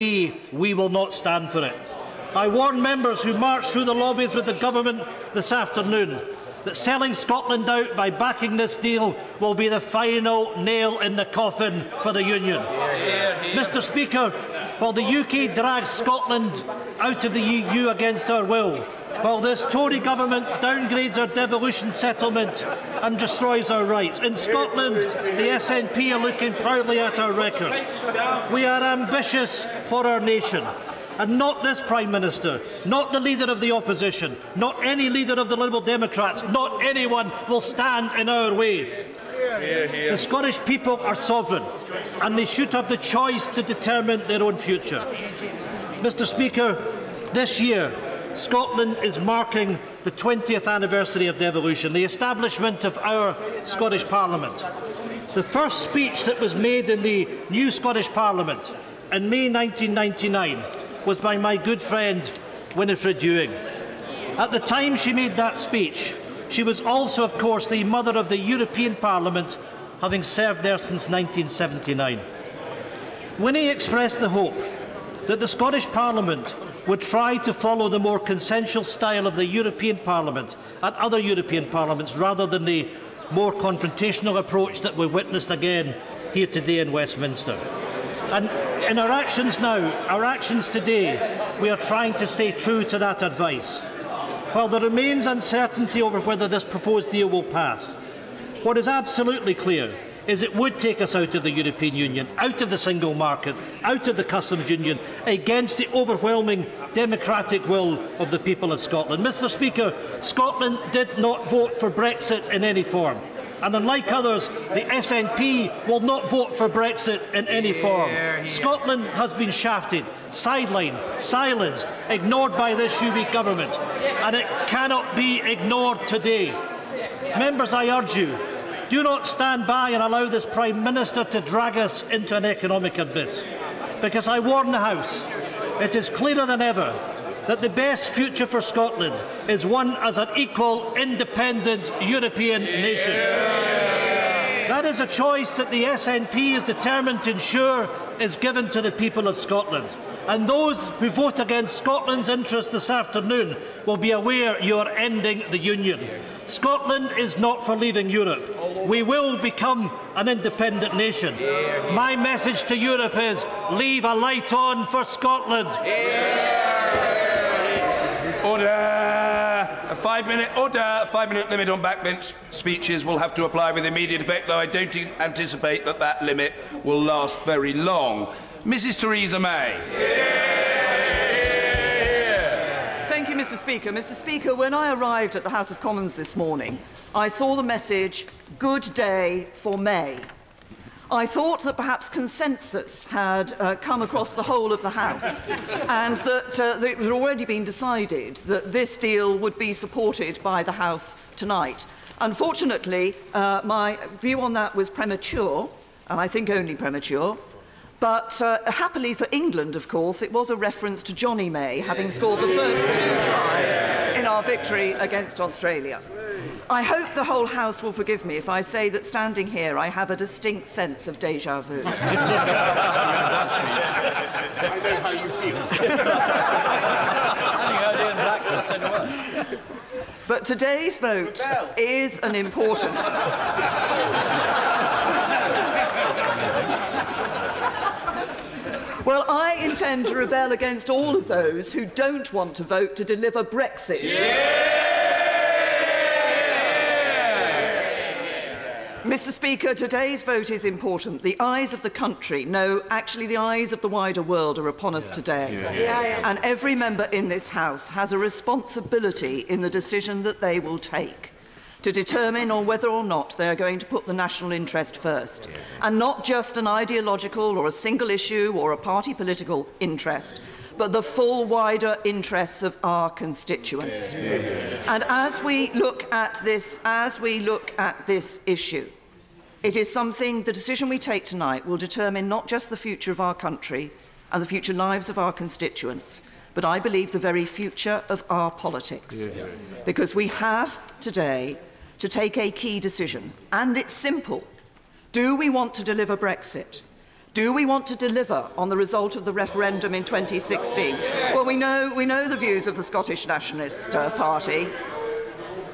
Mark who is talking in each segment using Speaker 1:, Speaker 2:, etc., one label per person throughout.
Speaker 1: We will not stand for it. I warn members who marched through the lobbies with the government this afternoon that selling Scotland out by backing this deal will be the final nail in the coffin for the Union. Mr. Speaker, while the UK drags Scotland out of the EU against our will, while this Tory government downgrades our devolution settlement and destroys our rights, in Scotland the SNP are looking proudly at our record. We are ambitious for our nation. And not this Prime Minister, not the Leader of the Opposition, not any Leader of the Liberal Democrats, not anyone will stand in our way. The Scottish people are sovereign, and they should have the choice to determine their own future. Mr. Speaker, this year, Scotland is marking the 20th anniversary of devolution, the establishment of our Scottish Parliament. The first speech that was made in the new Scottish Parliament in May 1999 was by my good friend Winifred Ewing. At the time she made that speech, she was also, of course, the mother of the European Parliament, having served there since 1979. Winnie expressed the hope that the Scottish Parliament would try to follow the more consensual style of the European Parliament and other European parliaments, rather than the more confrontational approach that we witnessed again here today in Westminster. And in our actions now, our actions today, we are trying to stay true to that advice. While there remains uncertainty over whether this proposed deal will pass, what is absolutely clear is it would take us out of the European Union, out of the single market, out of the customs union, against the overwhelming democratic will of the people of Scotland. Mr. Speaker, Scotland did not vote for Brexit in any form. And unlike others, the SNP will not vote for Brexit in any form. Scotland has been shafted, sidelined, silenced, ignored by this UB government, and it cannot be ignored today. Members, I urge you, do not stand by and allow this Prime Minister to drag us into an economic abyss. Because I warn the House, it is clearer than ever that the best future for Scotland is one as an equal, independent European nation. That is a choice that the SNP is determined to ensure is given to the people of Scotland. And those who vote against Scotland's interests this afternoon will be aware you are ending the Union. Scotland is not for leaving Europe. We will become an independent nation. My message to Europe is leave a light on for Scotland.
Speaker 2: Order. A 5-minute limit on backbench speeches will have to apply with immediate effect, though I don't anticipate that that limit will last very long. Mrs. Theresa May.
Speaker 3: Thank you, Mr. Speaker. Mr. Speaker, when I arrived at the House of Commons this morning, I saw the message, "Good day for May." I thought that perhaps consensus had come across the whole of the House and that it had already been decided that this deal would be supported by the House tonight. Unfortunately, my view on that was premature, and I think only premature. But happily for England, of course, it was a reference to Johnny May having scored the first 2 tries in our victory against Australia. I hope the whole House will forgive me if I say that standing here I have a distinct sense of déjà vu.
Speaker 4: I know how you feel.
Speaker 3: But today's vote is an important... Well, I intend to rebel against all of those who don't want to vote to deliver Brexit. Mr. Speaker, today's vote is important. The eyes of the country, no, actually the eyes of the wider world are upon us today. And every member in this House has a responsibility in the decision that they will take to determine on whether or not they are going to put the national interest first, and not just an ideological or a single issue or a party political interest, but the full wider interests of our constituents. And as we look at this issue, it is something, the decision we take tonight will determine not just the future of our country and the future lives of our constituents, but I believe the very future of our politics. Because we have today to take a key decision, and it's simple. Do we want to deliver Brexit? Do we want to deliver on the result of the referendum in 2016? Well, we know the views of the Scottish Nationalist Party.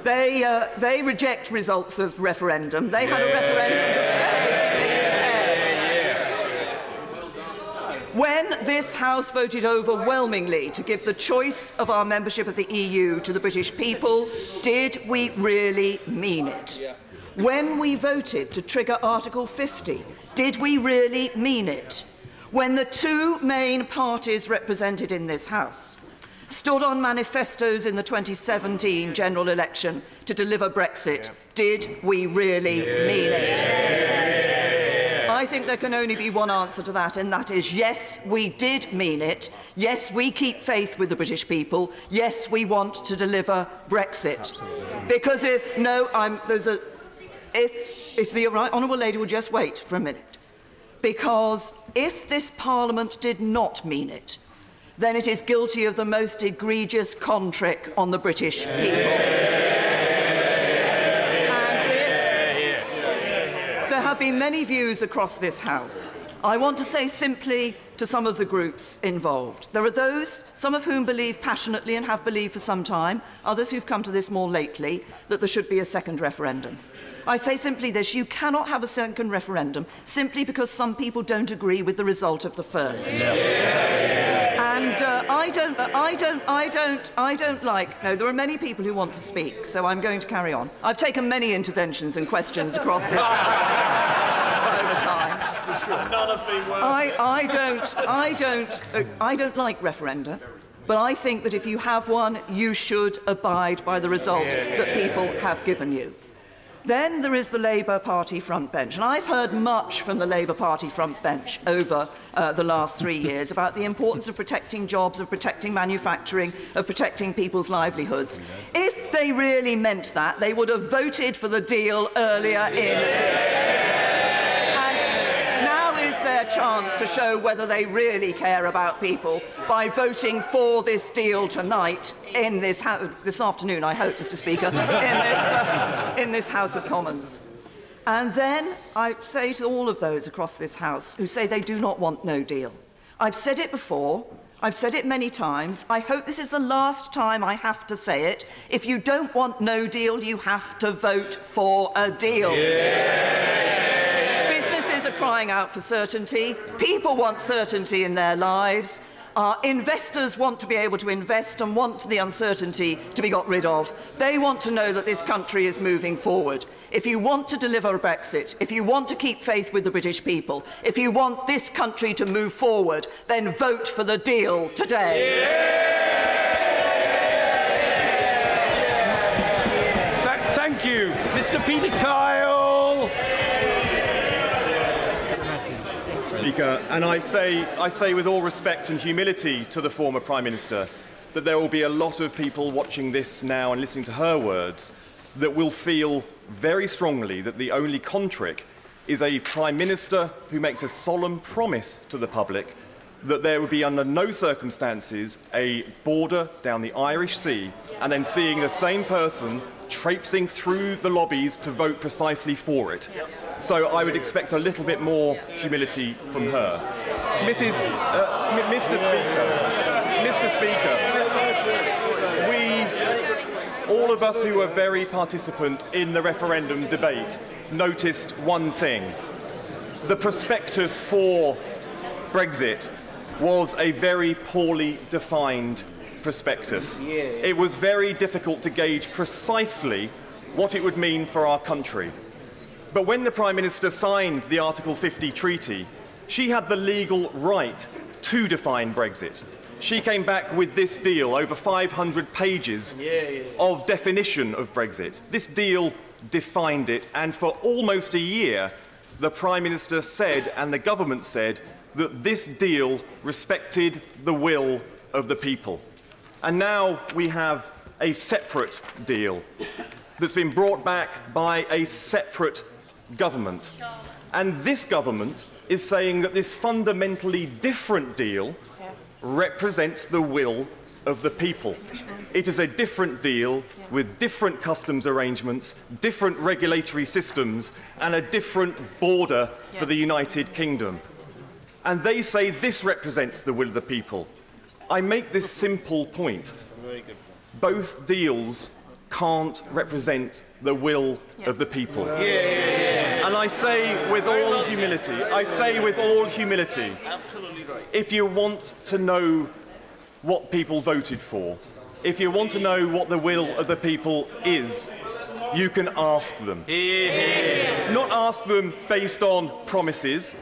Speaker 3: They reject results of referendum. They had a referendum to stay. When this House voted overwhelmingly to give the choice of our membership of the EU to the British people, did we really mean it? When we voted to trigger Article 50, did we really mean it? When the two main parties represented in this House stood on manifestos in the 2017 general election to deliver Brexit, did we really mean it? I think there can only be one answer to that, and that is yes, we did mean it. Yes, we keep faith with the British people. Yes, we want to deliver Brexit. Absolutely. Because if the Honourable Lady will just wait for a minute, because if this Parliament did not mean it, then it is guilty of the most egregious con trick on the British people. And there have been many views across this House. I want to say simply to some of the groups involved. There are those, some of whom believe passionately and have believed for some time, others who've come to this more lately, that there should be a second referendum. I say simply this: you cannot have a second referendum simply because some people don't agree with the result of the first. And I don't like. No, there are many people who want to speak, so I'm going to carry on. I've taken many interventions and questions across this House over time.
Speaker 1: None have been worth
Speaker 3: I don't like referenda. But I think that if you have one, you should abide by the result that people have given you. Then there is the Labour Party front bench. And I've heard much from the Labour Party front bench over the last 3 years about the importance of protecting jobs, of protecting manufacturing, of protecting people's livelihoods. If they really meant that, they would have voted for the deal earlier in this. And now is their chance to show whether they really care about people by voting for this deal tonight in this afternoon, I hope, Mr. Speaker, in this House of Commons. And then I say to all of those across this House who say they do not want no deal, I've said it before, I've said it many times, I hope this is the last time I have to say it: if you don't want no deal, you have to vote for a deal. Businesses are crying out for certainty, people want certainty in their lives. Investors want to be able to invest and want the uncertainty to be got rid of. They want to know that this country is moving forward. If you want to deliver a Brexit, if you want to keep faith with the British people, if you want this country to move forward, then vote for the deal today.
Speaker 2: Thank you. Mr. Peter Kyle.
Speaker 4: Speaker, and I say with all respect and humility to the former Prime Minister that there will be a lot of people watching this now and listening to her words that will feel very strongly that the only con trick is a Prime Minister who makes a solemn promise to the public that there would be under no circumstances a border down the Irish Sea, and then seeing the same person traipsing through the lobbies to vote precisely for it. So I would expect a little bit more humility from her. Mr. Speaker, all of us who were very participant in the referendum debate noticed one thing. The prospectus for Brexit was a very poorly defined prospectus. It was very difficult to gauge precisely what it would mean for our country. But when the Prime Minister signed the Article 50 treaty, she had the legal right to define Brexit. She came back with this deal, over 500 pages of definition of Brexit. This deal defined it, and for almost a year, the Prime Minister said, and the government said, that this deal respected the will of the people. And now we have a separate deal that's been brought back by a separate government. And this government is saying that this fundamentally different deal represents the will of the people. It is a different deal with different customs arrangements, different regulatory systems, and a different border for the United Kingdom. and they say this represents the will of the people. I make this simple point. Both deals can't represent the will of the people. And I say with all humility, if you want to know what people voted for, if you want to know what the will of the people is, you can ask them. Not ask them based on promises,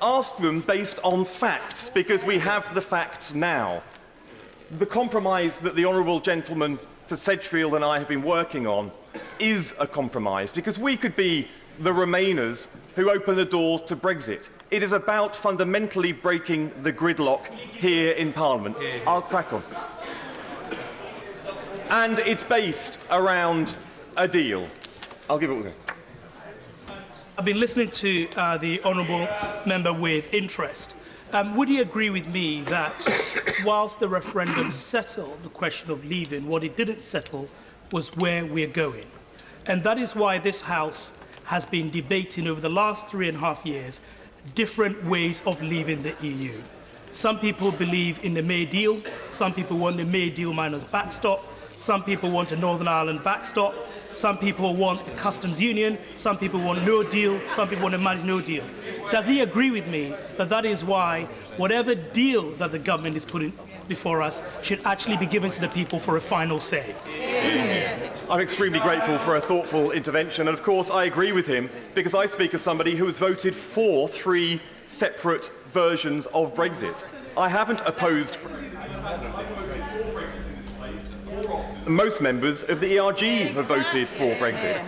Speaker 4: ask them based on facts, because we have the facts now. The compromise that the honourable gentleman for Sedgefield and I have been working on is a compromise, because we could be the Remainers who open the door to Brexit. It is about fundamentally breaking the gridlock here in Parliament. I'll crack on. And it's based around a deal. I'll give it a go.
Speaker 5: I've been listening to the honourable member with interest. Would you agree with me that whilst the referendum settled the question of leaving, what it didn't settle was where we're going? And that is why this House has been debating over the last 3.5 years different ways of leaving the EU. Some people believe in the May deal, some people want the May deal minus backstop, some people want a Northern Ireland backstop, some people want a customs union, some people want no deal, some people want to manage no deal. Does he agree with me that that is why whatever deal that the government is putting before us should actually be given to the people for a final say?
Speaker 4: I'm extremely grateful for a thoughtful intervention, and of course I agree with him, because I speak as somebody who has voted for 3 separate versions of Brexit. I haven't opposed. Most members of the ERG have voted for Brexit.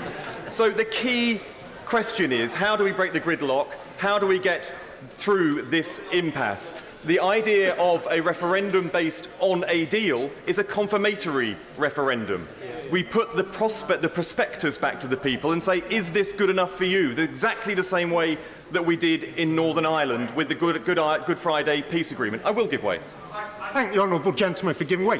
Speaker 4: So the key question is, how do we break the gridlock? How do we get through this impasse? The idea of a referendum based on a deal is a confirmatory referendum. We put the prospectus back to the people and say, is this good enough for you? Exactly the same way that we did in Northern Ireland with the Good Friday peace agreement. I will give way.
Speaker 6: Thank the honourable gentleman for giving way.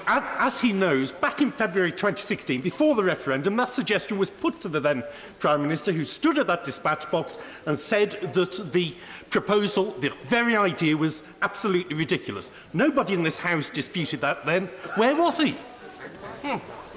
Speaker 6: As he knows, back in February 2016, before the referendum, that suggestion was put to the then Prime Minister, who stood at that dispatch box and said that the proposal, the very idea, was absolutely ridiculous. Nobody in this House disputed that then. Where was he?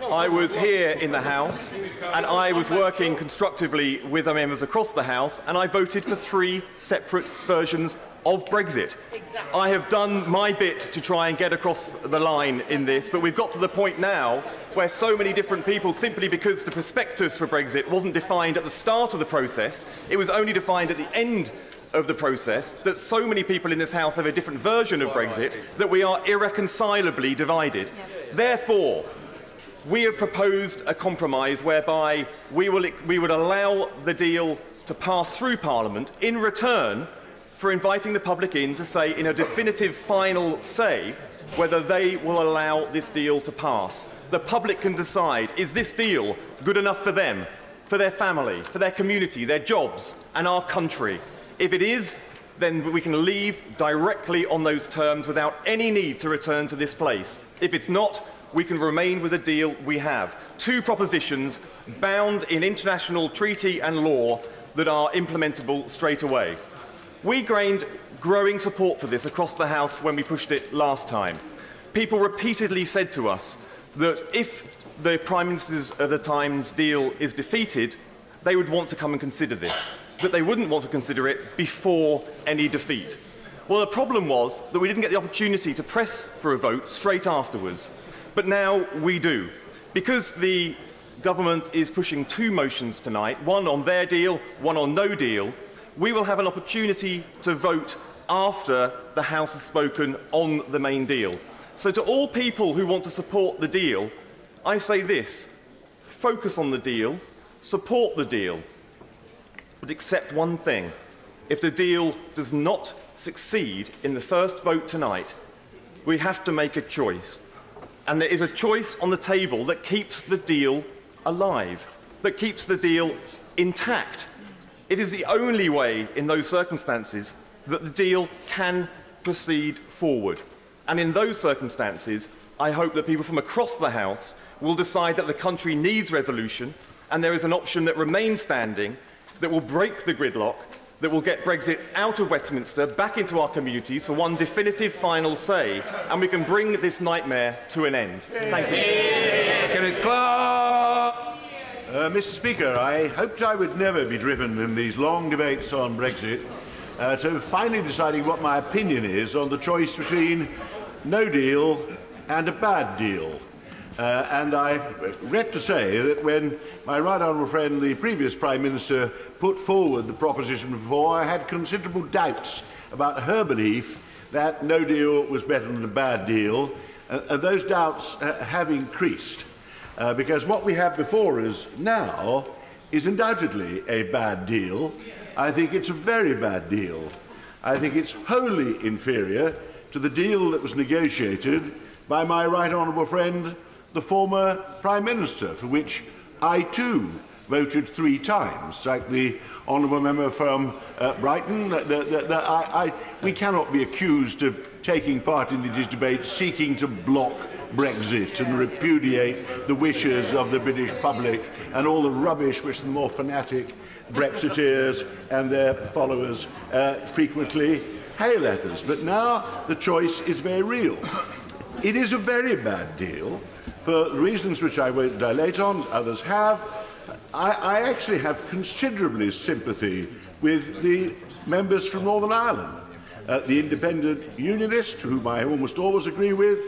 Speaker 4: I was here in the House, and I was working constructively with the members across the House, and I voted for 3 separate versions of Brexit. Exactly. I have done my bit to try and get across the line in this, but we've got to the point now where so many different people, simply because the prospectus for Brexit wasn't defined at the start of the process, it was only defined at the end of the process, that so many people in this House have a different version of Brexit that we are irreconcilably divided. Therefore, we have proposed a compromise whereby we would allow the deal to pass through Parliament in return for inviting the public in to say, in a definitive final say, whether they will allow this deal to pass. The public can decide, is this deal good enough for them, for their family, for their community, their jobs, and our country? If it is, then we can leave directly on those terms without any need to return to this place. If it's not, we can remain with the deal we have. 2 propositions bound in international treaty and law that are implementable straight away. We gained growing support for this across the House when we pushed it last time. People repeatedly said to us that if the Prime Ministers of the Times deal is defeated, they would want to come and consider this, but they wouldn't want to consider it before any defeat. Well, the problem was that we didn't get the opportunity to press for a vote straight afterwards, but now we do. Because the government is pushing 2 motions tonight, one on their deal, one on no deal, we will have an opportunity to vote after the House has spoken on the main deal. So to all people who want to support the deal, I say this: focus on the deal, support the deal, but accept one thing. If the deal does not succeed in the first vote tonight, we have to make a choice. And there is a choice on the table that keeps the deal alive, that keeps the deal intact. It is the only way in those circumstances that the deal can proceed forward. And in those circumstances, I hope that people from across the House will decide that the country needs resolution, and there is an option that remains standing that will break the gridlock that will get Brexit out of Westminster, back into our communities for one definitive final say, and we can bring this nightmare to an end. Thank you.
Speaker 2: Kenneth Clark.
Speaker 7: Mr. Speaker, I hoped I would never be driven in these long debates on Brexit to finally deciding what my opinion is on the choice between no deal and a bad deal. And I regret to say that when my right honourable friend, the previous Prime Minister, put forward the proposition before, I had considerable doubts about her belief that no deal was better than a bad deal. Those doubts have increased, because what we have before us now is undoubtedly a bad deal. I think it's a very bad deal. I think it's wholly inferior to the deal that was negotiated by my right honourable friend, the former Prime Minister, for which I too voted 3 times, like the honourable member from Brighton. We cannot be accused of taking part in this debate seeking to block Brexit and repudiate the wishes of the British public and all the rubbish which the more fanatic Brexiteers and their followers frequently hail at us. But now the choice is very real. It is a very bad deal for reasons which I won't dilate on, others have. I actually have considerably sympathy with the members from Northern Ireland, the independent unionists, whom I almost always agree with,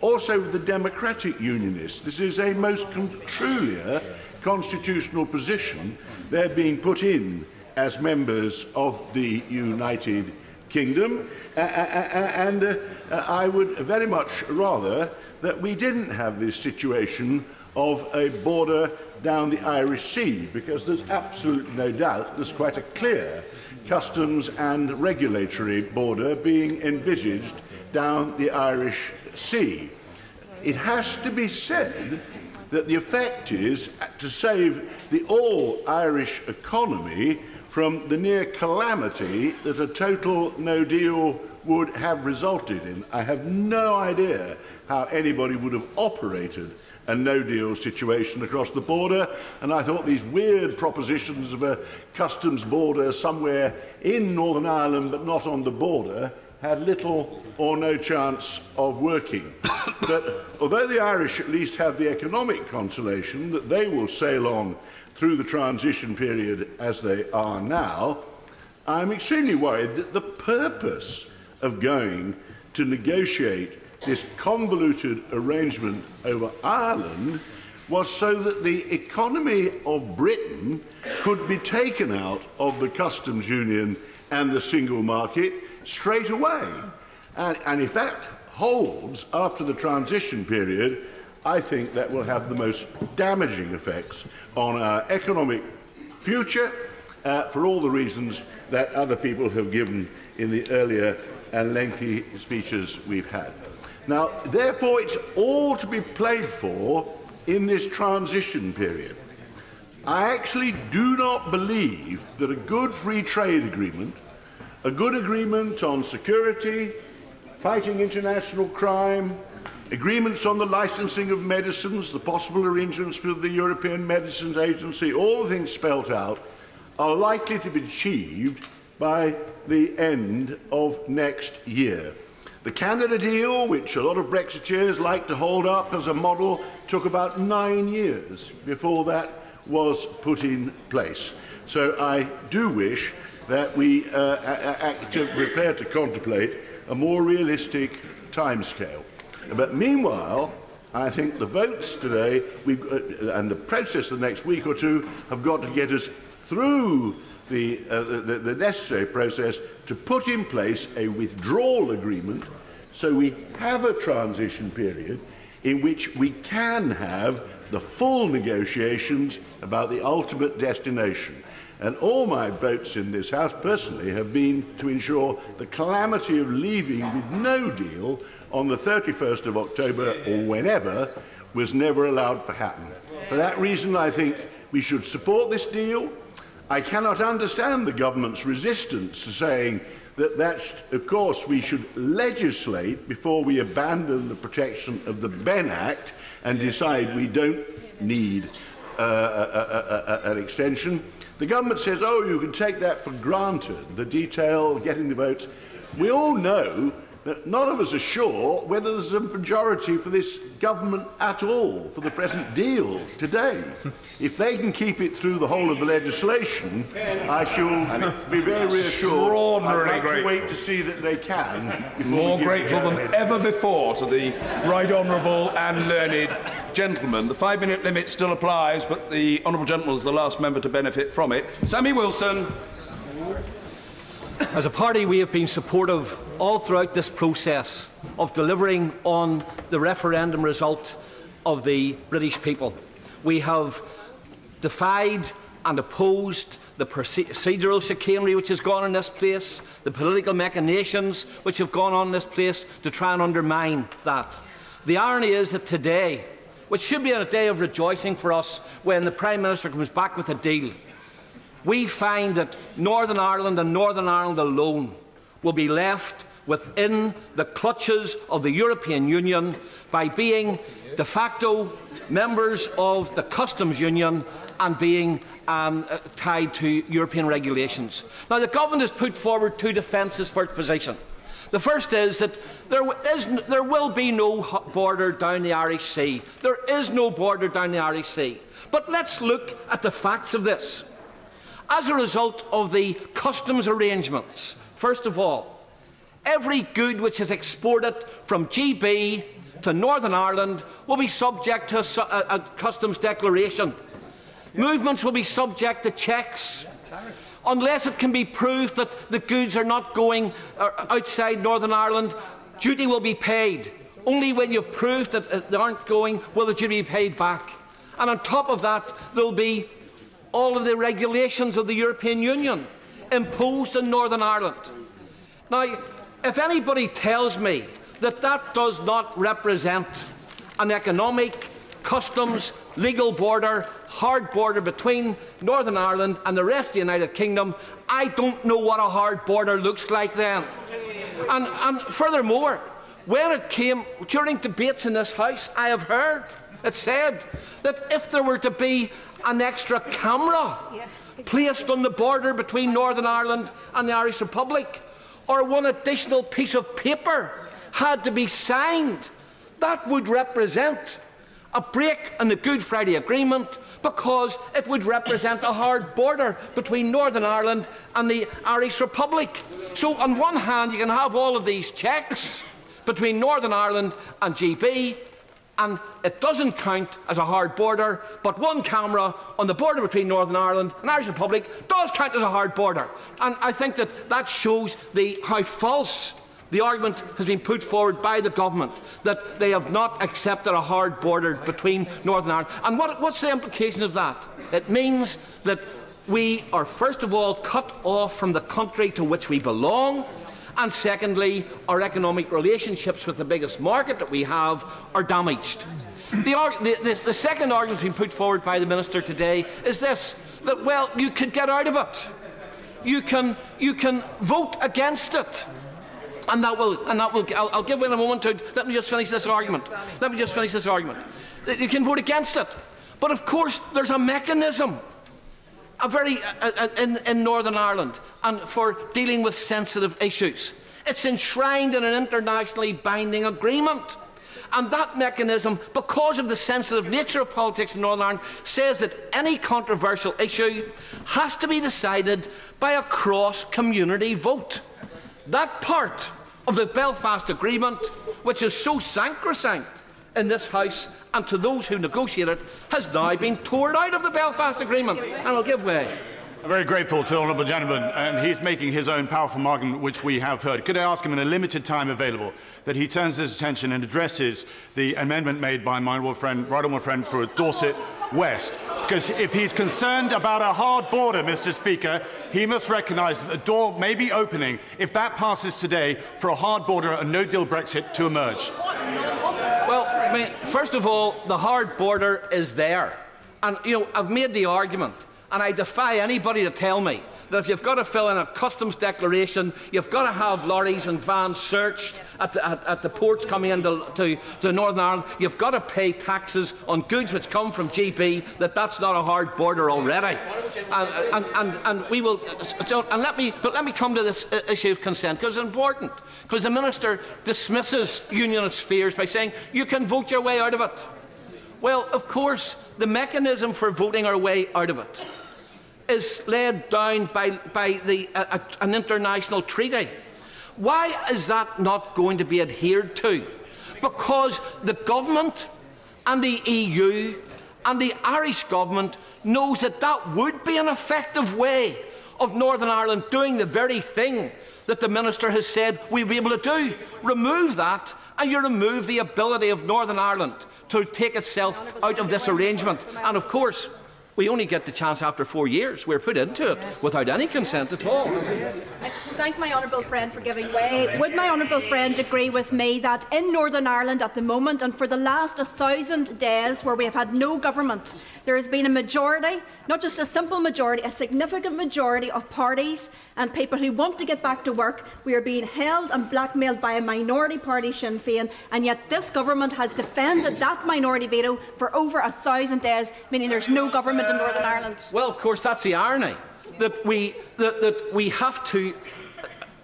Speaker 7: also the democratic unionists. This is a most truly constitutional position they're being put in as members of the United Kingdom, and I would very much rather that we didn't have this situation of a border down the Irish Sea, because there's absolutely no doubt there's quite a clear customs and regulatory border being envisaged down the Irish Sea. It has to be said that the effect is to save the all-Irish economy from the near calamity that a total no deal would have resulted in. I have no idea how anybody would have operated a no-deal situation across the border, and I thought these weird propositions of a customs border somewhere in Northern Ireland but not on the border had little or no chance of working. But although the Irish at least have the economic consolation that they will sail on through the transition period as they are now, I'm extremely worried that the purpose of going to negotiate this convoluted arrangement over Ireland was so that the economy of Britain could be taken out of the customs union and the single market straight away. And if that holds after the transition period, I think that will have the most damaging effects on our economic future for all the reasons that other people have given in the earlier and lengthy speeches we've had. Now, therefore, it's all to be played for in this transition period. I actually do not believe that a good free trade agreement, a good agreement on security, fighting international crime, agreements on the licensing of medicines, the possible arrangements with the European Medicines Agency, all the things spelt out, are likely to be achieved by the end of next year. The Canada deal, which a lot of Brexiteers like to hold up as a model, took about 9 years before that was put in place. So I do wish that we prepare to contemplate a more realistic timescale. But meanwhile, I think the votes today and the process the next week or two have got to get us through the necessary process to put in place a withdrawal agreement so we have a transition period in which we can have the full negotiations about the ultimate destination. And all my votes in this House personally have been to ensure the calamity of leaving with no deal on the 31st of October or whenever was never allowed to happen. For that reason, I think we should support this deal. I cannot understand the government's resistance to saying that, of course, we should legislate before we abandon the protection of the Benn Act and decide we don't need an extension. The government says, oh, you can take that for granted, the detail, getting the votes. We all know that none of us are sure whether there's a majority for this government at all, for the present deal today. If they can keep it through the whole of the legislation, I shall be very reassured. I'd like to wait to see that they can.
Speaker 2: More grateful than ever before to the right honourable and learned gentleman. The 5-minute limit still applies, but the honourable gentleman is the last member to benefit from it. Sammy Wilson.
Speaker 8: As a party, we have been supportive all throughout this process of delivering on the referendum result of the British people. We have defied and opposed the procedural chicanery which has gone on in this place, the political machinations which have gone on in this place to try and undermine that. The irony is that today, which should be a day of rejoicing for us when the Prime Minister comes back with a deal, we find that Northern Ireland and Northern Ireland alone will be left within the clutches of the European Union by being de facto members of the customs union and being tied to European regulations. Now, the government has put forward two defences for its position. The first is that there will be no border down the Irish Sea. There is no border down the Irish Sea. But let's look at the facts of this. As a result of the customs arrangements, first of all, every good which is exported from GB to Northern Ireland will be subject to a customs declaration. Movements will be subject to checks. Unless it can be proved that the goods are not going outside Northern Ireland, duty will be paid. Only when you've proved that they aren't going will the duty be paid back. And on top of that, there will be all of the regulations of the European Union imposed in Northern Ireland. Now, if anybody tells me that that does not represent an economic, customs, legal border, hard border between Northern Ireland and the rest of the United Kingdom, I don't know what a hard border looks like then. And furthermore, when it came during debates in this House, I have heard it said that if there were to be an extra camera placed on the border between Northern Ireland and the Irish Republic, or one additional piece of paper had to be signed, that would represent a break in the Good Friday Agreement, because it would represent a hard border between Northern Ireland and the Irish Republic. So on one hand, you can have all of these checks between Northern Ireland and GB, and it doesn't count as a hard border, but one camera on the border between Northern Ireland and the Irish Republic does count as a hard border. And I think that shows how false the argument has been put forward by the government, that they have not accepted a hard border between Northern Ireland. And what's the implication of that? It means that we are, first of all, cut off from the country to which we belong, and secondly, our economic relationships with the biggest market that we have are damaged. The second argument being put forward by the Minister today is this, that, well, you could get out of it. You can vote against it. And that will, I'll give way in a moment to, let me just finish this argument. You can vote against it. But of course, there's a mechanism in Northern Ireland and for dealing with sensitive issues. It's enshrined in an internationally binding agreement. And that mechanism, because of the sensitive nature of politics in Northern Ireland, says that any controversial issue has to be decided by a cross-community vote. That part of the Belfast Agreement, which is so sacrosanct in this House and to those who negotiate it, has now been torn out of the Belfast Agreement, and will give way.
Speaker 9: I'm very grateful to the honourable gentleman, and he's making his own powerful argument, which we have heard. Could I ask him, in a limited time available, that he turns his attention and addresses the amendment made by my right honourable friend for Dorset West? Because if he's concerned about a hard border, Mr. Speaker, he must recognise that the door may be opening, if that passes today, for a hard border and no-deal Brexit to emerge.
Speaker 8: Well, I mean, first of all, the hard border is there. And, I've made the argument, and I defy anybody to tell me that if you've got to fill in a customs declaration, you've got to have lorries and vans searched at the ports coming into to Northern Ireland, you've got to pay taxes on goods which come from GB, that's not a hard border already. And we will. And let me come to this issue of consent, because it's important. Because the Minister dismisses unionist fears by saying you can vote your way out of it. Well, of course, the mechanism for voting our way out of it is laid down by an international treaty. Why is that not going to be adhered to? Because the government and the EU and the Irish government knows that would be an effective way of Northern Ireland doing the very thing that the Minister has said we'll be able to do. Remove that, and you remove the ability of Northern Ireland to take itself out of this arrangement. And of course, we only get the chance after 4 years. We're put into it without any consent at all.
Speaker 10: I thank my honourable friend for giving way. Would my honourable friend agree with me that in Northern Ireland at the moment, and for the last 1,000 days where we have had no government, there has been a majority, not just a simple majority, a significant majority of parties and people who want to get back to work. We are being held and blackmailed by a minority party, Sinn Féin, and yet this government has defended that minority veto for over 1,000 days, meaning there's no government in Northern Ireland.
Speaker 8: Well, of course, that's the irony, that we have to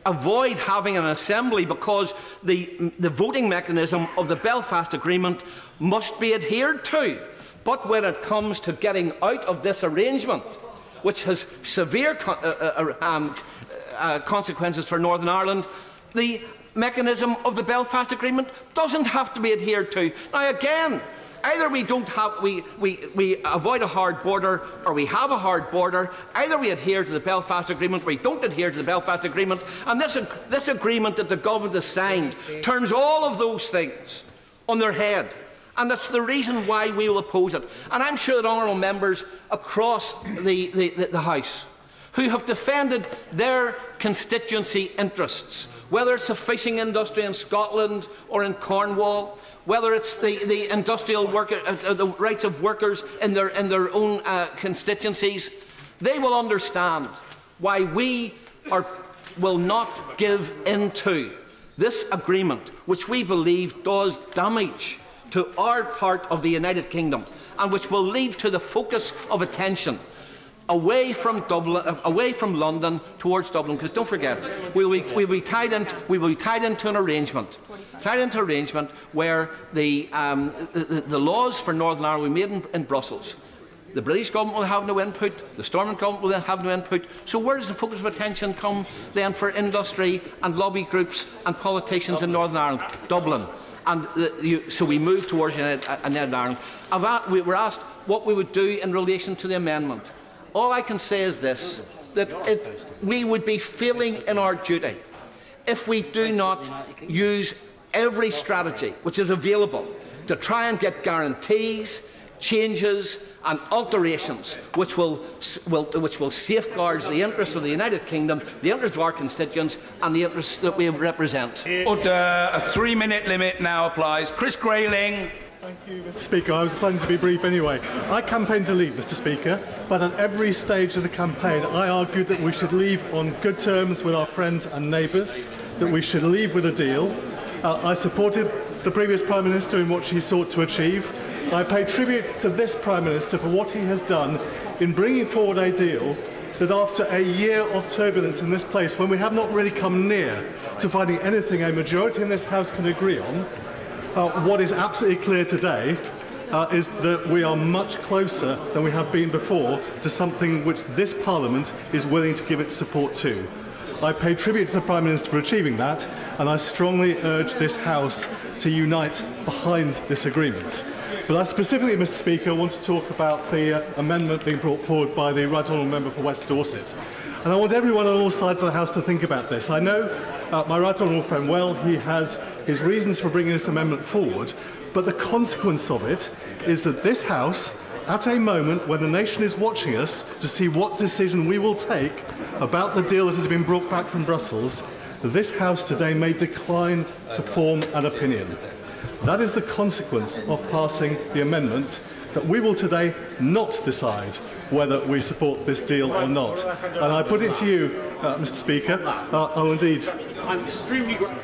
Speaker 8: avoid having an assembly because the voting mechanism of the Belfast Agreement must be adhered to. But when it comes to getting out of this arrangement, which has severe consequences for Northern Ireland, the mechanism of the Belfast Agreement doesn't have to be adhered to. Now, again, either we avoid a hard border, or we have a hard border. Either we adhere to the Belfast Agreement, or we don't adhere to the Belfast Agreement. And this agreement that the government has signed turns all of those things on their head. And that's the reason why we will oppose it. And I'm sure that honourable members across the House who have defended their constituency interests, whether it's the fishing industry in Scotland or in Cornwall, whether it's the industrial the rights of workers in their own constituencies, they will understand why we will not give into this agreement, which we believe does damage to our part of the United Kingdom, and which will lead to the focus of attention away from London towards Dublin. Because don't forget, we'll be tied into an arrangement. Where the laws for Northern Ireland will be made in Brussels. The British government will have no input, the Stormont government will have no input. So where does the focus of attention come then for industry and lobby groups and politicians in Northern Ireland? Dublin. And so we move towards United Ireland. We were asked what we would do in relation to the amendment. All I can say is this, that we would be failing in our duty if we do not use every strategy which is available to try and get guarantees, changes and alterations which will safeguard the interests of the United Kingdom, the interests of our constituents and the interests that we represent.
Speaker 2: Order. A 3-minute limit now applies. Chris Grayling.
Speaker 11: Thank you, Mr. Speaker. I was planning to be brief anyway. I campaigned to leave, Mr. Speaker, but at every stage of the campaign I argued that we should leave on good terms with our friends and neighbours, that we should leave with a deal. I supported the previous Prime Minister in what she sought to achieve. I pay tribute to this Prime Minister for what he has done in bringing forward a deal that, after a year of turbulence in this place, when we have not really come near to finding anything a majority in this House can agree on, what is absolutely clear today is that we are much closer than we have been before to something which this Parliament is willing to give its support to. I pay tribute to the Prime Minister for achieving that, and I strongly urge this House to unite behind this agreement. But I specifically, Mr. Speaker, want to talk about the amendment being brought forward by the Right Honourable Member for West Dorset. And I want everyone on all sides of the House to think about this. I know my Right Honourable friend well. He has his reasons for bringing this amendment forward, but the consequence of it is that this House, at a moment when the nation is watching us to see what decision we will take about the deal that has been brought back from Brussels, this House today may decline to form an opinion. That is the consequence of passing the amendment, that we will today not decide whether we support this deal or not. And I put it to you, Mr. Speaker. Oh, indeed.
Speaker 1: I'm extremely grateful.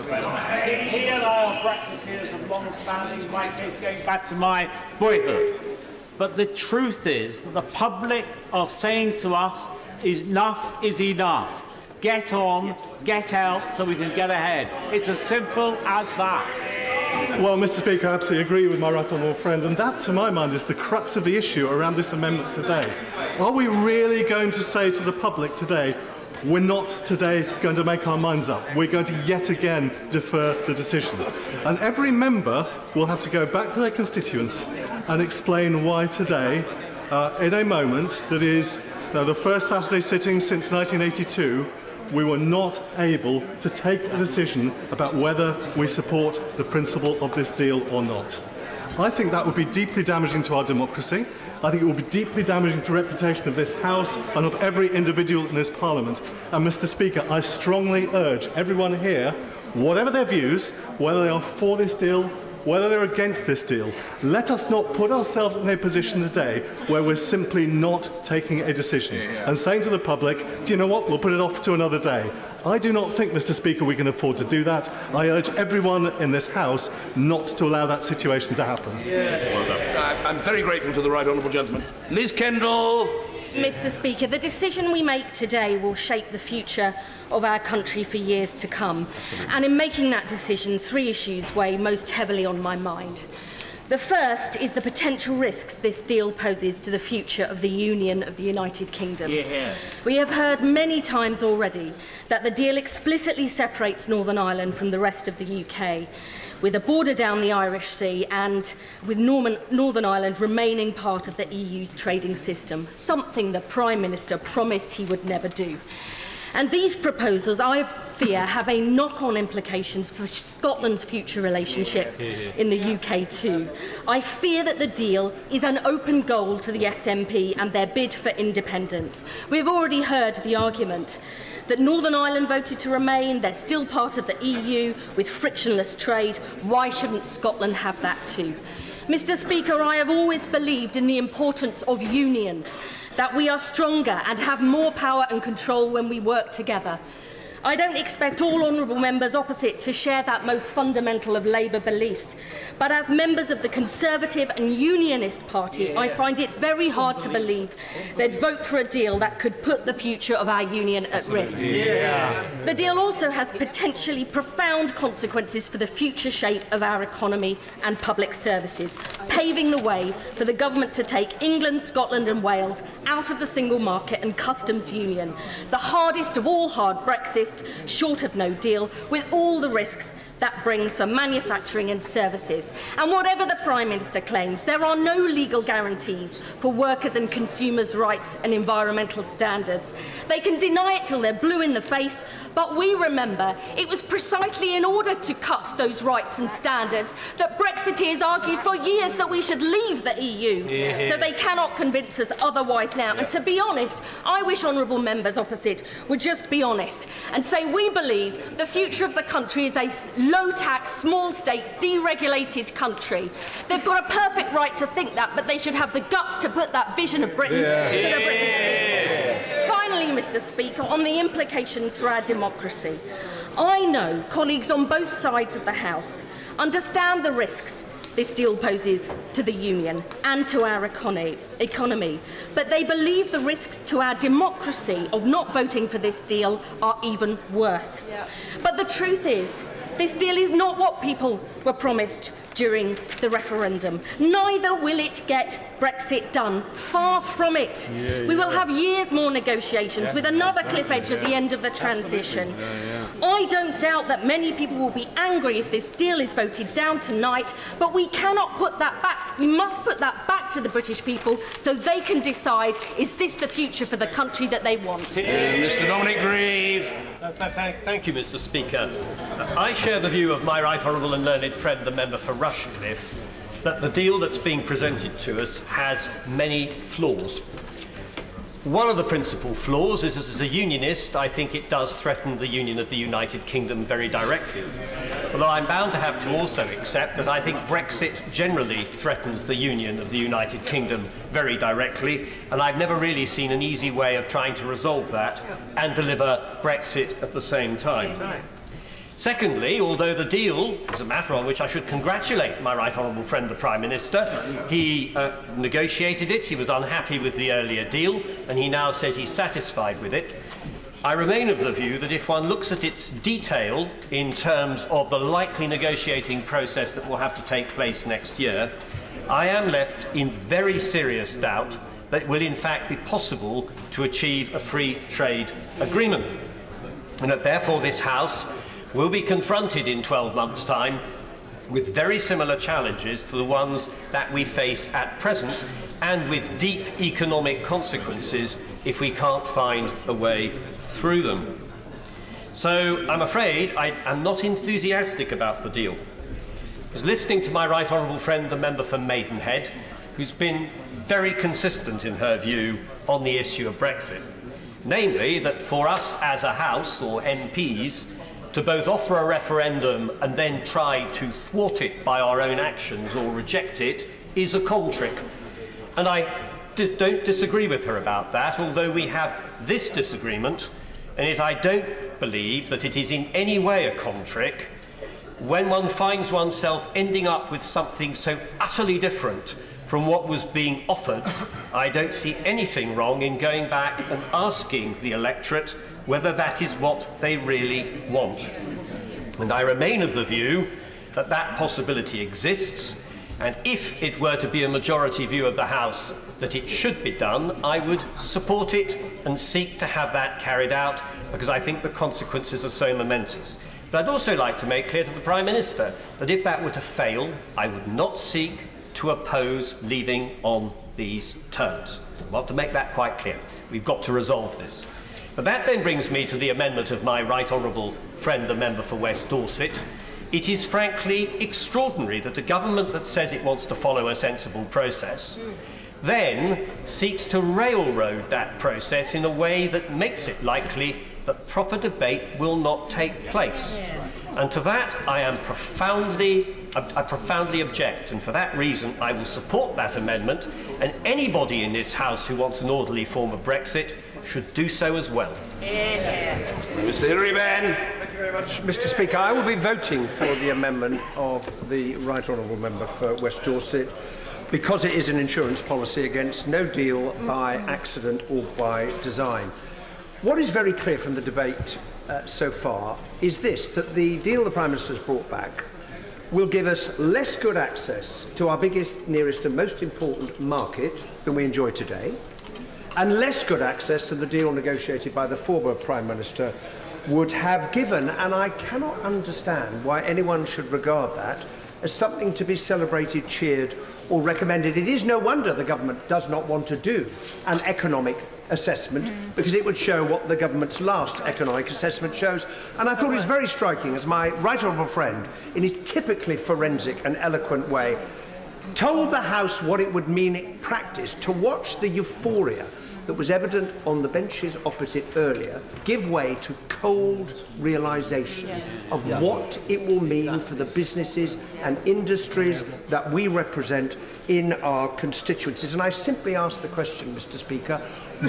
Speaker 1: Here are practices of long-standing practice going back to my boyhood. But the truth is that the public are saying to us, enough is enough. Get on, get out, so we can get ahead. It's as simple as that.
Speaker 11: Well, Mr. Speaker, I absolutely agree with my right honourable friend, and that, to my mind, is the crux of the issue around this amendment today. Are we really going to say to the public today, we're not today going to make our minds up. We're going to yet again defer the decision. And every member will have to go back to their constituents and explain why today, in a moment that is the first Saturday sitting since 1982, we were not able to take a decision about whether we support the principle of this deal or not. I think that would be deeply damaging to our democracy. I think it would be deeply damaging to the reputation of this House and of every individual in this Parliament. And, Mr. Speaker, I strongly urge everyone here, whatever their views, whether they are for this deal, whether they're against this deal, let us not put ourselves in a position today where we're simply not taking a decision and saying to the public, do you know what, we'll put it off to another day. I do not think, Mr. Speaker, we can afford to do that. I urge everyone in this House not to allow that situation to happen.
Speaker 2: I'm very grateful to the right honourable gentleman. Liz Kendall.
Speaker 12: Mr. Speaker, the decision we make today will shape the future of our country for years to come. And in making that decision, three issues weigh most heavily on my mind. The first is the potential risks this deal poses to the future of the Union of the United Kingdom. We have heard many times already that the deal explicitly separates Northern Ireland from the rest of the UK, with a border down the Irish Sea and with Northern Ireland remaining part of the EU's trading system, something the Prime Minister promised he would never do. And these proposals, I fear, have a knock-on implications for Scotland's future relationship in the UK too. I fear that the deal is an open goal to the SNP and their bid for independence. We've already heard the argument that Northern Ireland voted to remain, they're still part of the EU with frictionless trade. Why shouldn't Scotland have that too? Mr. Speaker, I have always believed in the importance of unions, that we are stronger and have more power and control when we work together. I don't expect all honourable members opposite to share that most fundamental of Labour beliefs, but as members of the Conservative and Unionist Party, I find it very hard to believe they'd vote for a deal that could put the future of our union at risk. The deal also has potentially profound consequences for the future shape of our economy and public services, paving the way for the government to take England, Scotland and Wales out of the single market and customs union, the hardest of all hard Brexit, short of no deal, with all the risks that brings for manufacturing and services. And whatever the Prime Minister claims, there are no legal guarantees for workers' and consumers' rights and environmental standards. They can deny it till they're blue in the face, but we remember it was precisely in order to cut those rights and standards that Brexiteers argued for years that we should leave the EU. So they cannot convince us otherwise now. And to be honest, I wish honourable members opposite would just be honest and say we believe the future of the country is a low-tax, small-state, deregulated country. They've got a perfect right to think that, but they should have the guts to put that vision of Britain to the British people. Finally, Mr. Speaker, on the implications for our democracy, I know colleagues on both sides of the House understand the risks this deal poses to the Union and to our economy, but they believe the risks to our democracy of not voting for this deal are even worse. But the truth is, this deal is not what people were promised during the referendum. Neither will it get Brexit done. Far from it. We will have years more negotiations with another cliff edge at the end of the transition. I don't doubt that many people will be angry if this deal is voted down tonight, but we cannot put that back. We must put that back to the British people so they can decide, is this the future for the country that they want?
Speaker 2: Mr. Dominic Grieve.
Speaker 13: Thank you, Mr. Speaker. I share the view of my right honourable and learned friend, the member for Rushcliffe, that the deal that's being presented to us has many flaws. One of the principal flaws is that as a unionist, I think it does threaten the union of the United Kingdom very directly. although I'm bound to have to also accept that I think Brexit generally threatens the union of the United Kingdom very directly, and I've never really seen an easy way of trying to resolve that and deliver Brexit at the same time. Secondly, although the deal is a matter on which I should congratulate my right honourable friend the Prime Minister, he negotiated it, he was unhappy with the earlier deal, and he now says he's satisfied with it. I remain of the view that if one looks at its detail in terms of the likely negotiating process that will have to take place next year, I am left in very serious doubt that it will in fact be possible to achieve a free trade agreement, and that therefore this House will be confronted in 12 months' time with very similar challenges to the ones that we face at present, and with deep economic consequences if we can't find a way through them. So I'm afraid I am not enthusiastic about the deal. I was listening to my right honourable friend, the member for Maidenhead, who's been very consistent in her view on the issue of Brexit. Namely, that for us as a House, or MPs, to both offer a referendum and then try to thwart it by our own actions or reject it is a con trick. And I don't disagree with her about that, although we have this disagreement, and yet I don't believe that it is in any way a con trick when one finds oneself ending up with something so utterly different from what was being offered. I don't see anything wrong in going back and asking the electorate whether that is what they really want. And I remain of the view that that possibility exists, and if it were to be a majority view of the House that it should be done, I would support it and seek to have that carried out, because I think the consequences are so momentous. But I'd also like to make clear to the Prime Minister that if that were to fail, I would not seek to oppose leaving on these terms. I want to make that quite clear. We've got to resolve this. But that then brings me to the amendment of my right honourable friend, the member for West Dorset. It is frankly extraordinary that a government that says it wants to follow a sensible process then seeks to railroad that process in a way that makes it likely that proper debate will not take place. And to that I profoundly object, and for that reason I will support that amendment, and anybody in this House who wants an orderly form of Brexit should do so as well.
Speaker 2: Mr. Hilary Benn.
Speaker 14: Thank you very much, Mr. Speaker. I will be voting for the amendment of the Right Honourable Member for West Dorset because it is an insurance policy against no deal by accident or by design. What is very clear from the debate so far is this, that the deal the Prime Minister has brought back will give us less good access to our biggest, nearest and most important market than we enjoy today, and less good access than the deal negotiated by the former Prime Minister would have given, and I cannot understand why anyone should regard that as something to be celebrated, cheered or recommended. It is no wonder the government does not want to do an economic assessment, because it would show what the government's last economic assessment shows. And I thought it was very striking as my right honourable friend, in his typically forensic and eloquent way, told the House what it would mean in practice to watch the euphoria that was evident on the benches opposite earlier give way to cold realisation of what it will mean for the businesses and industries that we represent in our constituencies. And I simply ask the question, Mr. Speaker,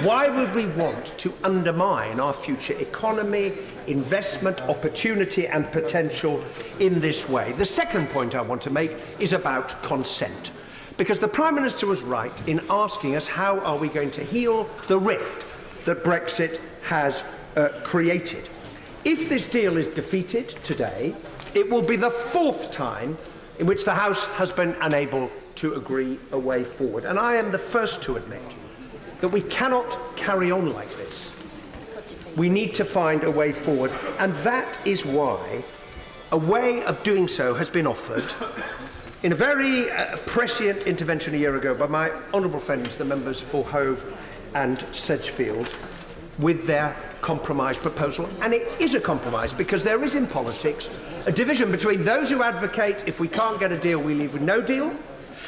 Speaker 14: why would we want to undermine our future economy, investment, opportunity and potential in this way? The second point I want to make is about consent. Because the Prime Minister was right in asking us how are we going to heal the rift that Brexit has created. If this deal is defeated today, it will be the fourth time in which the House has been unable to agree a way forward. And I am the first to admit that we cannot carry on like this. We need to find a way forward, and that is why a way of doing so has been offered in a very prescient intervention a year ago by my honourable friends, the members for Hove and Sedgefield, with their compromise proposal. And it is a compromise because there is in politics a division between those who advocate if we can't get a deal, we leave with no deal,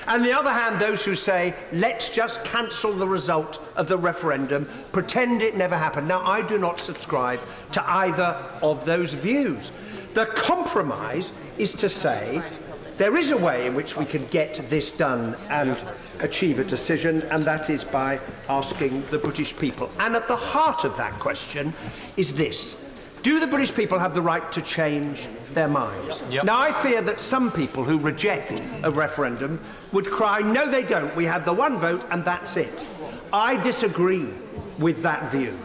Speaker 14: and on the other hand, those who say, let's just cancel the result of the referendum, pretend it never happened. Now, I do not subscribe to either of those views. The compromise is to say there is a way in which we can get this done and achieve a decision, and that is by asking the British people. And at the heart of that question is this: do the British people have the right to change their minds?
Speaker 13: Yep.
Speaker 14: Now, I fear that some people who reject a referendum would cry, no, they don't. We had the one vote and that's it. I disagree with that view,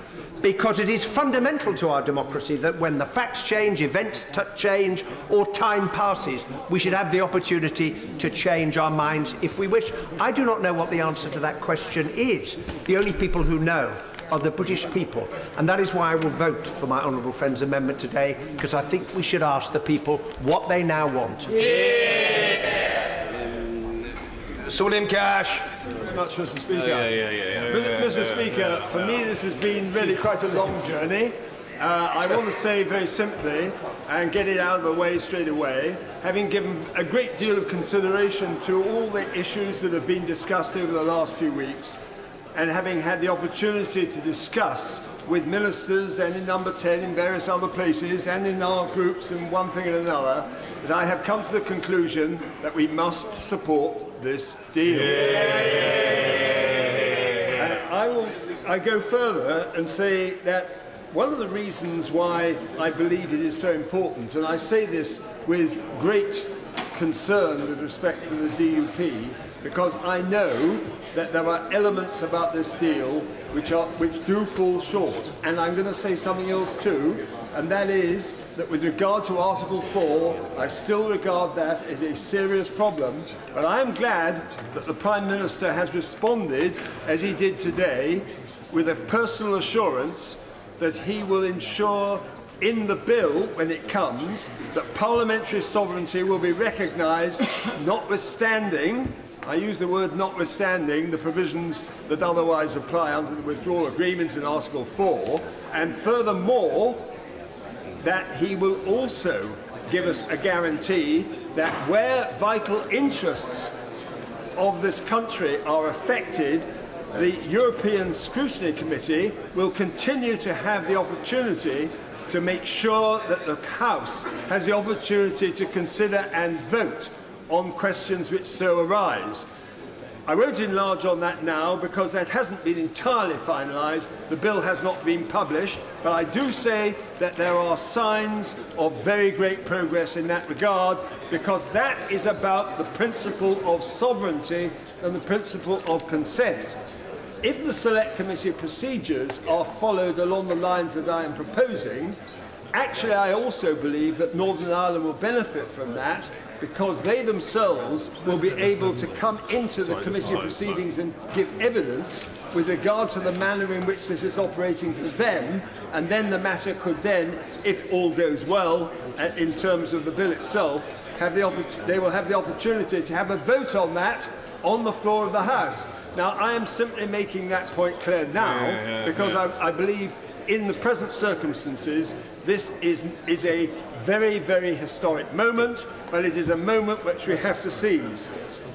Speaker 14: because it is fundamental to our democracy that when the facts change, events change, or time passes, we should have the opportunity to change our minds if we wish. I do not know what the answer to that question is. The only people who know are the British people, and that is why I will vote for my honourable friend's amendment today, because I think we should ask the people what they now want.
Speaker 2: Sir William Cash.
Speaker 15: Thank you very much, Mr. Speaker. Mr. Speaker, for me this has been really quite a long journey. I want to say very simply, and get it out of the way straight away, having given a great deal of consideration to all the issues that have been discussed over the last few weeks, and having had the opportunity to discuss with ministers and in Number 10 in various other places and in our groups and one thing and another, that I have come to the conclusion that we must support this deal. And I go further and say that one of the reasons why I believe it is so important, and I say this with great concern with respect to the DUP, because I know that there are elements about this deal which do fall short. And I'm going to say something else too, and that is that with regard to Article 4, I still regard that as a serious problem, but I am glad that the Prime Minister has responded, as he did today, with a personal assurance that he will ensure in the bill, when it comes, that parliamentary sovereignty will be recognised, notwithstanding, I use the word notwithstanding, the provisions that otherwise apply under the withdrawal agreement in Article 4, and furthermore, that he will also give us a guarantee that where vital interests of this country are affected, the European Scrutiny Committee will continue to have the opportunity to make sure that the House has the opportunity to consider and vote on questions which so arise. I won't enlarge on that now because that hasn't been entirely finalised. The bill has not been published, but I do say that there are signs of very great progress in that regard, because that is about the principle of sovereignty and the principle of consent. If the Select Committee procedures are followed along the lines that I am proposing, actually I also believe that Northern Ireland will benefit from that, because they themselves will be able to come into the committee proceedings and give evidence with regard to the manner in which this is operating for them, and then the matter could then, if all goes well in terms of the bill itself, they will have the opportunity to have a vote on that on the floor of the House. Now, I am simply making that point clear now because I believe in the present circumstances this is a very, very historic moment, but it is a moment which we have to seize.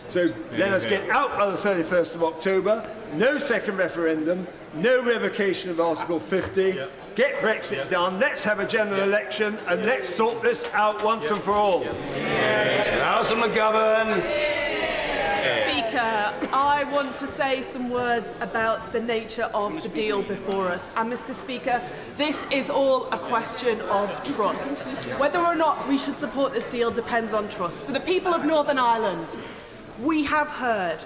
Speaker 15: So let us get out by the 31st of October, no second referendum, no revocation of Article 50, get Brexit done, let's have a general election, and let's sort this out once and for all.
Speaker 2: Alison McGovern.
Speaker 16: Speaker, I want to say some words about the nature of the deal before us. And Mr. Speaker, this is all a question of trust. Whether or not we should support this deal depends on trust. For the people of Northern Ireland, we have heard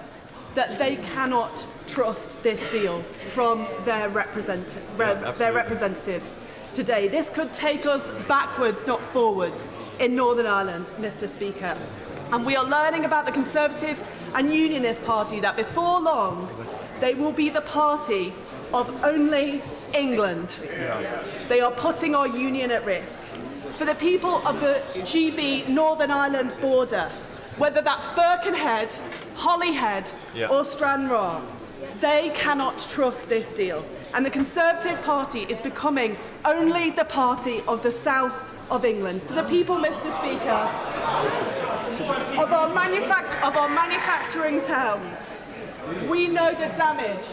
Speaker 16: that they cannot trust this deal from their representatives today. This could take us backwards, not forwards, in Northern Ireland, Mr. Speaker. And we are learning about the Conservative and Unionist Party that before long they will be the party of only England. They are putting our union at risk. For the people of the GB Northern Ireland border, whether that's Birkenhead, Holyhead or Stranraer, they cannot trust this deal. And the Conservative Party is becoming only the party of the south of England. For the people, Mr. Speaker, of our manufacturing towns, We know the damage,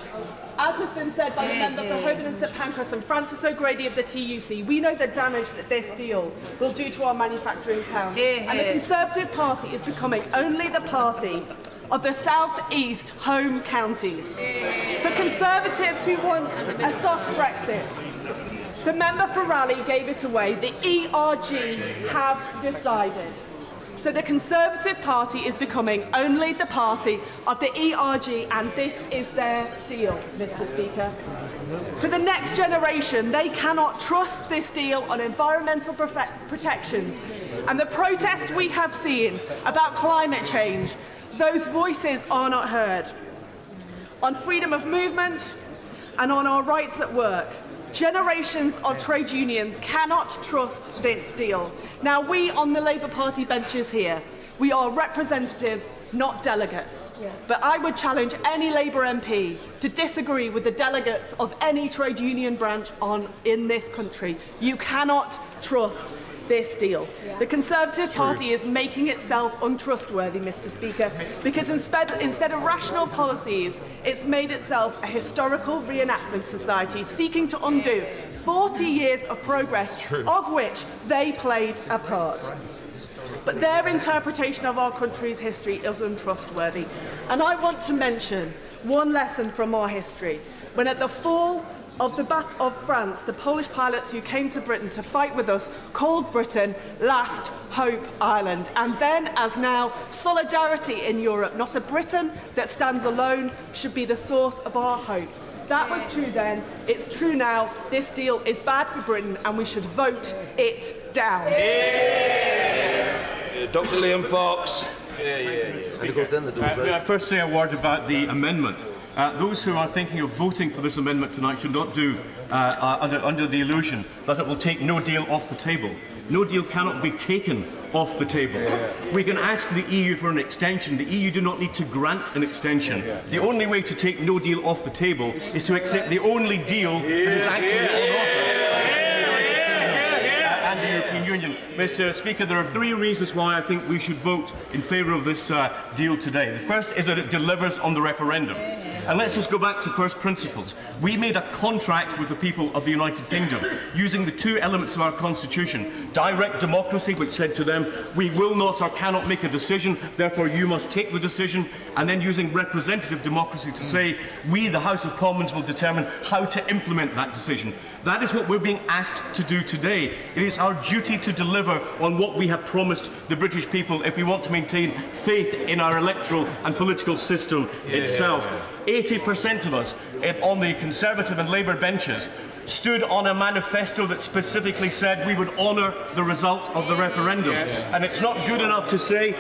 Speaker 16: as has been said by the member for Holborn and St Pancras and Francis O'Grady of the TUC, we know the damage that this deal will do to our manufacturing towns. And the Conservative Party is becoming only the party of the South East home counties. For Conservatives who want a soft Brexit, the member for Raleigh gave it away. The ERG have decided. So the Conservative Party is becoming only the party of the ERG, and this is their deal, Mr. Speaker. For the next generation, they cannot trust this deal on environmental protections. And the protests we have seen about climate change, those voices are not heard. On freedom of movement and on our rights at work, generations of trade unions cannot trust this deal. Now, we on the Labour Party benches here, we are representatives, not delegates. But I would challenge any Labour MP to disagree with the delegates of any trade union branch in this country. You cannot trust this deal. The Conservative Party is making itself untrustworthy, Mr. Speaker, because instead of rational policies, it's made itself a historical reenactment society seeking to undo 40 years of progress, of which they played a part. But their interpretation of our country's history is untrustworthy. And I want to mention one lesson from our history. When at the fall of the Battle of France, the Polish pilots who came to Britain to fight with us called Britain Last Hope Island. And then, as now, solidarity in Europe, not a Britain that stands alone, should be the source of our hope. That was true then, it's true now. This deal is bad for Britain and we should vote it down.
Speaker 2: Dr. Liam Fox.
Speaker 17: May I first say a word about the amendment? Those who are thinking of voting for this amendment tonight should not do under the illusion that it will take no deal off the table. No deal cannot be taken off the table. We can ask the EU for an extension. The EU do not need to grant an extension. The only way to take no deal off the table is to accept the only deal that is actually on offer. And the European Union. Mr. Speaker, there are three reasons why I think we should vote in favour of this deal today. The first is that it delivers on the referendum. And let's just go back to first principles. We made a contract with the people of the United Kingdom using the two elements of our constitution. Direct democracy, which said to them, we will not or cannot make a decision, therefore you must take the decision. And then using representative democracy to say, we, the House of Commons, will determine how to implement that decision. That is what we're being asked to do today. It is our duty to deliver on what we have promised the British people if we want to maintain faith in our electoral and political system itself. 80% of us on the Conservative and Labour benches stood on a manifesto that specifically said we would honour the result of the referendum. And it's not good enough to say,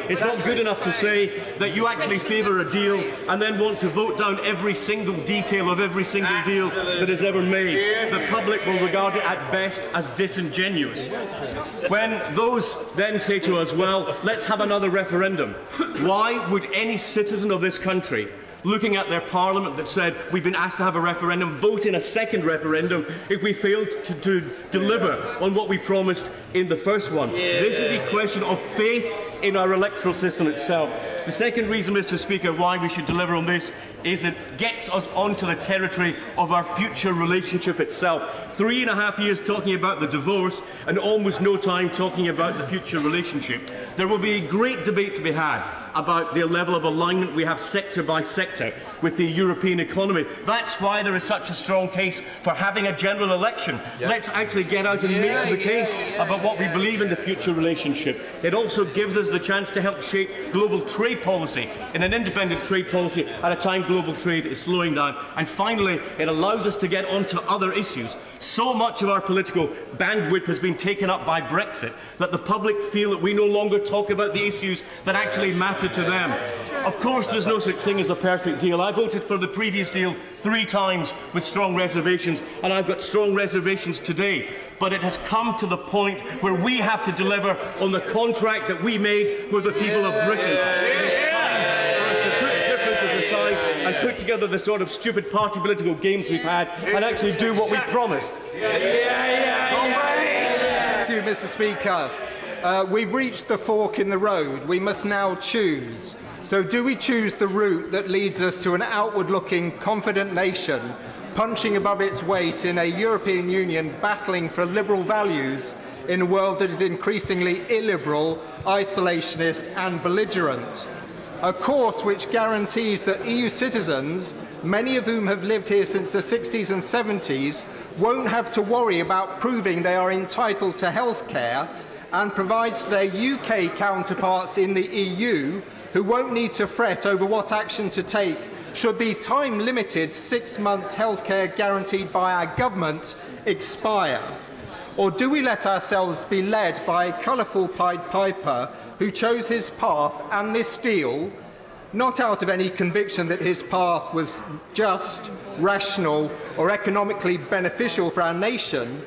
Speaker 17: that you actually favour a deal and then want to vote down every single detail of every single deal that is ever made. The public will regard it at best as disingenuous. When those then say to us, well, let's have another referendum, why would any citizen of this country, looking at their parliament that said we've been asked to have a referendum, vote in a second referendum if we failed to deliver on what we promised in the first one? This is a question of faith in our electoral system itself. The second reason, Mr. Speaker, why we should deliver on this is it gets us onto the territory of our future relationship itself. 3.5 years talking about the divorce and almost no time talking about the future relationship. There will be a great debate to be had about the level of alignment we have sector by sector with the European economy. That's why there is such a strong case for having a general election. Let's actually get out and make the case about what we believe in the future relationship. It also gives us the chance to help shape global trade policy in an independent trade policy at a time global trade is slowing down. And finally, it allows us to get onto other issues. So much of our political bandwidth has been taken up by Brexit that the public feel that we no longer talk about the issues that actually matter to them. Of course, there's no such thing as a perfect deal. I voted for the previous deal 3 times with strong reservations, and I've got strong reservations today. But it has come to the point where we have to deliver on the contract that we made with the people of Britain. It is time for us to put differences aside and put together the sort of stupid party political games we've had and actually do what we promised.
Speaker 18: Thank you, Mr. Speaker. We've reached the fork in the road. We must now choose. So do we choose the route that leads us to an outward-looking, confident nation, punching above its weight in a European Union battling for liberal values in a world that is increasingly illiberal, isolationist and belligerent? A course which guarantees that EU citizens, many of whom have lived here since the 60s and 70s, won't have to worry about proving they are entitled to health care, and provides for their UK counterparts in the EU who won't need to fret over what action to take should the time-limited 6 months healthcare guaranteed by our government expire? Or do we let ourselves be led by a colourful Pied Piper who chose his path and this deal, not out of any conviction that his path was just, rational or economically beneficial for our nation,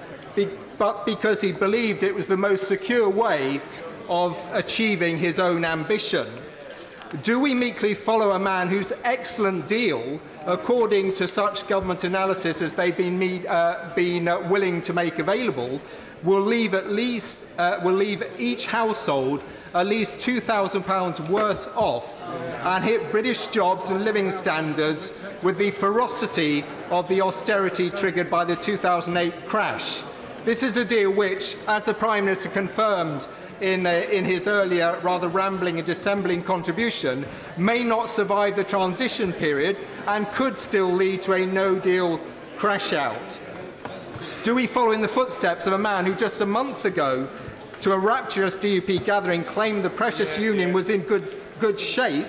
Speaker 18: but because he believed it was the most secure way of achieving his own ambition? Do we meekly follow a man whose excellent deal, according to such government analysis as they've been willing to make available, will leave each household at least £2,000 worse off and hit British jobs and living standards with the ferocity of the austerity triggered by the 2008 crash? This is a deal which, as the Prime Minister confirmed in his earlier rather rambling and dissembling contribution, may not survive the transition period and could still lead to a no-deal crash-out. Do we follow in the footsteps of a man who just a month ago, to a rapturous DUP gathering, claimed the precious union was in good shape,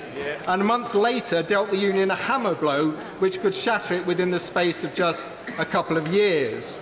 Speaker 18: and a month later dealt the union a hammer blow which could shatter it within the space of just a couple of years?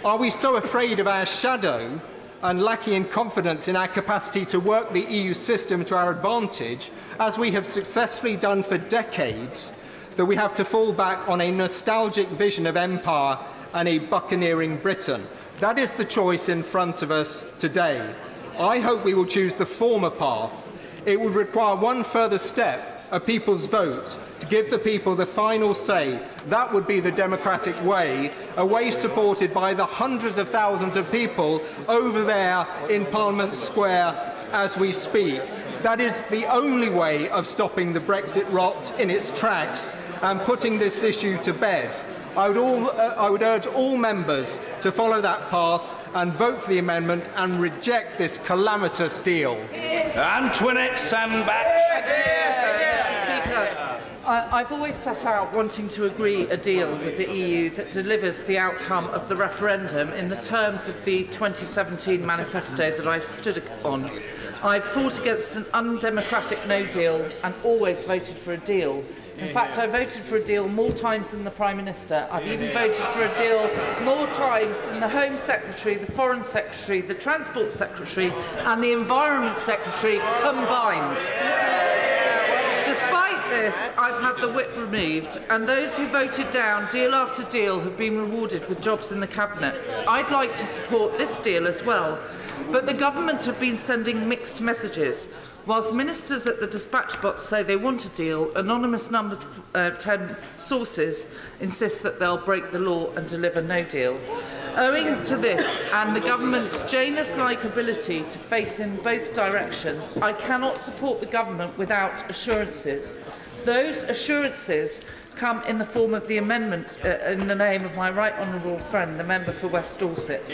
Speaker 18: Are we so afraid of our shadow and lacking in confidence in our capacity to work the EU system to our advantage, as we have successfully done for decades, that we have to fall back on a nostalgic vision of empire and a buccaneering Britain? That is the choice in front of us today. I hope we will choose the former path. It would require one further step, a people's vote, to give the people the final say. That would be the democratic way, a way supported by the hundreds of thousands of people over there in Parliament Square as we speak. That is the only way of stopping the Brexit rot in its tracks and putting this issue to bed. I would urge all members to follow that path and vote for the amendment and reject this calamitous deal.
Speaker 2: Antoinette Sandbach.
Speaker 19: Mr. Speaker, I've always set out wanting to agree a deal with the EU that delivers the outcome of the referendum in the terms of the 2017 manifesto that I stood on. I've fought against an undemocratic no deal and always voted for a deal. In fact, I voted for a deal more times than the Prime Minister. I've even voted for a deal more times than the Home Secretary, the Foreign Secretary, the Transport Secretary and the Environment Secretary combined. Despite this, I've had the whip removed, and those who voted down deal after deal have been rewarded with jobs in the Cabinet. I'd like to support this deal as well, but the government have been sending mixed messages. Whilst ministers at the dispatch box say they want a deal, anonymous number 10 sources insist that they'll break the law and deliver no deal. Owing to this and the government's Janus-like ability to face in both directions, I cannot support the government without assurances. Those assurances come in the form of the amendment in the name of my right honourable friend, the member for West Dorset.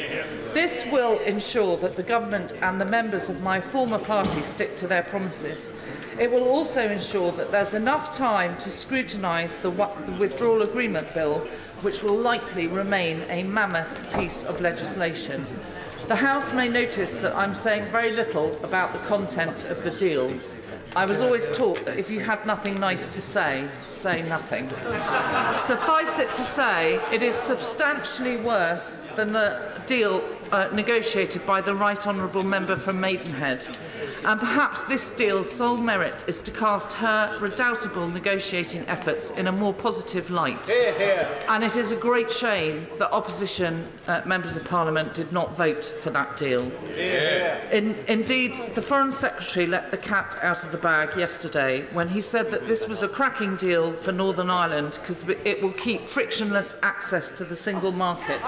Speaker 19: This will ensure that the government and the members of my former party stick to their promises. It will also ensure that there's enough time to scrutinise the withdrawal agreement bill, which will likely remain a mammoth piece of legislation. The House may notice that I'm saying very little about the content of the deal. I was always taught that if you had nothing nice to say, say nothing. Suffice it to say, it is substantially worse than the deal negotiated by the Right Honourable Member from Maidenhead. And perhaps this deal's sole merit is to cast her redoubtable negotiating efforts in a more positive light.
Speaker 2: Hear, hear.
Speaker 19: And it is a great shame that opposition members of Parliament did not vote for that deal. Indeed, the Foreign Secretary let the cat out of the bag yesterday when he said that this was a cracking deal for Northern Ireland because it will keep frictionless access to the single market.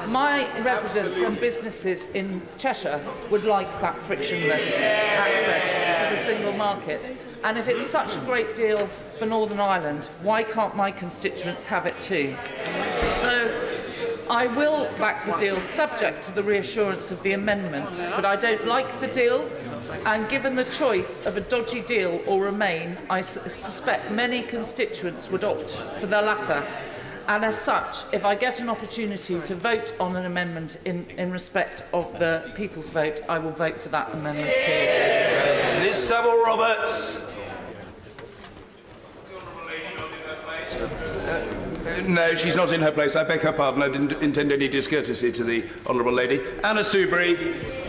Speaker 19: My residents and businesses in Cheshire would like that frictionless access to the single market. And if it's such a great deal for Northern Ireland, why can't my constituents have it too? So I will back the deal subject to the reassurance of the amendment, but I don't like the deal, and given the choice of a dodgy deal or remain, I suspect many constituents would opt for the latter. And as such, if I get an opportunity to vote on an amendment in respect of the people's vote, I will vote for that amendment too.
Speaker 2: Liz Saville-Roberts. No, she's not in her place. I beg her pardon. I didn't intend any discourtesy to the Honourable Lady. Anna Soubry.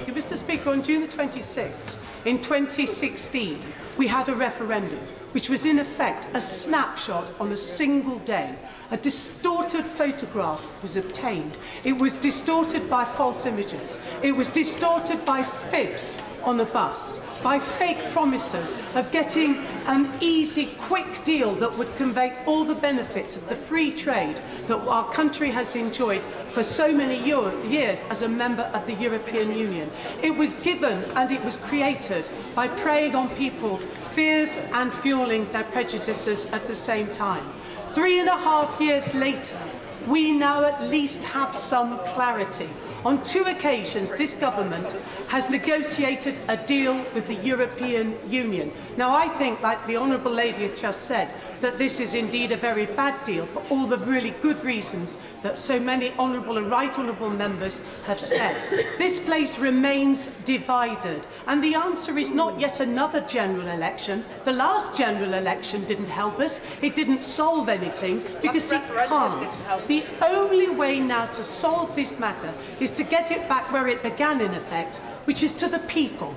Speaker 20: Mr. Speaker, on June the 26th, in 2016, we had a referendum, which was in effect a snapshot on a single day. A distorted photograph was obtained. It was distorted by false images. It was distorted by fibs on the bus, by fake promises of getting an easy, quick deal that would convey all the benefits of the free trade that our country has enjoyed for so many years as a member of the European Union. It was given and it was created by preying on people's fears and fueling their prejudices at the same time. 3.5 years later, we now at least have some clarity. On 2 occasions, this government has negotiated a deal with the European Union. Now, I think, like the Honourable Lady has just said, that this is indeed a very bad deal for all the really good reasons that so many honourable and right honourable members have said. This place remains divided, and the answer is not yet another general election. The last general election didn't help us. It didn't solve anything because it can't. The only way now to solve this matter is to get it back where it began, in effect, which is to the people,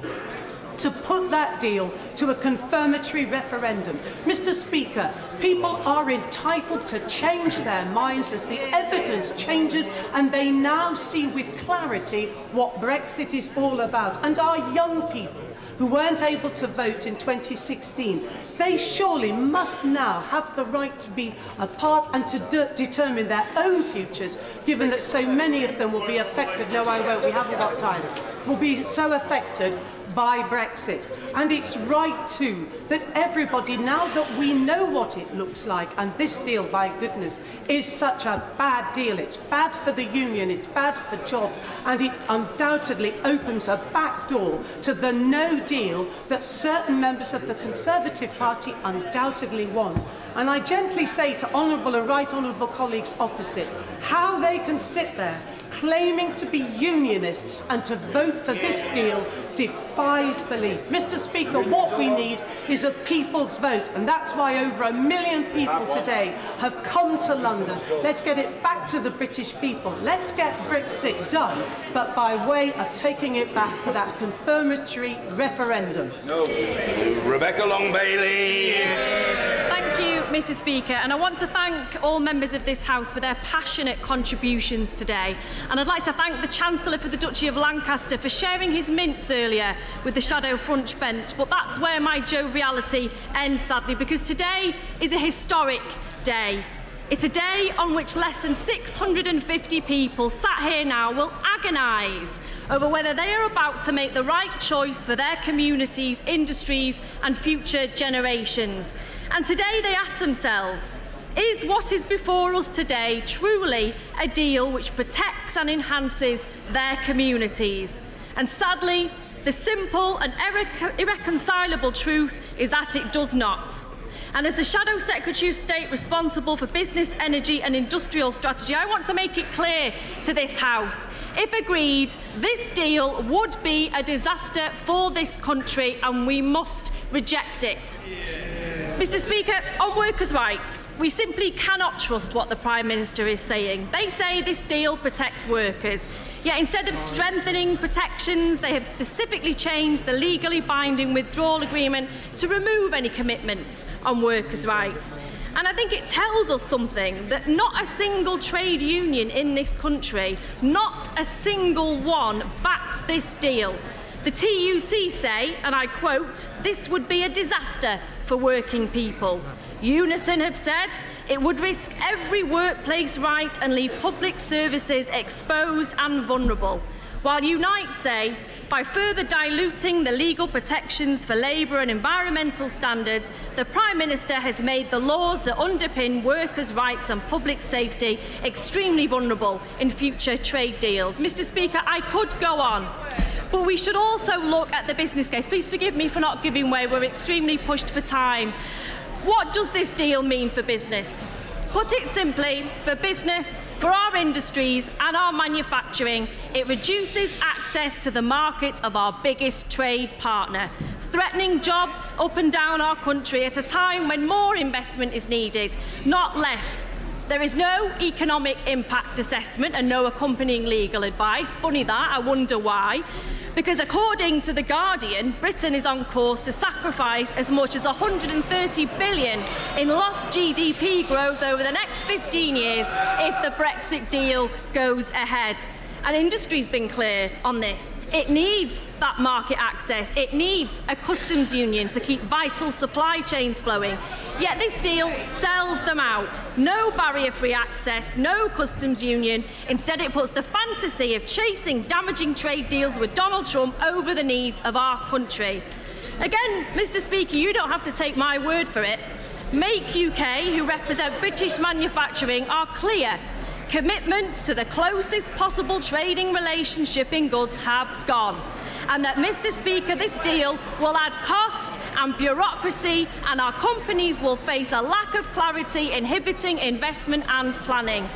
Speaker 20: to put that deal to a confirmatory referendum. Mr. Speaker, people are entitled to change their minds as the evidence changes and they now see with clarity what Brexit is all about. And our young people who weren't able to vote in 2016, they surely must now have the right to be a part and to determine their own futures, given that so many of them will be affected, no I won't, we haven't got time, will be so affected by Brexit. And it's right too that everybody, now that we know what it looks like, and this deal, by goodness, is such a bad deal. It's bad for the union, it's bad for jobs, and it undoubtedly opens a back door to the no deal that certain members of the Conservative Party undoubtedly want. And I gently say to honourable and right honourable colleagues opposite, how they can sit there claiming to be unionists and to vote for this deal defies belief. Mr. Speaker, what we need is a people's vote, and that's why over 1 million people today have come to London. Let's get it back to the British people. Let's get Brexit done, but by way of taking it back for that confirmatory referendum.
Speaker 2: No. Rebecca Long-Bailey.
Speaker 10: Thank you, Mr. Speaker, and I want to thank all members of this House for their passionate contributions today. And I'd like to thank the Chancellor for the Duchy of Lancaster for sharing his mints earlier with the shadow front bench. But that's where my joviality ends, sadly, because today is a historic day. It's a day on which less than 650 people sat here now will agonise over whether they are about to make the right choice for their communities, industries and future generations. And today they ask themselves, is what is before us today truly a deal which protects and enhances their communities? And sadly, the simple and irreconcilable truth is that it does not. And as the Shadow Secretary of State responsible for business, energy and industrial strategy, I want to make it clear to this House, if agreed, this deal would be a disaster for this country and we must reject it. Mr. Speaker, on workers' rights, we simply cannot trust what the Prime Minister is saying. They say this deal protects workers.
Speaker 12: Yet instead of strengthening protections, they have specifically changed the legally binding withdrawal agreement to remove any commitments on workers' rights. And I think it tells us something, that not a single trade union in this country, not a single one, backs this deal. The TUC say, and I quote, "This would be a disaster for working people." Unison have said it would risk every workplace right and leave public services exposed and vulnerable. While Unite say, by further diluting the legal protections for labour and environmental standards, the Prime Minister has made the laws that underpin workers' rights and public safety extremely vulnerable in future trade deals. Mr. Speaker, I could go on, but we should also look at the business case. Please forgive me for not giving way. We're extremely pushed for time. What does this deal mean for business? Put it simply, for business, for our industries and our manufacturing, it reduces access to the market of our biggest trade partner, threatening jobs up and down our country at a time when more investment is needed, not less. There is no economic impact assessment and no accompanying legal advice. Funny that, I wonder why. Because according to The Guardian, Britain is on course to sacrifice as much as 130 billion in lost GDP growth over the next 15 years if the Brexit deal goes ahead. And industry's been clear on this. It needs that market access. It needs a customs union to keep vital supply chains flowing. Yet this deal sells them out. No barrier-free access, no customs union. Instead, it puts the fantasy of chasing damaging trade deals with Donald Trump over the needs of our country. Again, Mr. Speaker, you don't have to take my word for it. Make UK, who represent British manufacturing, are clear. Commitments to the closest possible trading relationship in goods have gone. And that, Mr. Speaker, this deal will add cost and bureaucracy, and our companies will face a lack of clarity inhibiting investment and planning.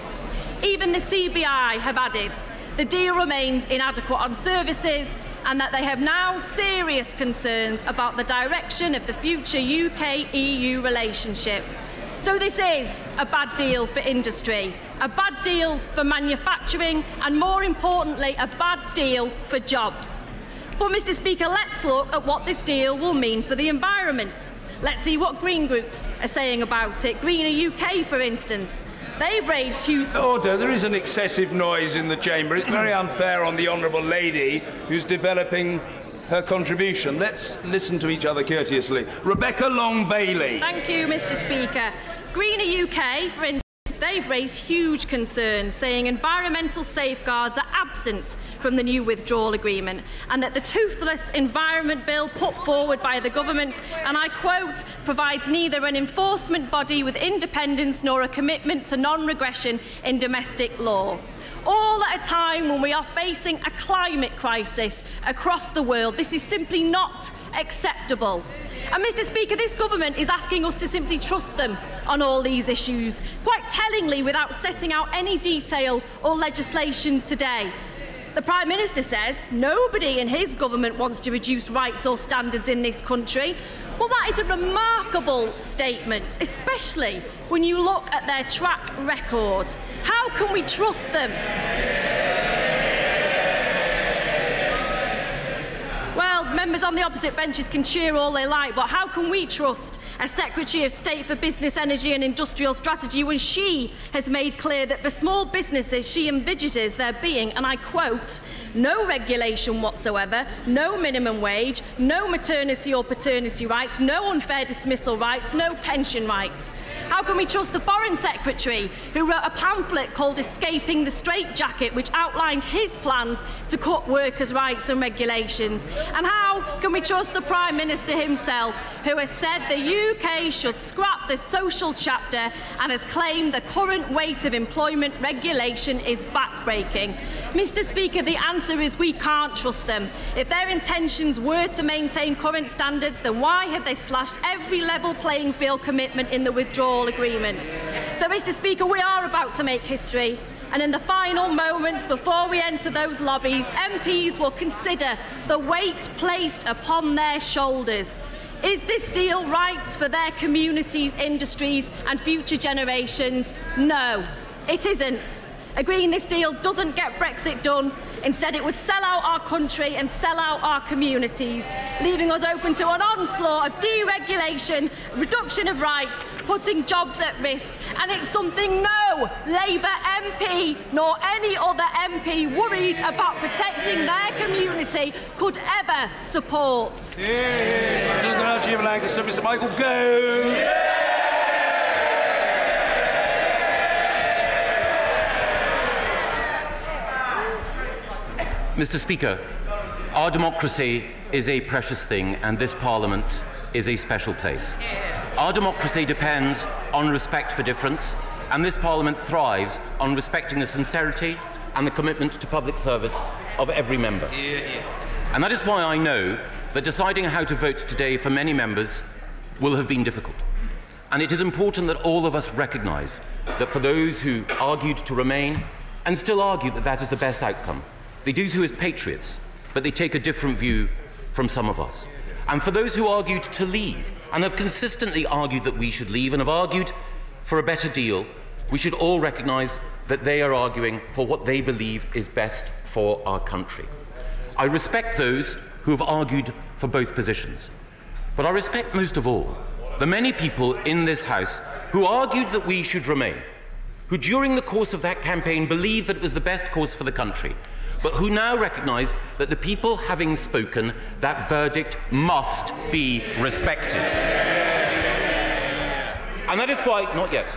Speaker 12: Even the CBI have added the deal remains inadequate on services, and that they have now serious concerns about the direction of the future UK-EU relationship. So this is a bad deal for industry, a bad deal for manufacturing, and more importantly, a bad deal for jobs. But, Mr. Speaker, let's look at what this deal will mean for the environment. Let's see what Green groups are saying about it. Greener UK, for instance. They've raised huge...
Speaker 2: Order. There is an excessive noise in the chamber. It's very unfair on the honourable lady who's developing her contribution. Let's listen to each other courteously. Rebecca Long-Bailey.
Speaker 12: Thank you, Mr. Speaker. Greener UK, for instance, they've raised huge concerns, saying environmental safeguards are absent from the new withdrawal agreement, and that the toothless environment bill put forward by the government, and I quote, provides neither an enforcement body with independence nor a commitment to non-regression in domestic law. All at a time when we are facing a climate crisis across the world. This is simply not acceptable. And, Mr. Speaker, this government is asking us to simply trust them on all these issues, quite tellingly without setting out any detail or legislation today. The Prime Minister says nobody in his government wants to reduce rights or standards in this country. Well, that is a remarkable statement, especially when you look at their track record. How can we trust them? Well, members on the opposite benches can cheer all they like, but how can we trust a Secretary of State for Business, Energy and Industrial Strategy when she has made clear that for small businesses she envisages there being, and I quote, no regulation whatsoever, no minimum wage, no maternity or paternity rights, no unfair dismissal rights, no pension rights? How can we trust the Foreign Secretary, who wrote a pamphlet called Escaping the Straitjacket, which outlined his plans to cut workers' rights and regulations? And how can we trust the Prime Minister himself, who has said the UK should scrap the social chapter and has claimed the current weight of employment regulation is backbreaking? Mr. Speaker, the answer is we can't trust them. If their intentions were to maintain current standards, then why have they slashed every level playing field commitment in the withdrawal agreement? So, Mr. Speaker, we are about to make history. And in the final moments before we enter those lobbies, MPs will consider the weight placed upon their shoulders. Is this deal right for their communities, industries and future generations? No, it isn't. Agreeing this deal doesn't get Brexit done. Instead, it would sell out our country and sell out our communities, leaving us open to an onslaught of deregulation, reduction of rights, putting jobs at risk. And it's something no Labour MP nor any other MP worried about protecting their community could ever support.
Speaker 2: Mr. Michael Gove.
Speaker 21: Mr. Speaker, our democracy is a precious thing, and this Parliament is a special place. Our democracy depends on respect for difference, and this Parliament thrives on respecting the sincerity and the commitment to public service of every member. And that is why I know that deciding how to vote today for many members will have been difficult. And it is important that all of us recognise that for those who argued to remain and still argue that that is the best outcome, they do so as patriots, but they take a different view from some of us. And for those who argued to leave and have consistently argued that we should leave and have argued for a better deal, we should all recognise that they are arguing for what they believe is best for our country. I respect those who have argued for both positions, but I respect most of all the many people in this House who argued that we should remain, who during the course of that campaign believed that it was the best course for the country, but who now recognise that the people having spoken, that verdict must be respected. And that is why, not yet,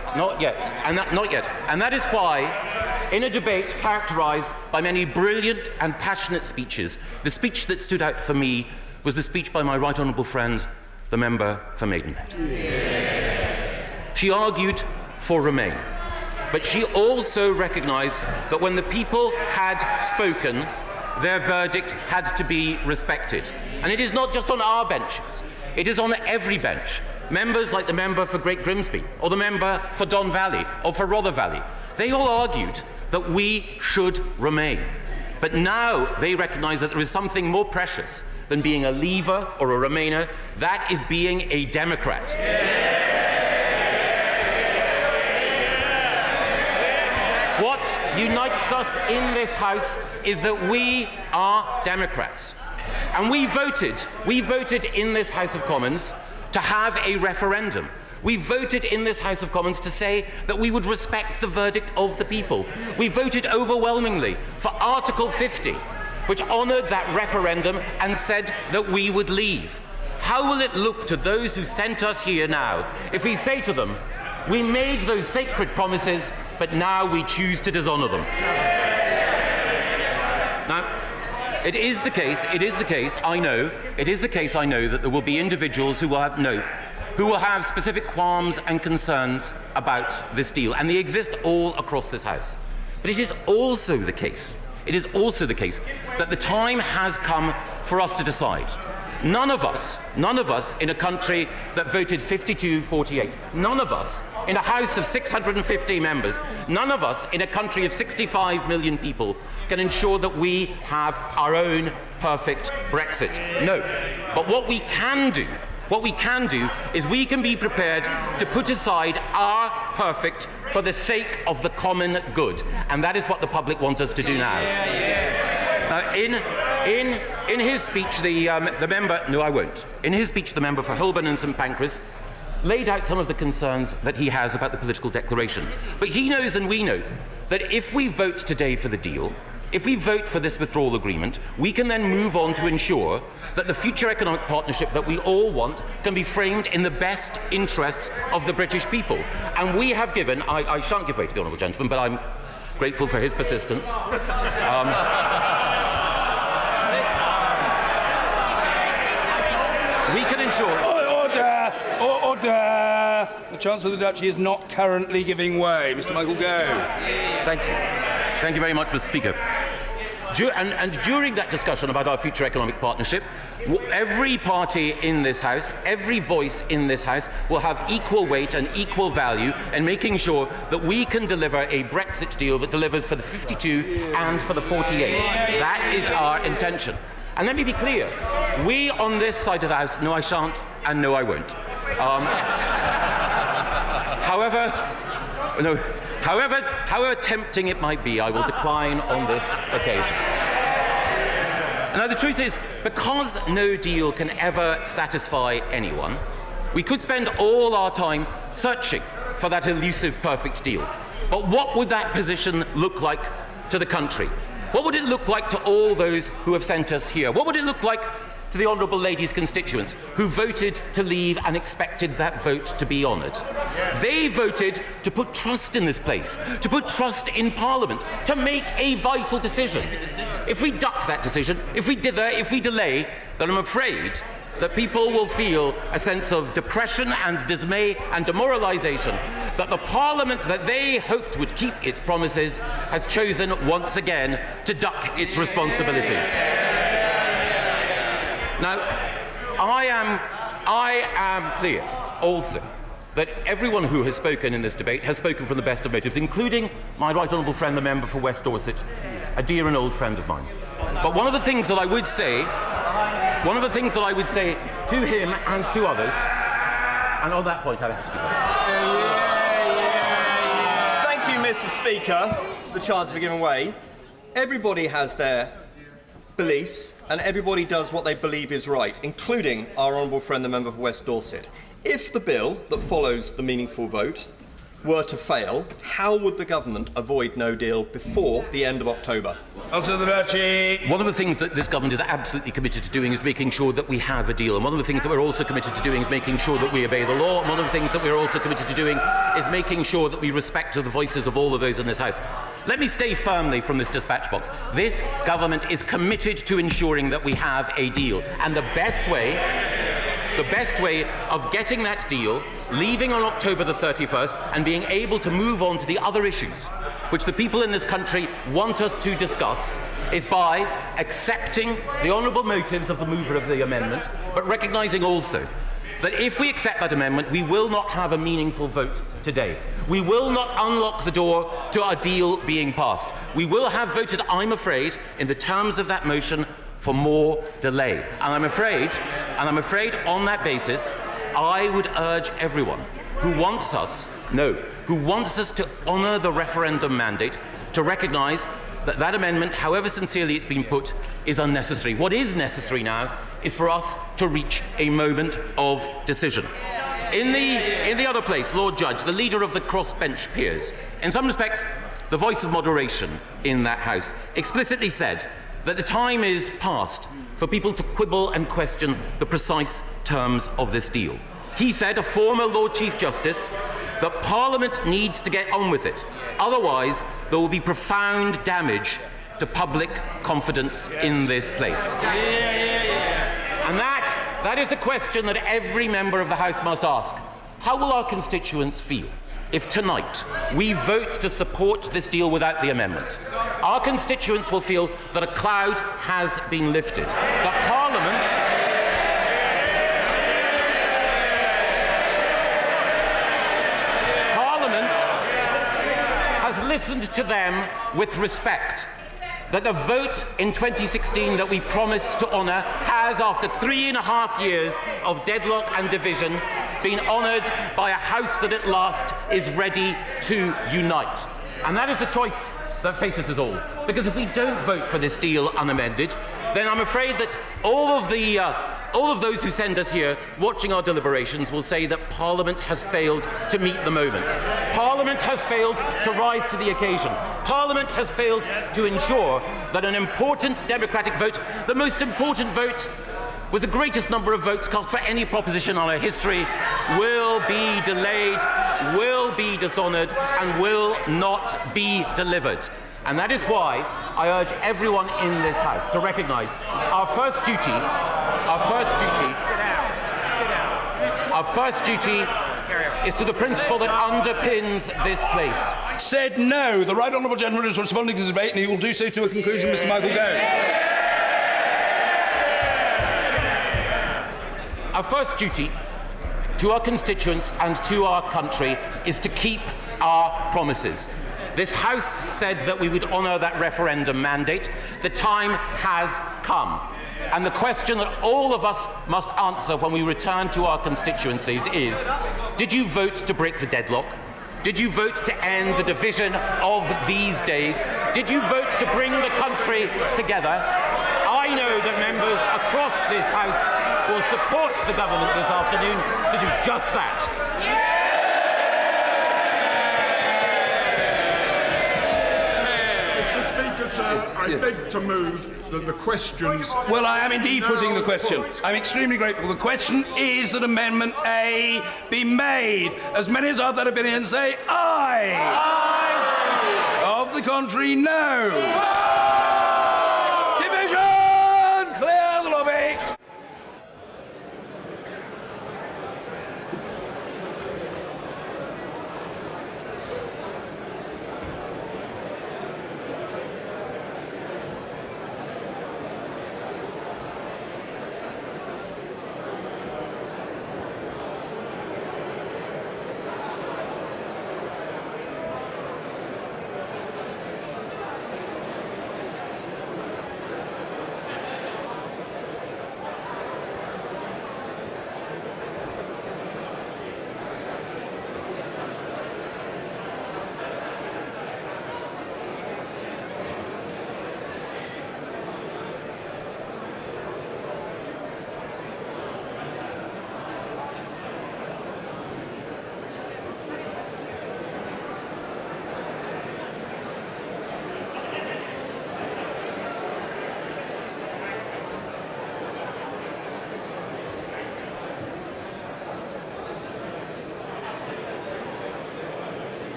Speaker 21: and that is why, in a debate characterised by many brilliant and passionate speeches, the speech that stood out for me was the speech by my right honourable friend, the member for Maidenhead. She argued for Remain. But she also recognised that when the people had spoken, their verdict had to be respected. And it is not just on our benches, it is on every bench. Members like the member for Great Grimsby, or the member for Don Valley, or for Rother Valley, they all argued that we should remain. But now they recognise that there is something more precious than being a leaver or a remainer. That is being a Democrat. What unites us in this House is that we are Democrats. And we voted in this House of Commons to have a referendum. We voted in this House of Commons to say that we would respect the verdict of the people. We voted overwhelmingly for Article 50, which honoured that referendum and said that we would leave. How will it look to those who sent us here now if we say to them, we made those sacred promises, but now we choose to dishonour them? Now, it is the case, I know that there will be individuals who will have specific qualms and concerns about this deal, and they exist all across this House. But it is also the case, that the time has come for us to decide. None of us in a country that voted 52-48, none of us in a House of 650 members, none of us in a country of 65 million people can ensure that we have our own perfect Brexit. No. But what we can do is we can be prepared to put aside our perfect for the sake of the common good. And that is what the public want us to do now. In his speech, the member... No, I won't. In his speech, the member for Holborn and St Pancras laid out some of the concerns that he has about the political declaration. But he knows and we know that if we vote today for the deal, if we vote for this withdrawal agreement, we can then move on to ensure that the future economic partnership that we all want can be framed in the best interests of the British people. And we have given... I shan't give way to the honourable gentleman, but I'm grateful for his persistence. We can ensure...
Speaker 2: Order! The Chancellor of the Duchy is not currently giving way. Mr. Michael Gove.
Speaker 21: Thank you. Thank you very much, Mr. Speaker. And during that discussion about our future economic partnership, every party in this House, every voice in this House will have equal weight and equal value in making sure that we can deliver a Brexit deal that delivers for the 52 and for the 48. That is our intention. And let me be clear, we on this side of the House, no I shan't and no I won't. However tempting it might be, I will decline on this occasion. Now, the truth is, because no deal can ever satisfy anyone, we could spend all our time searching for that elusive perfect deal. But what would that position look like to the country? What would it look like to all those who have sent us here? What would it look like to the honourable lady's constituents who voted to leave and expected that vote to be honoured? They voted to put trust in this place, to put trust in Parliament, to make a vital decision. If we duck that decision, if we dither, if we delay, then I'm afraid that people will feel a sense of depression and dismay and demoralisation that the Parliament that they hoped would keep its promises has chosen once again to duck its responsibilities. Now, I am clear also that everyone who has spoken in this debate has spoken from the best of motives, including my right honourable friend, the member for West Dorset, a dear and old friend of mine. But one of the things that I would say to him and to others, and on that point I have to give up.
Speaker 4: Thank you, Mr. Speaker, for the chance for giving way. Everybody has their beliefs, and everybody does what they believe is right, including our honourable friend, the member for West Dorset. If the bill that follows the meaningful vote were to fail, how would the government avoid no deal before the end of October?
Speaker 21: One of the things that this government is absolutely committed to doing is making sure that we have a deal. And one of the things that we're also committed to doing is making sure that we obey the law. And one of the things that we're also committed to doing is making sure that we respect the voices of all of those in this House. Let me stay firmly from this dispatch box. This government is committed to ensuring that we have a deal. And the best way of getting that deal, leaving on October the 31st and being able to move on to the other issues which the people in this country want us to discuss, is by accepting the honourable motives of the mover of the amendment, but recognising also that if we accept that amendment, we will not have a meaningful vote today. We will not unlock the door to a deal being passed. We will have voted, I'm afraid, in the terms of that motion for more delay. And I'm afraid on that basis, I would urge everyone who wants us to honour the referendum mandate to recognise that that amendment, however sincerely it's been put, is unnecessary. What is necessary now is for us to reach a moment of decision. In the other place, Lord Judge, the leader of the crossbench peers, in some respects, the voice of moderation in that House, explicitly said that the time is past for people to quibble and question the precise terms of this deal. He said, a former Lord Chief Justice, that Parliament needs to get on with it. Otherwise, there will be profound damage to public confidence in this place. And that is the question that every member of the House must ask. How will our constituents feel if tonight we vote to support this deal without the amendment? Our constituents will feel that a cloud has been lifted, that Parliament has listened to them with respect, that the vote in 2016 that we promised to honour has, after 3.5 years of deadlock and division, been honoured by a House that at last is ready to unite. And that is the choice that faces us all. Because if we don't vote for this deal unamended, then I'm afraid that all of those who send us here watching our deliberations will say that Parliament has failed to meet the moment. Parliament has failed to rise to the occasion. Parliament has failed to ensure that an important democratic vote, the most important vote with the greatest number of votes cast for any proposition in our history, will be delayed, will be dishonoured, and will not be delivered. And that is why I urge everyone in this House to recognise our first duty is to the principle that underpins this place.
Speaker 2: Said no. The right honourable gentleman is responding to the debate, and he will do so to a conclusion. Mr. Michael Gove.
Speaker 21: Our first duty to our constituents and to our country is to keep our promises. This House said that we would honour that referendum mandate. The time has come. And the question that all of us must answer when we return to our constituencies is, did you vote to break the deadlock? Did you vote to end the division of these days? Did you vote to bring the country together? I
Speaker 3: I know that members across this House will support the government this afternoon to do just that.
Speaker 22: Mr. Speaker, sir, I beg to move that the questions...
Speaker 2: Well, I am indeed putting the question. I'm extremely grateful. The question is that Amendment A be made. As many as are of that opinion say aye. Aye. Of the contrary, no. Division! Clear the lobby.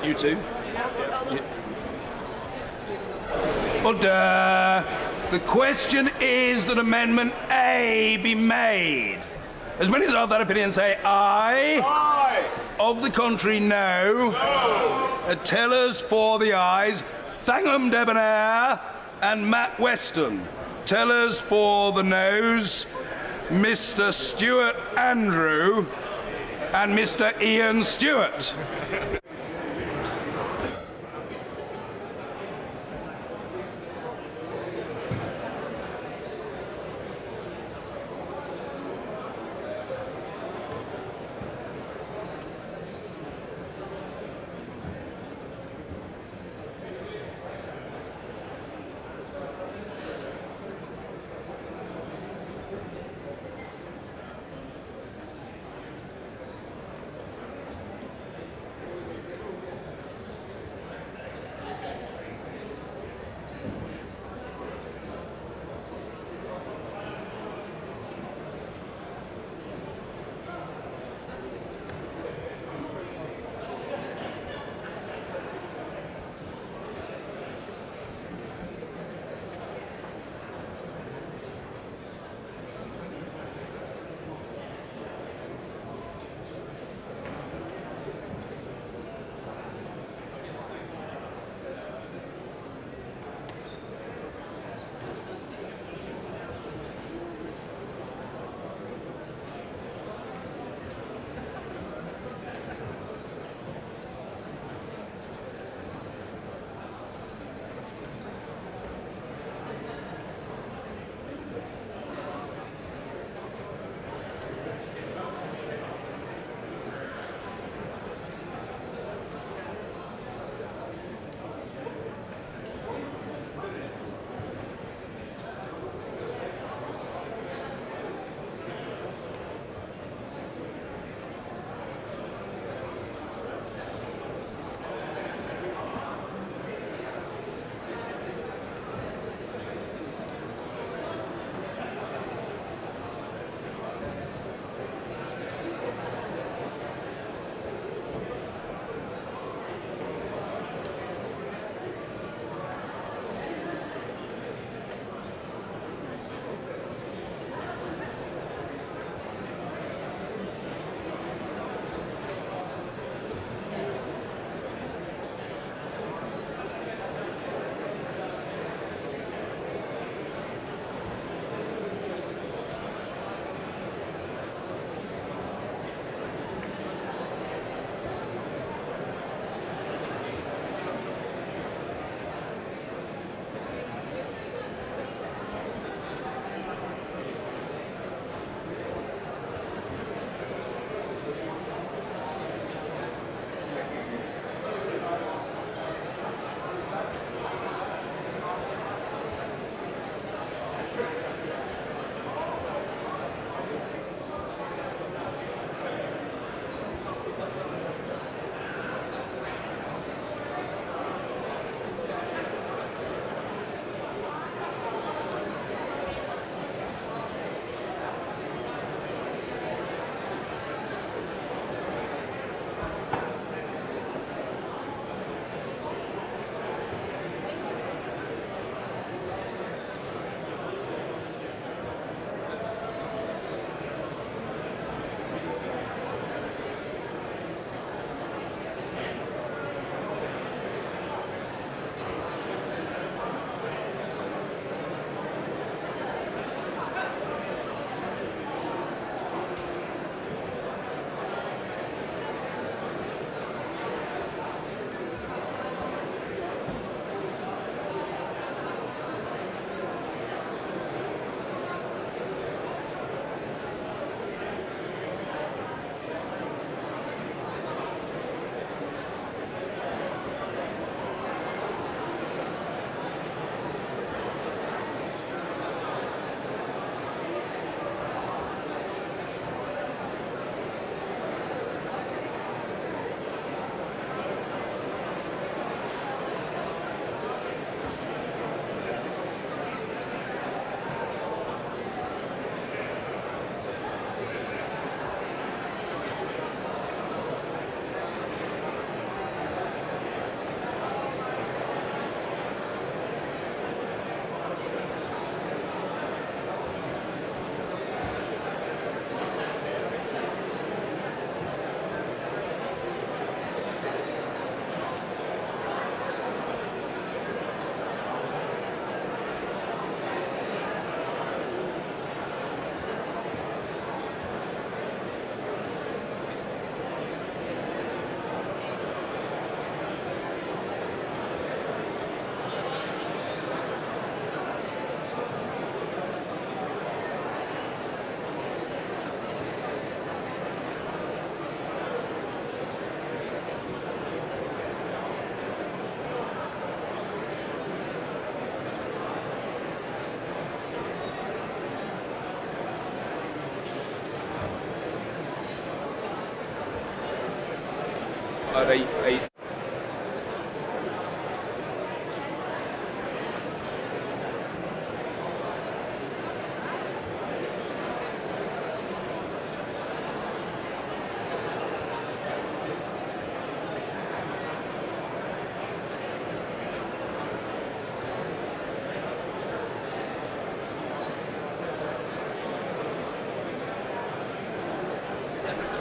Speaker 2: You too. Order. The question is that Amendment A be made. As many as are of that opinion say aye. Aye. Of the contrary, no. No. Tellers for the ayes, Thangham Debonair and Matt Weston. Tellers for the noes, Mr. Stuart Andrew and Mr. Ian Stewart.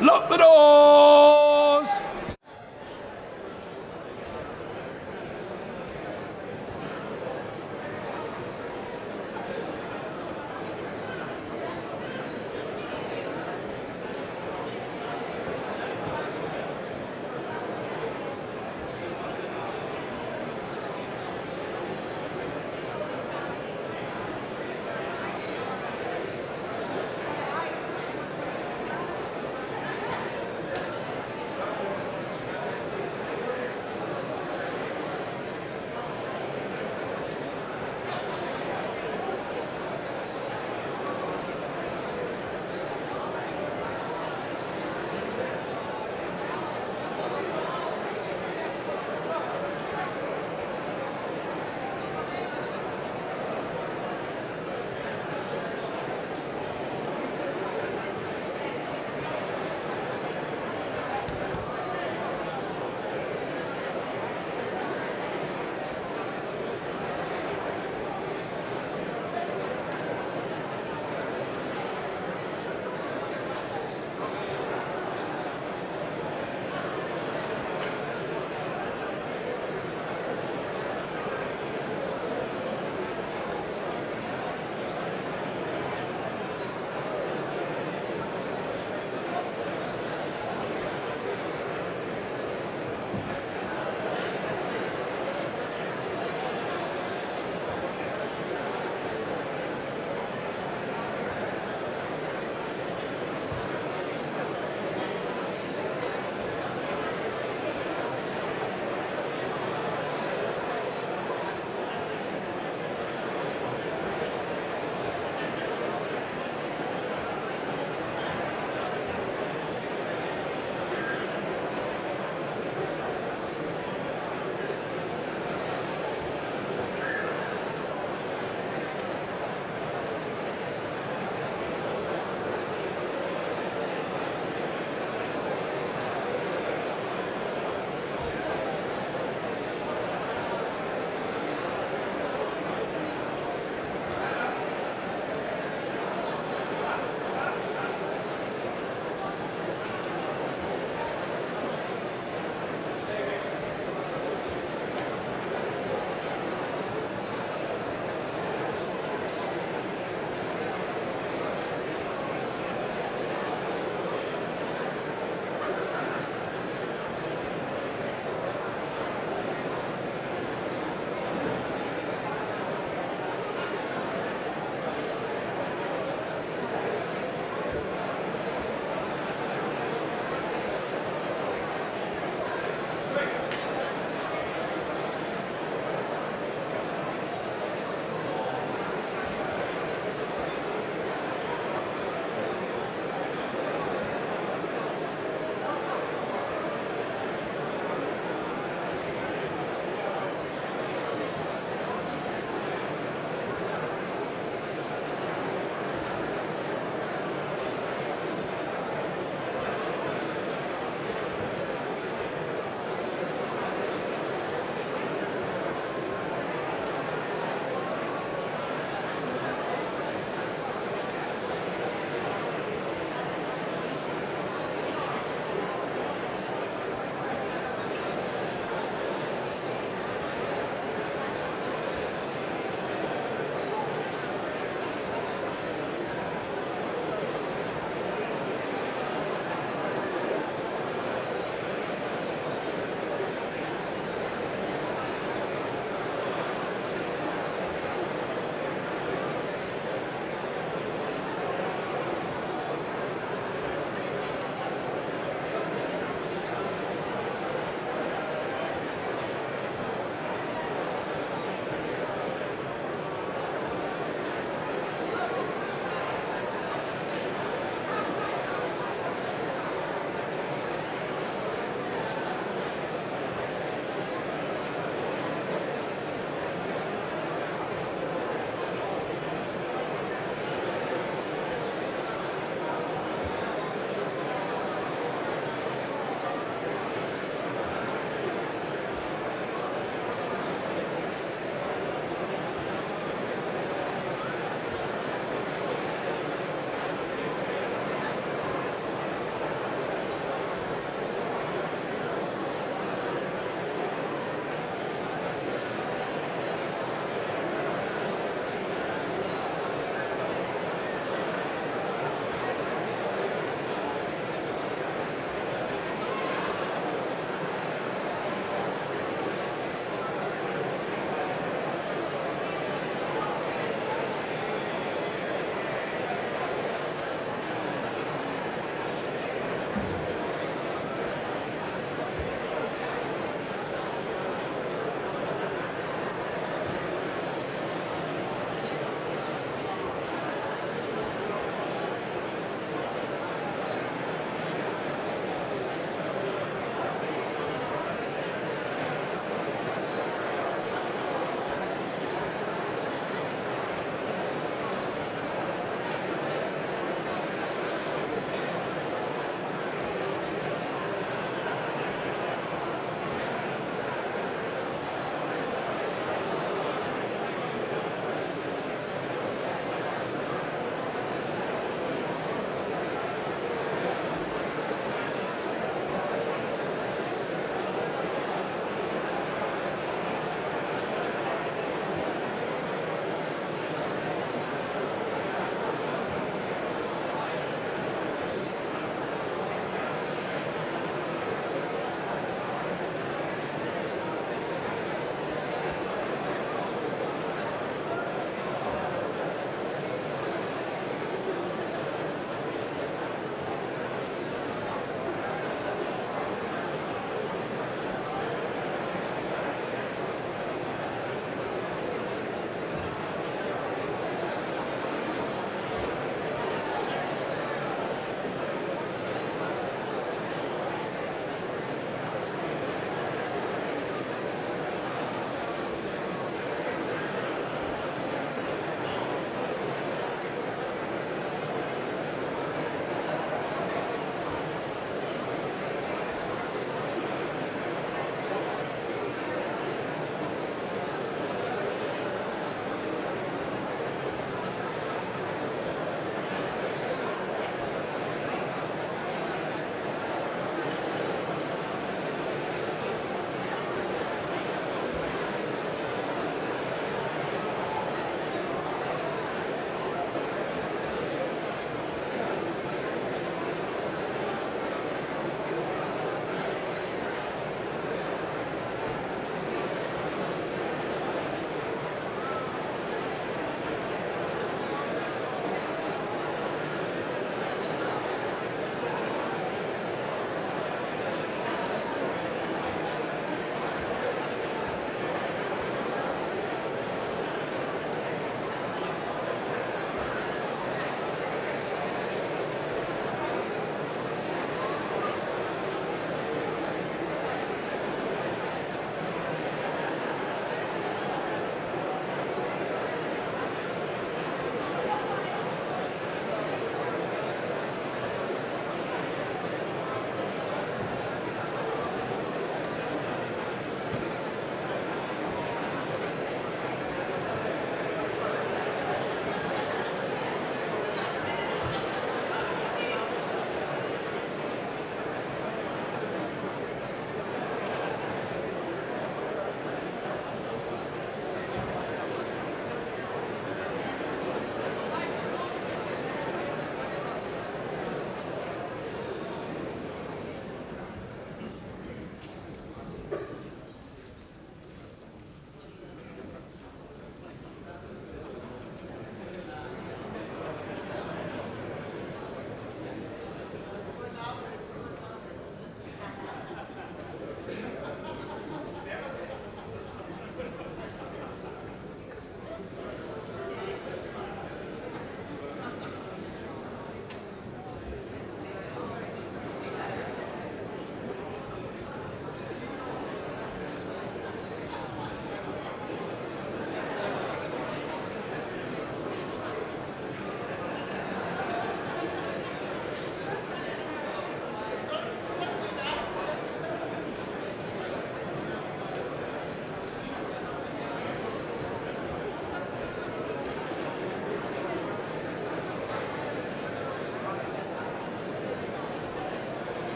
Speaker 2: Lock the doors!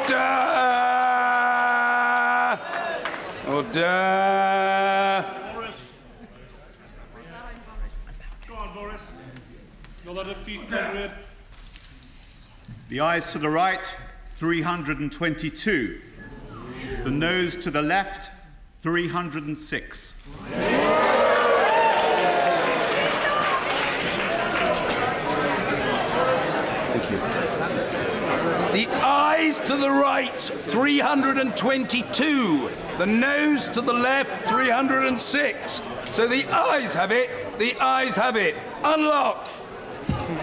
Speaker 2: Order! Order!
Speaker 5: Go on, Boris. You'll let it feet red.
Speaker 6: The ayes to the right, 322. The noes to the left, 306.
Speaker 2: Thank you. The ayes to the right, 322. The noes to the left, 306. So the ayes have it. The ayes have it. Unlock.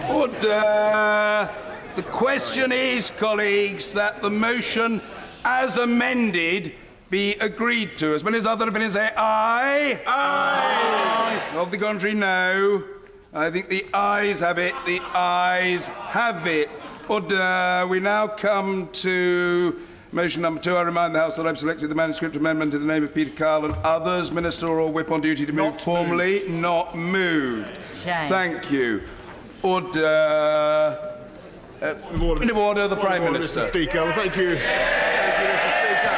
Speaker 2: Order. The question is, colleagues, that the motion as amended be agreed to. As many as other opinions say aye. Aye. Of the contrary, no. I think the ayes have it. The ayes have it. Order. We now come to motion number 2. I remind the House that I've selected the manuscript amendment in the name of Peter Kyle and others. Minister or whip on duty to move formally. Not moved.
Speaker 23: Shame.
Speaker 2: Thank you. Order. Point of order, the Prime Minister.
Speaker 24: Mr. Speaker. Well, thank you. Thank you, Mr. Speaker.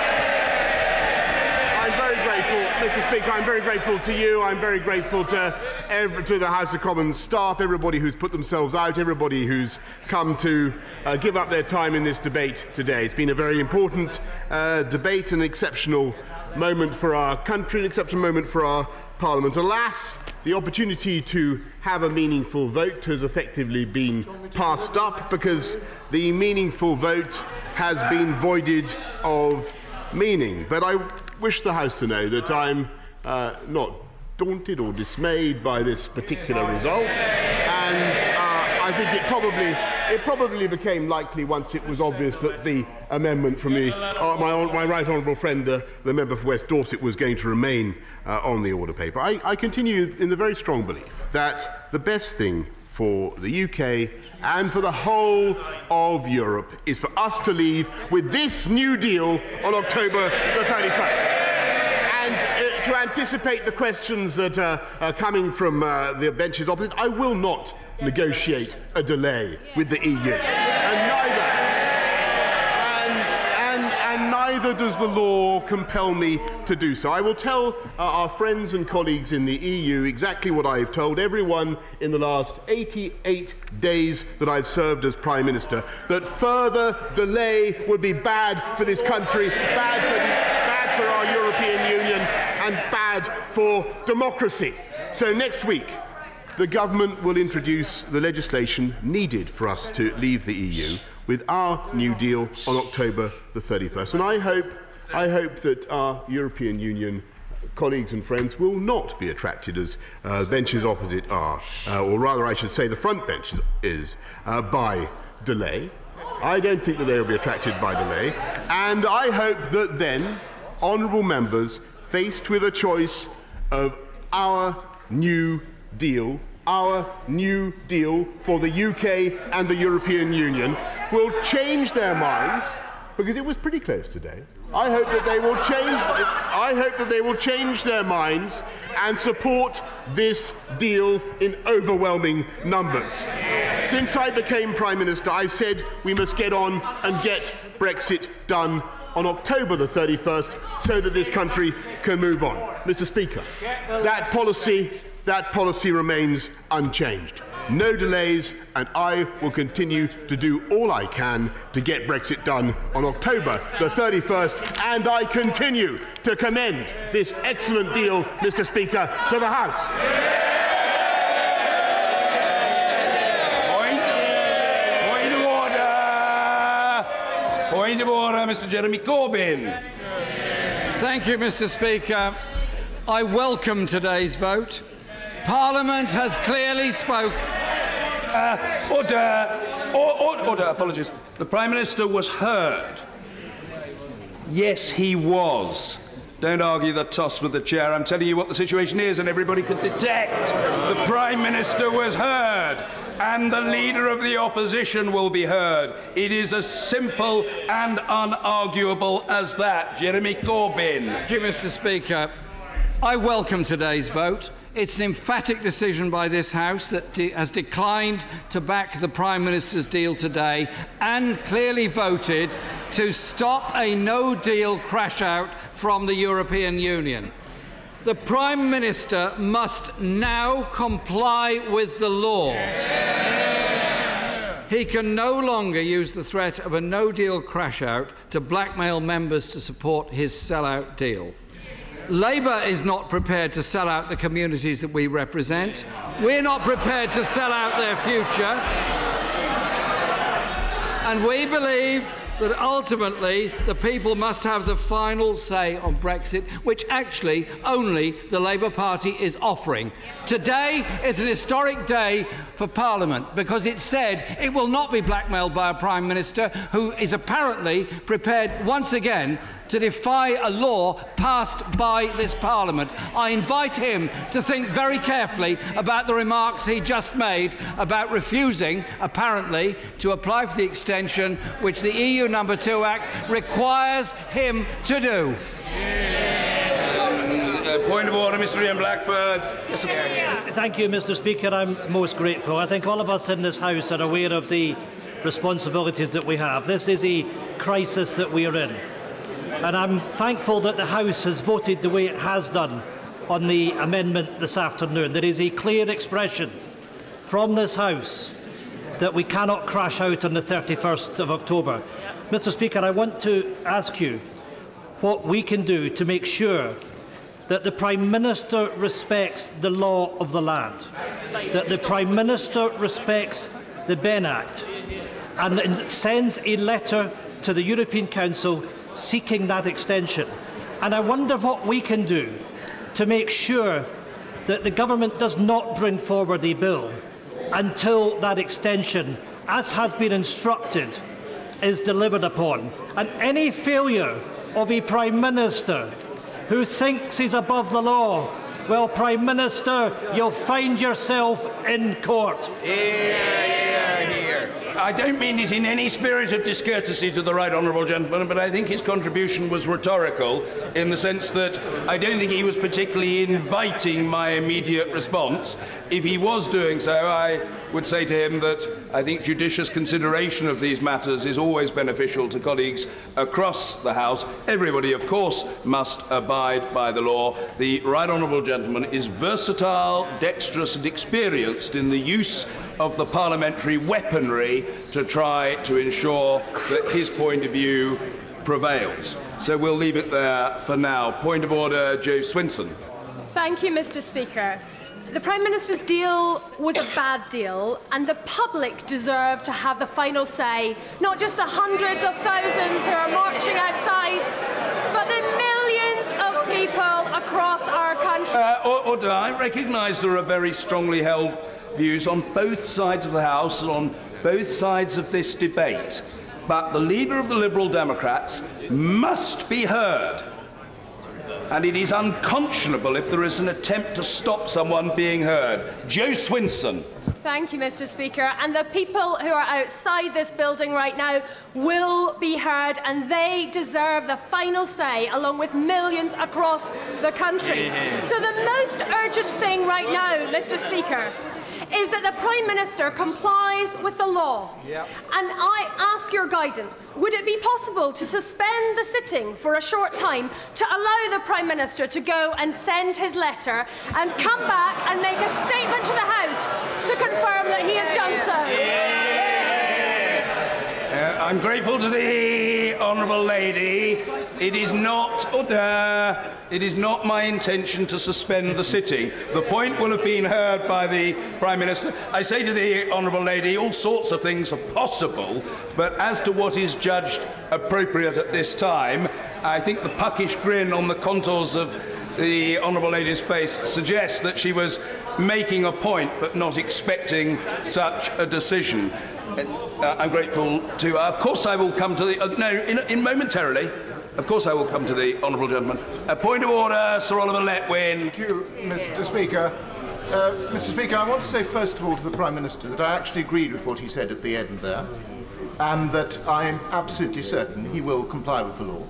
Speaker 24: I'm very grateful, Mr. Speaker. I'm very grateful to you. I'm very grateful to the House of Commons staff, everybody who's put themselves out, everybody who's come to give up their time in this debate today. It's been a very important debate, an exceptional moment for our country, an exceptional moment for our Parliament. Alas, the opportunity to have a meaningful vote has effectively been passed up because the meaningful vote has been voided of meaning. But I wish the House to know that I'm not daunted or dismayed by this particular result, and I think it probably became likely once it was obvious that the amendment from my right honourable friend, the member for West Dorset, was going to remain on the order paper. I continue in the very strong belief that the best thing for the UK and for the whole of Europe is for us to leave with this new deal on October the 31st. And to anticipate the questions that are coming from the benches opposite, I will not negotiate a delay with the EU. And neither does the law compel me to do so. I will tell our friends and colleagues in the EU exactly what I've told everyone in the last 88 days that I've served as Prime Minister, that further delay would be bad for this country, bad for our European Union, and bad for democracy. So next week, the government will introduce the legislation needed for us to leave the EU with our new deal on October the 31st. And I hope that our European Union colleagues and friends will not be attracted, as benches opposite are, or rather I should say the front bench is, by delay. I don't think that they will be attracted by delay. And I hope that then honourable members, faced with a choice of our new deal for the UK and the European Union, will change their minds, because it was pretty close today. I hope that they will change their minds and support this deal in overwhelming numbers. Since I became Prime Minister, I've said we must get on and get Brexit done on October the 31st so that this country can move on. Mr. Speaker, that policy remains unchanged. No delays, and I will continue to do all I can to get Brexit done on October the 31st, and I continue to commend this excellent deal, Mr. Speaker, to the House.
Speaker 2: Point of order, Mr. Jeremy Corbyn.
Speaker 25: Thank you, Mr. Speaker. I welcome today's vote. Parliament has clearly spoken.
Speaker 2: Order, apologies. The Prime Minister was heard. Yes, he was. Don't argue the toss with the chair. I'm telling you what the situation is, and everybody can detect. The Prime Minister was heard, and the Leader of the Opposition will be heard. It is as simple and unarguable as that. Jeremy Corbyn.
Speaker 25: Thank you, Mr. Speaker. I welcome today's vote. It's an emphatic decision by this House that has declined to back the Prime Minister's deal today and clearly voted to stop a no-deal crash-out from the European Union. The Prime Minister must now comply with the law. He can no longer use the threat of a no-deal crash-out to blackmail members to support his sellout deal. Labour is not prepared to sell out the communities that we represent. We're not prepared to sell out their future. And we believe that ultimately the people must have the final say on Brexit, which actually only the Labour Party is offering. Today is an historic day for Parliament because it said it will not be blackmailed by a Prime Minister who is apparently prepared once again to defy a law passed by this Parliament. I invite him to think very carefully about the remarks he just made about refusing, apparently, to apply for the extension which the EU No. 2 Act requires him to do.
Speaker 2: Point of order, Mr. Ian Blackford.
Speaker 1: Yes, thank you, Mr. Speaker. I'm most grateful. I think all of us in this House are aware of the responsibilities that we have. This is a crisis that we are in. And I'm thankful that the House has voted the way it has done on the amendment this afternoon. There is a clear expression from this House that we cannot crash out on the 31st of October. Mr. Speaker, I want to ask you what we can do to make sure that the Prime Minister respects the law of the land, that the Prime Minister respects the Benn Act and sends a letter to the European Council seeking that extension. And I wonder what we can do to make sure that the government does not bring forward a bill until that extension, as has been instructed, is delivered upon. And any failure of a Prime Minister who thinks he's above the law, well, Prime Minister, you'll find yourself in court.
Speaker 2: I don't mean it in any spirit of discourtesy to the right honourable gentleman, but I think his contribution was rhetorical in the sense that I don't think he was particularly inviting my immediate response. If he was doing so, I would say to him that I think judicious consideration of these matters is always beneficial to colleagues across the House. Everybody, of course, must abide by the law. The right honourable gentleman is versatile, dexterous and experienced in the use of the parliamentary weaponry to try to ensure that his point of view prevails. So we'll leave it there for now. Point of order, Jo Swinson.
Speaker 10: Thank you, Mr. Speaker. The Prime Minister's deal was a bad deal, and the public deserve to have the final say, not just the hundreds of thousands who are marching outside, but the millions of people across our country.
Speaker 2: Order. I recognise there are very strongly held views on both sides of the House and on both sides of this debate. But the leader of the Liberal Democrats must be heard. And it is unconscionable if there is an attempt to stop someone being heard. Jo Swinson.
Speaker 10: Thank you, Mr. Speaker. And the people who are outside this building right now will be heard, and they deserve the final say, along with millions across the country. So the most urgent thing right now, Mr. Speaker, is that the Prime Minister complies with the law. And I ask your guidance. Would it be possible to suspend the sitting for a short time to allow the Prime Minister to go and send his letter and come back and make a statement to the House to confirm that he has done so?
Speaker 2: I'm grateful to the honourable lady. It is not order. It is not my intention to suspend the sitting. The point will have been heard by the Prime Minister. I say to the honourable lady, all sorts of things are possible, but as to what is judged appropriate at this time, I think the puckish grin on the contours of the honourable lady's face suggests that she was making a point but not expecting such a decision. I'm grateful to her. Of course I will come to the... in momentarily. Of course I will come to the honourable gentleman. A point of order, Sir Oliver Letwin.
Speaker 24: Thank you, Mr. Speaker. Mr. Speaker, I want to say first of all to the Prime Minister that I actually agreed with what he said at the end there, and that I'm absolutely certain he will comply with the law.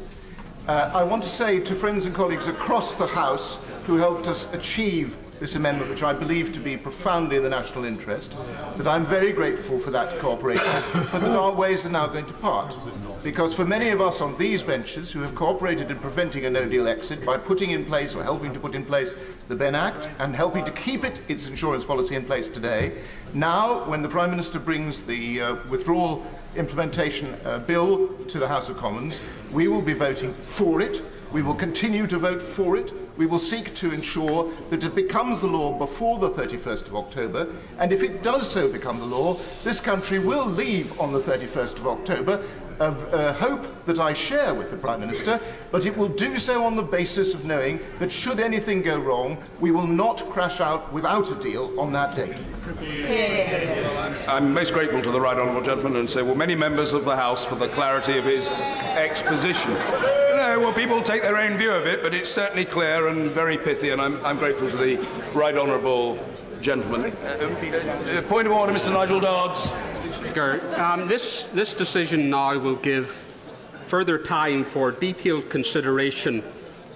Speaker 24: I want to say to friends and colleagues across the House who helped us achieve
Speaker 7: this amendment, which I believe to be profoundly in the national interest, that I'm very grateful for that cooperation, but that our ways are now going to part. Because for many of us on these benches who have cooperated in preventing a no-deal exit by putting in place or helping to put in place the Ben Act and helping to keep its insurance policy in place today, now when the Prime Minister brings the withdrawal implementation bill to the House of Commons, we will be voting for it. We will continue to vote for it. We will seek to ensure that it becomes the law before the 31st of October, and if it does so become the law, this country will leave on the 31st of October, of hope that I share with the Prime Minister, but it will do so on the basis of knowing that should anything go wrong, we will not crash out without a deal on that date.
Speaker 2: I'm most grateful to the right honourable gentleman, and so will many members of the House for the clarity of his exposition. Well, people take their own view of it, but it's certainly clear and very pithy, and I'm grateful to the right honourable gentleman. Point of order, Mr. Nigel Dodds.
Speaker 8: Speaker, this decision now will give further time for detailed consideration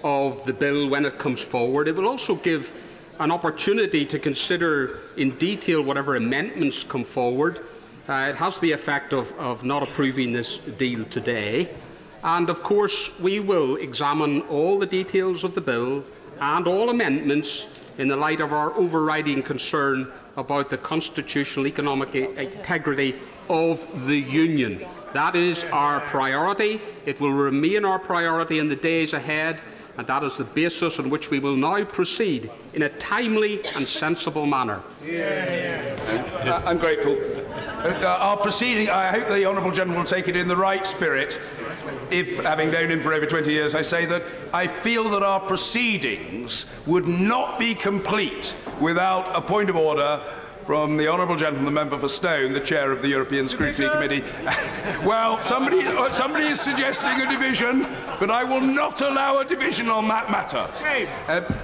Speaker 8: of the bill when it comes forward. It will also give an opportunity to consider in detail whatever amendments come forward. It has the effect of not approving this deal today. And of course, we will examine all the details of the bill and all amendments in the light of our overriding concern about the constitutional economic integrity of the Union. That is our priority. It will remain our priority in the days ahead, and that is the basis on which we will now proceed in a timely and sensible manner.
Speaker 2: I'm grateful. Our proceeding, I hope the honourable gentleman will take it in the right spirit. If, having known him for over 20 years, I say that I feel that our proceedings would not be complete without a point of order from the honourable gentleman, the member for Stone, the chair of the European Scrutiny Committee. Well, somebody is suggesting a division, but I will not allow a division on that matter.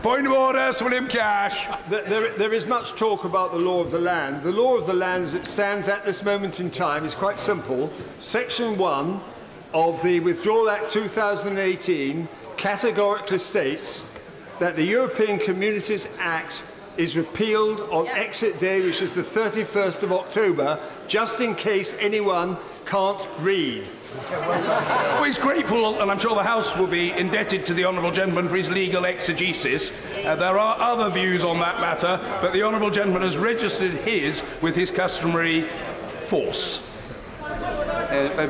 Speaker 2: Point of order, Sir William Cash.
Speaker 15: There is much talk about the law of the land. The law of the land, as it stands at this moment in time, is quite simple. Section 1 of the Withdrawal Act 2018 categorically states that the European Communities Act is repealed on exit day, which is the 31st of October, just in case anyone can't read.
Speaker 2: Well, he's grateful, and I'm sure the House will be indebted to the honourable gentleman for his legal exegesis. There are other views on that matter, but the honourable gentleman has registered his with his customary force.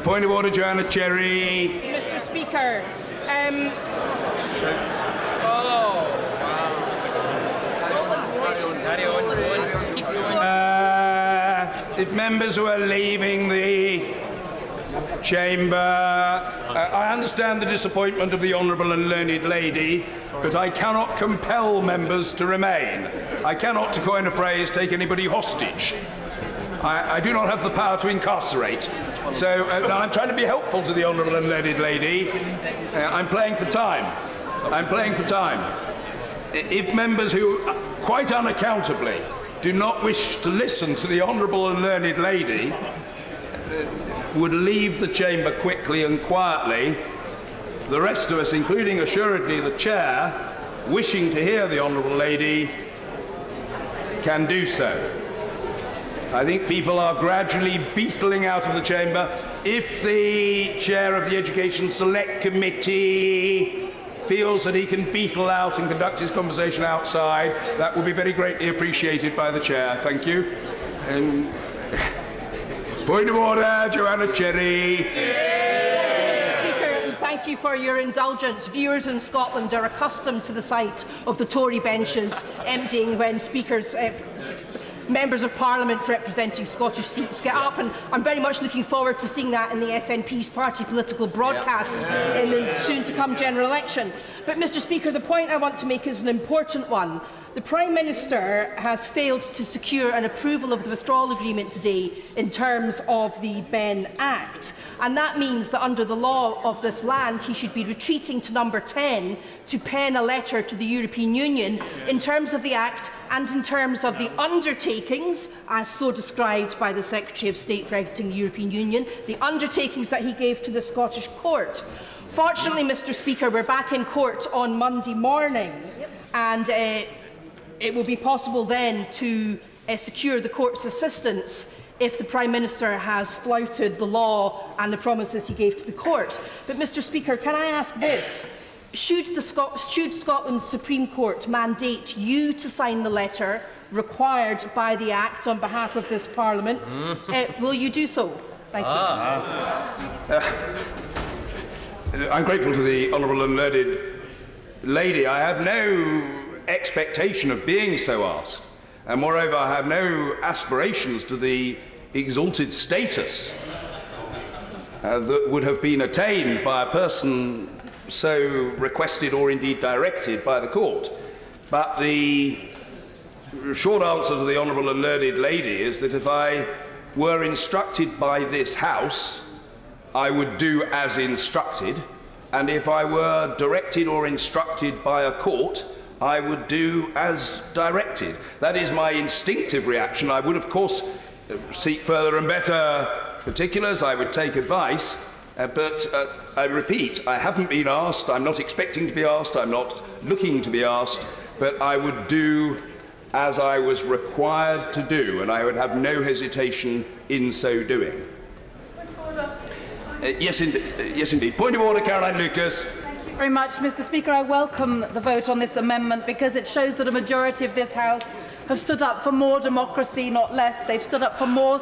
Speaker 2: Point of order, Joanna Cherry.
Speaker 9: Mr. Speaker,
Speaker 2: if members who are leaving the chamber, I understand the disappointment of the honourable and learned lady, but I cannot compel members to remain. I cannot, to coin a phrase, take anybody hostage. I do not have the power to incarcerate. So I'm trying to be helpful to the honourable and learned lady. I'm playing for time. I'm playing for time. If members who, quite unaccountably, do not wish to listen to the honourable and learned lady would leave the chamber quickly and quietly, the rest of us, including assuredly the chair, wishing to hear the honourable lady, can do so. I think people are gradually beetling out of the chamber. If the chair of the Education Select Committee feels that he can beetle out and conduct his conversation outside, that will be very greatly appreciated by the chair. Thank you. Point of order, Joanna Cherry.
Speaker 9: Mr. Speaker, and thank you for your indulgence. Viewers in Scotland are accustomed to the sight of the Tory benches emptying when speakers, members of Parliament representing Scottish seats get up, and I'm very much looking forward to seeing that in the SNP's party political broadcasts in the soon-to-come general election. But, Mr. Speaker, the point I want to make is an important one. The Prime Minister has failed to secure an approval of the withdrawal agreement today in terms of the Ben Act, and that means that under the law of this land he should be retreating to number 10 to pen a letter to the European Union in terms of the Act and in terms of the undertakings, as so described by the Secretary of State for exiting the European Union, the undertakings that he gave to the Scottish Court. Fortunately, Mr. Speaker, we're back in court on Monday morning, and it will be possible then to secure the court's assistance if the Prime Minister has flouted the law and the promises he gave to the court. But, Mr Speaker, can I ask this? Should Scotland's Supreme Court mandate you to sign the letter required by the Act on behalf of this Parliament, will you do so? Thank you.
Speaker 2: I'm grateful to the honourable and learned lady. I have no expectation of being so asked, and moreover I have no aspirations to the exalted status that would have been attained by a person so requested or indeed directed by the court. But the short answer to the honourable and learned lady is that if I were instructed by this House, I would do as instructed, and if I were directed or instructed by a court, I would do as directed. That is my instinctive reaction. I would, of course, seek further and better particulars. I would take advice, but I repeat, I haven't been asked, I'm not expecting to be asked, I'm not looking to be asked, but I would do as I was required to do, and I would have no hesitation in so doing. Yes, indeed. Point of order, Caroline Lucas.
Speaker 11: Thank you very much, Mr Speaker. I welcome the vote on this amendment because it shows that a majority of this House have stood up for more democracy, not less. They've stood up for more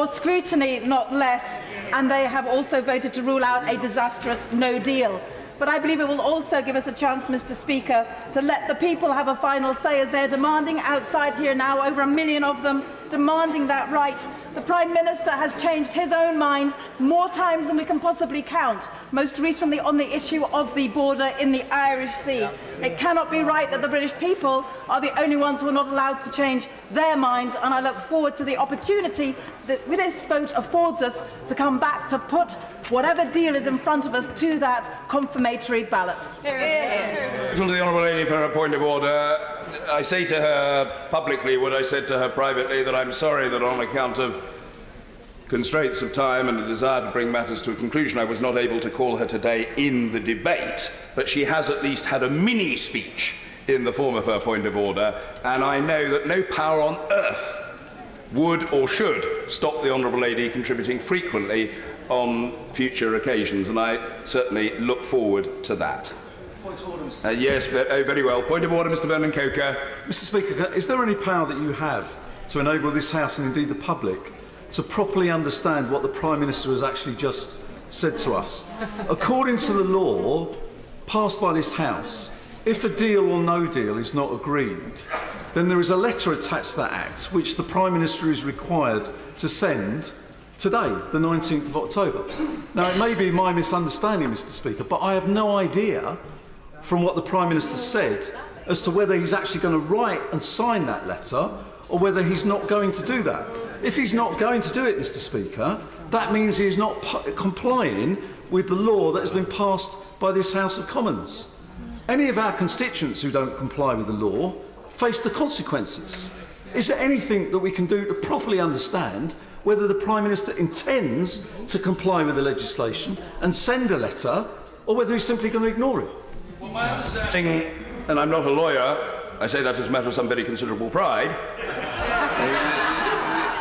Speaker 11: scrutiny, not less, and they have also voted to rule out a disastrous no deal. But I believe it will also give us a chance, Mr Speaker, to let the people have a final say as they're demanding outside here now, over 1 million of them, demanding that right. The Prime Minister has changed his own mind more times than we can possibly count, most recently on the issue of the border in the Irish Sea. It cannot be right that the British people are the only ones who are not allowed to change their minds, and I look forward to the opportunity that this vote affords us to come back to put whatever deal is in front of us to that confirmatory ballot.
Speaker 2: To the honourable lady for her point of order. I say to her publicly what I said to her privately, that I'm sorry that on account of constraints of time and a desire to bring matters to a conclusion, I was not able to call her today in the debate, but she has at least had a mini speech in the form of her point of order, and I know that no power on earth would or should stop the honourable lady contributing frequently on future occasions, and I certainly look forward to that. Yes, very well. Point of order, Mr Vernon Coker.
Speaker 13: Mr Speaker, is there any power that you have to enable this House and indeed the public to properly understand what the Prime Minister has actually just said to us? According to the law passed by this House, if a deal or no deal is not agreed, then there is a letter attached to that Act which the Prime Minister is required to send today, the 19th of October. Now, it may be my misunderstanding, Mr Speaker, but I have no idea from what the Prime Minister said as to whether he's actually going to write and sign that letter or whether he's not going to do that. If he's not going to do it, Mr Speaker, that means he is not complying with the law that has been passed by this House of Commons. Any of our constituents who don't comply with the law face the consequences. Is there anything that we can do to properly understand whether the Prime Minister intends to comply with the legislation and send a letter, or whether he's simply going to ignore it?
Speaker 2: Well, my understanding, and I'm not a lawyer, I say that as a matter of some very considerable pride,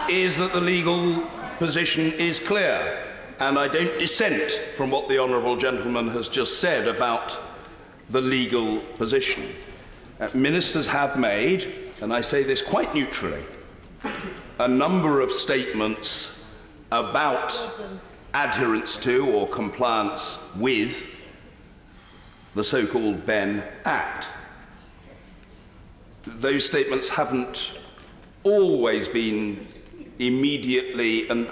Speaker 2: is that the legal position is clear, and I don't dissent from what the honourable gentleman has just said about the legal position. Ministers have made, and I say this quite neutrally, a number of statements about adherence to or compliance with the so-called Benn Act. Those statements haven't always been immediately and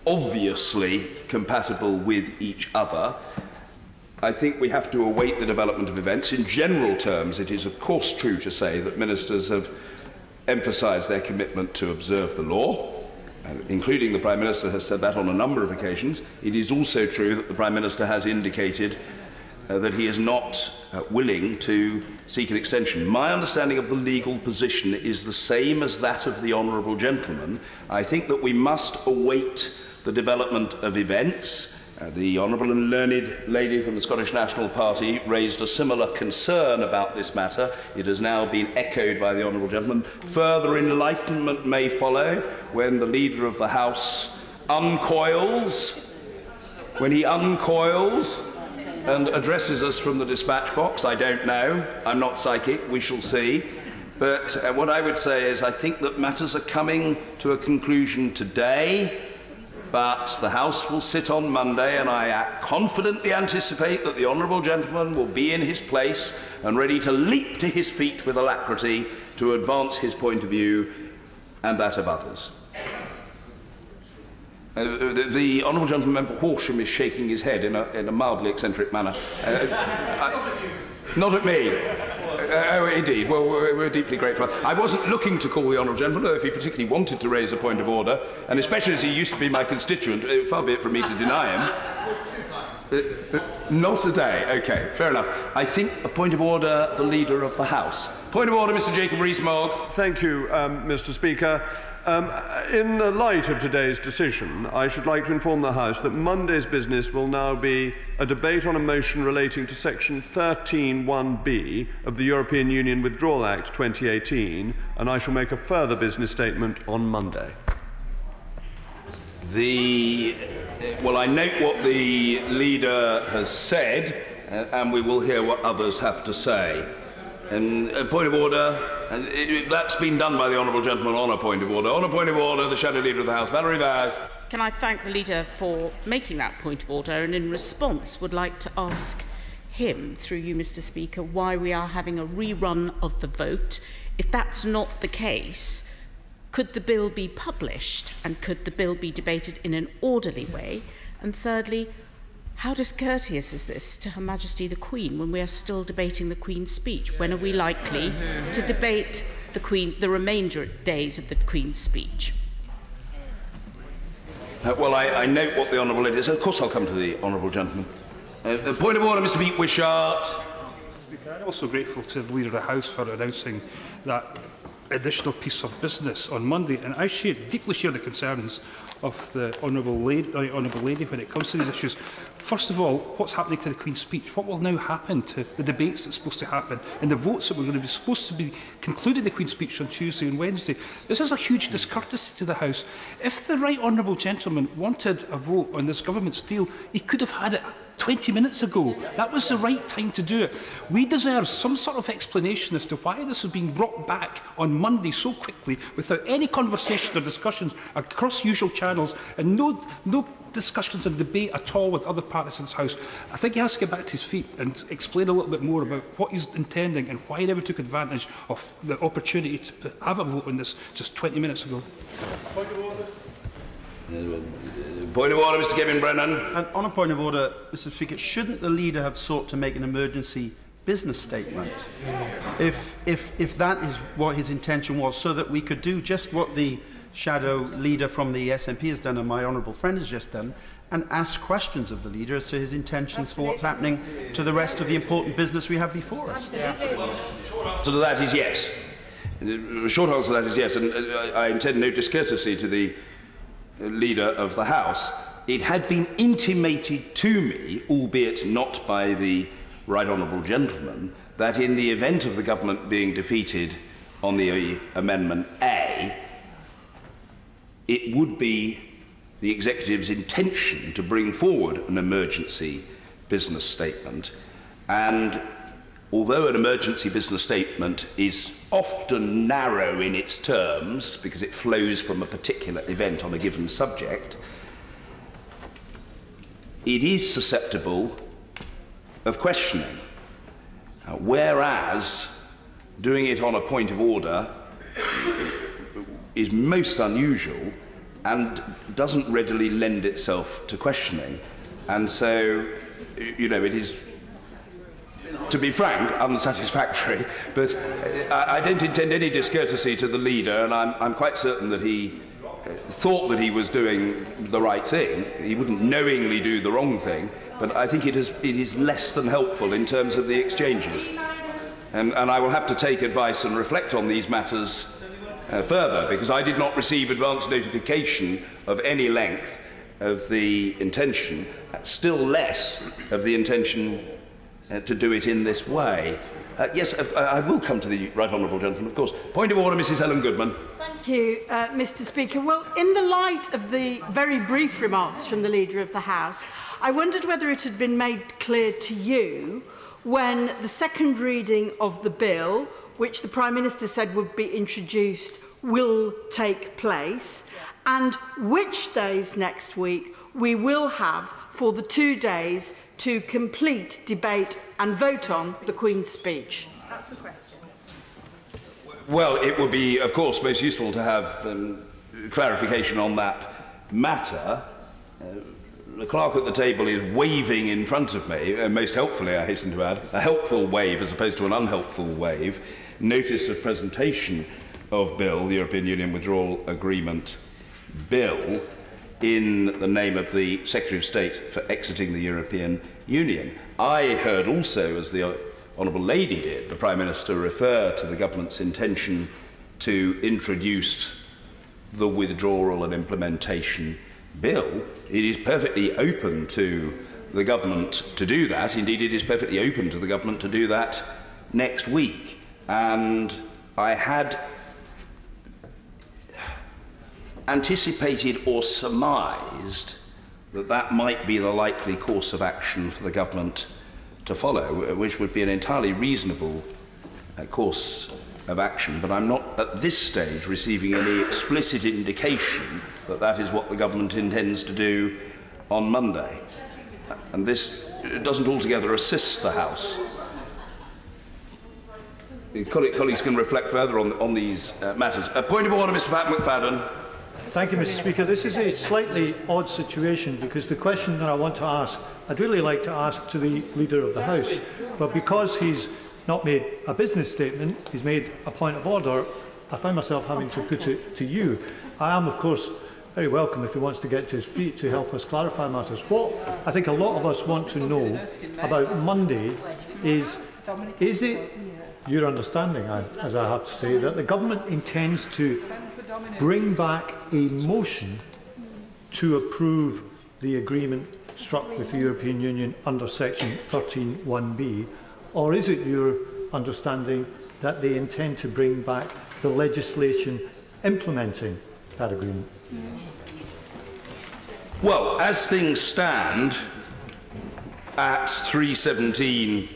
Speaker 2: obviously compatible with each other. I think we have to await the development of events. In general terms, it is of course true to say that ministers have emphasised their commitment to observe the law, including the Prime Minister has said that on a number of occasions. It is also true that the Prime Minister has indicated that he is not willing to seek an extension. My understanding of the legal position is the same as that of the honourable gentleman. I think that we must await the development of events The honourable and learned lady from the Scottish National Party raised a similar concern about this matter. It has now been echoed by the honourable gentleman. Further enlightenment may follow when the Leader of the House uncoils, and addresses us from the dispatch box. I don't know. I'm not psychic. We shall see. But what I would say is I think that matters are coming to a conclusion today, but the House will sit on Monday, and I confidently anticipate that the honourable gentleman will be in his place and ready to leap to his feet with alacrity to advance his point of view and that of others. The honourable gentleman, Member Horsham, is shaking his head in a mildly eccentric manner. Not at me. Oh, indeed. Well, we're deeply grateful. I wasn't looking to call the honourable gentleman, though if he particularly wanted to raise a point of order, and especially as he used to be my constituent, far be it from me to deny him. Not today. OK, fair enough. I think a point of order, the Leader of the House. Point of order, Mr Jacob Rees-Mogg.
Speaker 14: Thank you, Mr Speaker. In the light of today's decision, I should like to inform the House that Monday's business will now be a debate on a motion relating to Section 13(1)(b) of the European Union Withdrawal Act 2018, and I shall make a further business statement on Monday.
Speaker 2: Well, I note what the Leader has said, and we will hear what others have to say. And a point of order, and that's been done by the honourable gentleman on a point of order. On a point of order, the Shadow Leader of the House, Valerie Vaz.
Speaker 16: Can I thank the Leader for making that point of order, and in response would like to ask him, through you, Mr Speaker, why we are having a rerun of the vote. If that's not the case, could the bill be published, and could the bill be debated in an orderly way? And thirdly, how discourteous is this to Her Majesty the Queen when we are still debating the Queen's speech? When are we likely to debate the remainder days of the Queen's speech?
Speaker 2: Well, I note what the honourable lady says. Of course I'll come to the honourable gentleman. Point of order, Mr Pete Wishart.
Speaker 5: I'm also grateful to the Leader of the House for announcing that additional piece of business on Monday, and I deeply share the concerns of the honourable lady when it comes to these issues. First of all, what's happening to the Queen's speech? What will now happen to the debates that's supposed to happen and the votes that we're going to be supposed to be concluding the Queen's speech on Tuesday and Wednesday? This is a huge discourtesy to the House. If the right honourable gentleman wanted a vote on this government's deal, he could have had it 20 minutes ago. That was the right time to do it. We deserve some sort of explanation as to why this is being brought back on Monday so quickly without any conversation or discussions across usual channels and no discussions and debate at all with other parties in this House. I think he has to get back to his feet and explain a little bit more about what he's intending and why he never took advantage of the opportunity to have a vote on this just 20 minutes ago.
Speaker 2: Point of order, Mr Kevin Brennan.
Speaker 17: And on a point of order, Mr Speaker, shouldn't the Leader have sought to make an emergency business statement if that is what his intention was, so that we could do just what the Shadow Leader from the SNP has done and my honourable friend has just done, and ask questions of the Leader as to his intentions for what's happening to the rest of the important business we have before us?
Speaker 2: So that is yes. The short answer to that is yes, and I intend no discourtesy to the Leader of the House. It had been intimated to me, albeit not by the right honourable gentleman, that in the event of the government being defeated on the Amendment A, it would be the Executive's intention to bring forward an emergency business statement. And although an emergency business statement is often narrow in its terms because it flows from a particular event on a given subject, it is susceptible of questioning. Whereas doing it on a point of order is most unusual and doesn't readily lend itself to questioning. And so, you know, it is, to be frank, unsatisfactory, but I don't intend any discourtesy to the Leader, and I'm quite certain that he thought that he was doing the right thing. He wouldn't knowingly do the wrong thing, but I think it is less than helpful in terms of the exchanges. And I will have to take advice and reflect on these matters further, because I did not receive advance notification of any length of the intention, still less of the intention to do it in this way. Yes, I will come to the right honourable gentleman, of course. Point of order, Mrs Helen Goodman.
Speaker 11: Thank you, Mr Speaker. Well, in the light of the very brief remarks from the Leader of the House, I wondered whether it had been made clear to you when the second reading of the bill, which the Prime Minister said would be introduced, will take place, and which days next week we will have for the 2 days to complete debate and vote on the Queen's speech. That's the question.
Speaker 2: Well, it would be, of course, most useful to have clarification on that matter. The clerk at the table is waving in front of me, most helpfully, I hasten to add, a helpful wave as opposed to an unhelpful wave, notice of presentation of Bill, the European Union Withdrawal Agreement Bill, in the name of the Secretary of State for exiting the European Union. I heard also, as the Honourable Lady did, the Prime Minister refer to the government's intention to introduce the withdrawal and implementation bill. It is perfectly open to the government to do that. Indeed, it is perfectly open to the government to do that next week. And I had anticipated or surmised that that might be the likely course of action for the government to follow, which would be an entirely reasonable course of action, but I'm not at this stage receiving any explicit indication that that is what the government intends to do on Monday. And this doesn't altogether assist the House. Colleagues can reflect further on these matters. A point of order, Mr. Pat McFadden.
Speaker 12: Thank you, Mr. Speaker. This is a slightly odd situation because the question that I want to ask, I'd really like to ask to the Leader of the House, but because he's not made a business statement, he's made a point of order, I find myself having to put it to you. I am, of course, very welcome if he wants to get to his feet to help us clarify matters. What I think a lot of us want to know about Monday is it your understanding, as I have to say, that the government intends to bring back a motion to approve the agreement struck with the European Union under Section 13(1)(b), or is it your understanding that they intend to bring back the legislation implementing that agreement?
Speaker 2: Well, as things stand, at 3:17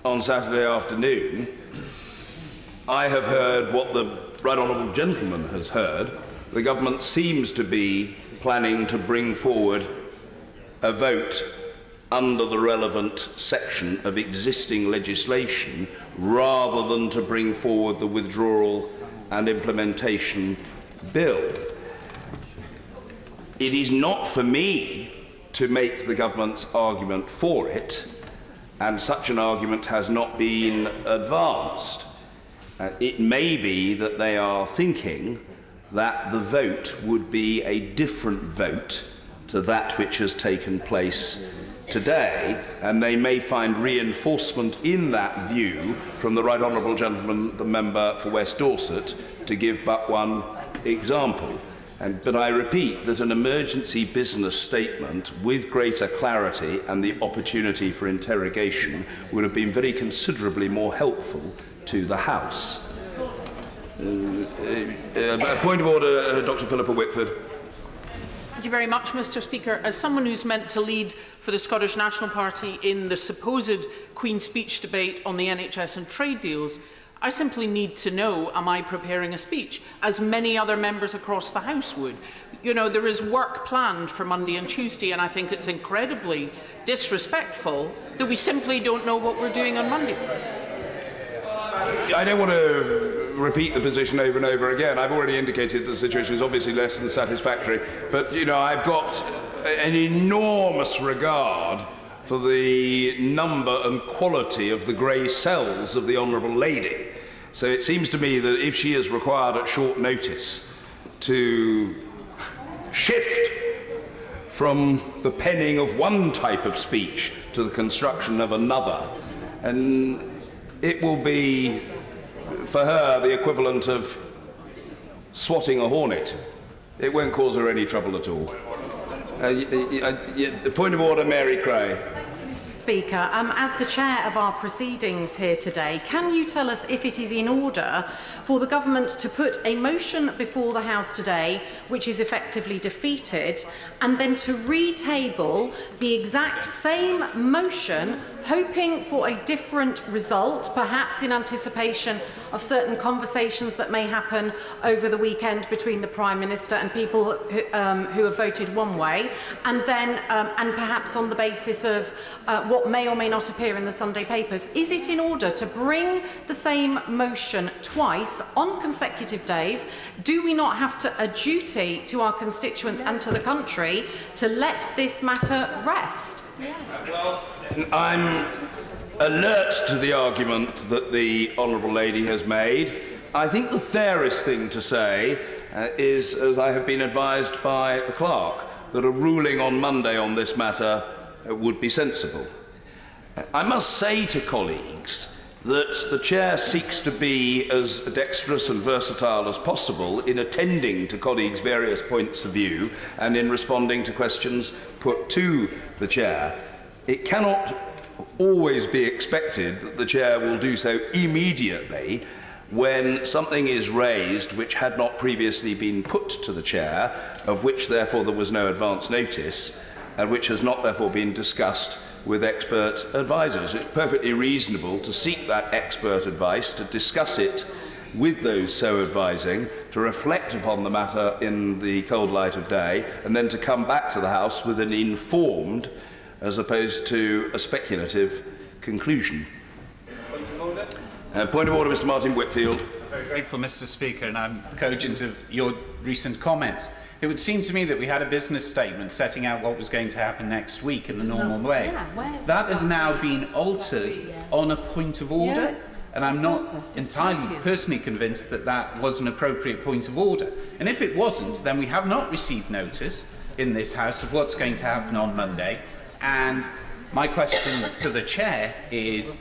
Speaker 2: on Saturday afternoon, I have heard what the Right Honourable Gentleman has heard. The government seems to be planning to bring forward a vote under the relevant section of existing legislation rather than to bring forward the withdrawal and implementation bill. It is not for me to make the government's argument for it, and such an argument has not been advanced. It may be that they are thinking that the vote would be a different vote to that which has taken place today, and they may find reinforcement in that view from the Right Honourable Gentleman, the member for West Dorset, to give but one example. But I repeat that an emergency business statement with greater clarity and the opportunity for interrogation would have been very considerably more helpful to the House. Point of order, Dr. Philippa Whitford.
Speaker 18: Thank you very much, Mr. Speaker. As someone who's meant to lead for the Scottish National Party in the supposed Queen's Speech debate on the NHS and trade deals, I simply need to know, am I preparing a speech, as many other members across the House would? You know, there is work planned for Monday and Tuesday, and I think it's incredibly disrespectful that we simply don't know what we're doing on Monday.
Speaker 2: I don't want to repeat the position over and over again. I've already indicated that the situation is obviously less than satisfactory, but, you know, I've got an enormous regard for the number and quality of the grey cells of the Honourable Lady. So it seems to me that if she is required at short notice to shift from the penning of one type of speech to the construction of another, and it will be, for her, the equivalent of swatting a hornet It won't cause her any trouble at all. The point of order, Mary Cray.
Speaker 4: Speaker, as the chair of our proceedings here today, can you tell us if it is in order for the government to put a motion before the House today which is effectively defeated and then to retable the exact same motion, hoping for a different result, perhaps in anticipation of certain conversations that may happen over the weekend between the Prime Minister and people who have voted one way, and then and perhaps on the basis of what may or may not appear in the Sunday papers? Is it in order to bring the same motion twice on consecutive days? Do we not have to a duty to our constituents and to the country to let this matter rest?
Speaker 2: Well, I'm alert to the argument that the Honourable Lady has made. I think the fairest thing to say is, as I have been advised by the clerk, that a ruling on Monday on this matter would be sensible. I must say to colleagues that the Chair seeks to be as dexterous and versatile as possible in attending to colleagues' various points of view and in responding to questions put to the Chair. It cannot always be expected that the Chair will do so immediately when something is raised which had not previously been put to the Chair, of which therefore there was no advance notice, and which has not therefore been discussed with expert advisers. It's perfectly reasonable to seek that expert advice, to discuss it with those so advising, to reflect upon the matter in the cold light of day, and then to come back to the House with an informed, as opposed to a speculative, conclusion. Point of order, Mr. Martin Whitfield.
Speaker 19: Very grateful, Mr. Speaker, and I'm cogent of your recent comments. It would seem to me that we had a business statement setting out what was going to happen next week in the normal way. That has now been altered on a point of order, and I'm not entirely personally convinced that that was an appropriate point of order. And if it wasn't, then we have not received notice in this House of what's going to happen on Monday. And my question to the Chair is,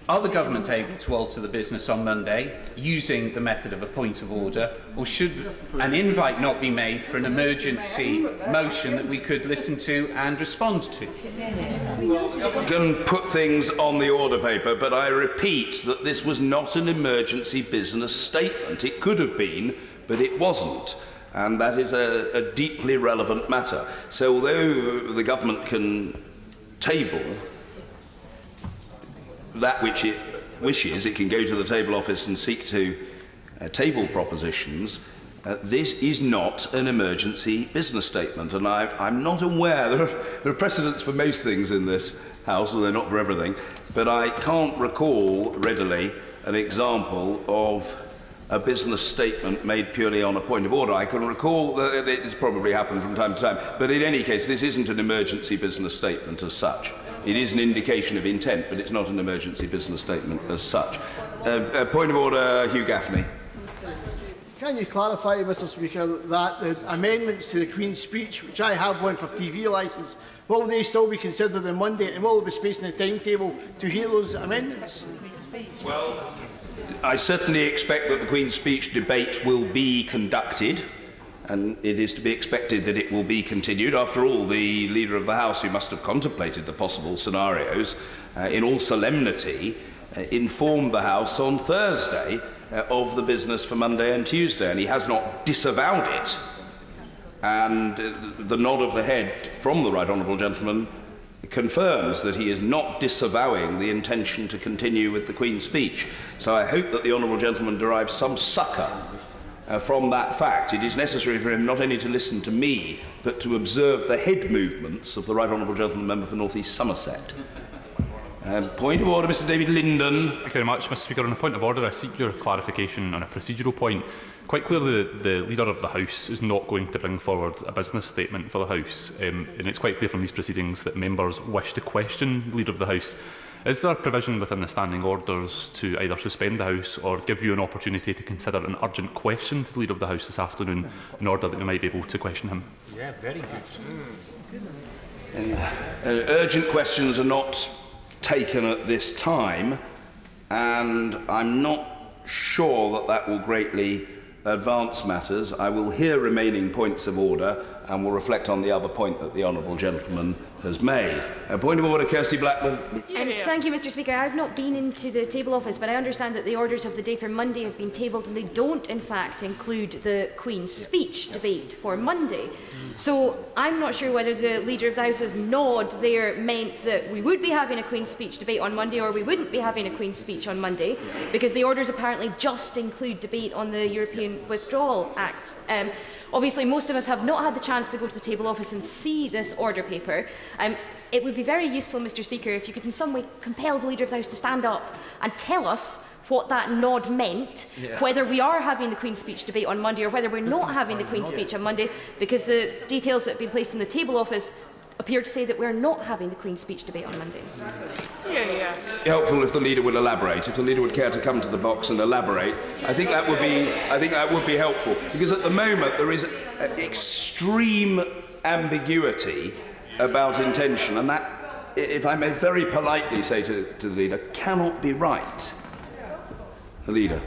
Speaker 19: are the government able to alter the business on Monday using the method of a point of order, or should an invite not be made for an emergency motion that we could listen to and respond to?
Speaker 2: You can put things on the order paper, but I repeat that this was not an emergency business statement. It could have been, but it wasn't. And that is a deeply relevant matter. So although the government can table that which it wishes, it can go to the table office and seek to table propositions. This is not an emergency business statement, and I'm not aware, there are precedents for most things in this House, and they're not for everything, but I can't recall readily an example of a business statement made purely on a point of order. I can recall that it's probably happened from time to time, but in any case, this isn't an emergency business statement as such. It is an indication of intent, but it's not an emergency business statement as such. Point of order, Hugh Gaffney.
Speaker 20: Can you clarify, Mr. Speaker, that the amendments to the Queen's speech, which I have one for TV licence, will they still be considered on Monday, and will there be space in the timetable to hear those amendments?
Speaker 2: Well, I certainly expect that the Queen's speech debate will be conducted, and it is to be expected that it will be continued. After all, the Leader of the House, who must have contemplated the possible scenarios, in all solemnity, informed the House on Thursday of the business for Monday and Tuesday, and he has not disavowed it. And the nod of the head from the right honourable gentleman confirms that he is not disavowing the intention to continue with the Queen's speech. So I hope that the honourable gentleman derives some succour from that fact. It is necessary for him not only to listen to me, but to observe the head movements of the right honourable gentleman member for North East Somerset. Point of order, Mr. David Linden.
Speaker 21: Thank you very much, Mr. Speaker. On a point of order, I seek your clarification on a procedural point. Quite clearly, the Leader of the House is not going to bring forward a business statement for the House, and it's quite clear from these proceedings that members wish to question the Leader of the House. Is there a provision within the standing orders to either suspend the House or give you an opportunity to consider an urgent question to the Leader of the House this afternoon in order that we might be able to question him?
Speaker 20: Yeah, very good.
Speaker 2: Urgent questions are not taken at this time, and I'm not sure that that will greatly advance matters. I will hear remaining points of order and will reflect on the other point that the honourable gentleman has made. A point of order, Kirsty Blackman.
Speaker 3: Thank you, Mr. Speaker. I've not been into the table office, but I understand that the orders of the day for Monday have been tabled and they don't, in fact, include the Queen's speech debate for Monday. So I'm not sure whether the Leader of the House's nod there meant that we would be having a Queen's speech debate on Monday or we wouldn't be having a Queen's speech on Monday, because the orders apparently just include debate on the European Withdrawal Act. Obviously, most of us have not had the chance to go to the table office and see this order paper. It would be very useful, Mr. Speaker, if you could in some way compel the Leader of the House to stand up and tell us what that nod meant, whether we are having the Queen's speech debate on Monday or whether we're not having the Queen's speech on Monday, because the details that have been placed in the table office appear to say that we're not having the Queen's speech debate on Monday.
Speaker 2: Helpful if the leader would elaborate. If the leader would care to come to the box and elaborate, I think that would be helpful, because at the moment there is extreme ambiguity about intention, and that, if I may very politely say to the leader, cannot be right. The leader.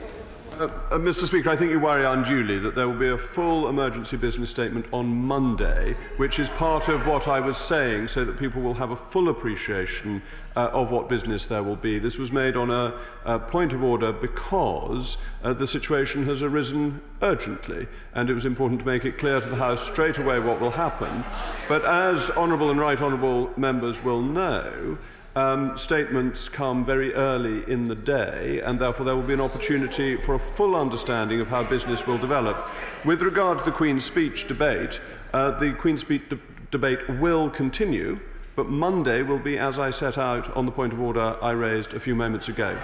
Speaker 14: Mr. Speaker, I think you worry unduly that there will be a full emergency business statement on Monday, which is part of what I was saying, so that people will have a full appreciation of what business there will be. This was made on a point of order because the situation has arisen urgently, and it was important to make it clear to the House straight away what will happen. But as honourable and right honourable members will know, statements come very early in the day, and therefore there will be an opportunity for a full understanding of how business will develop. With regard to the Queen's speech debate, the Queen's speech debate will continue, but Monday will be as I set out on the point of order I raised a few moments ago.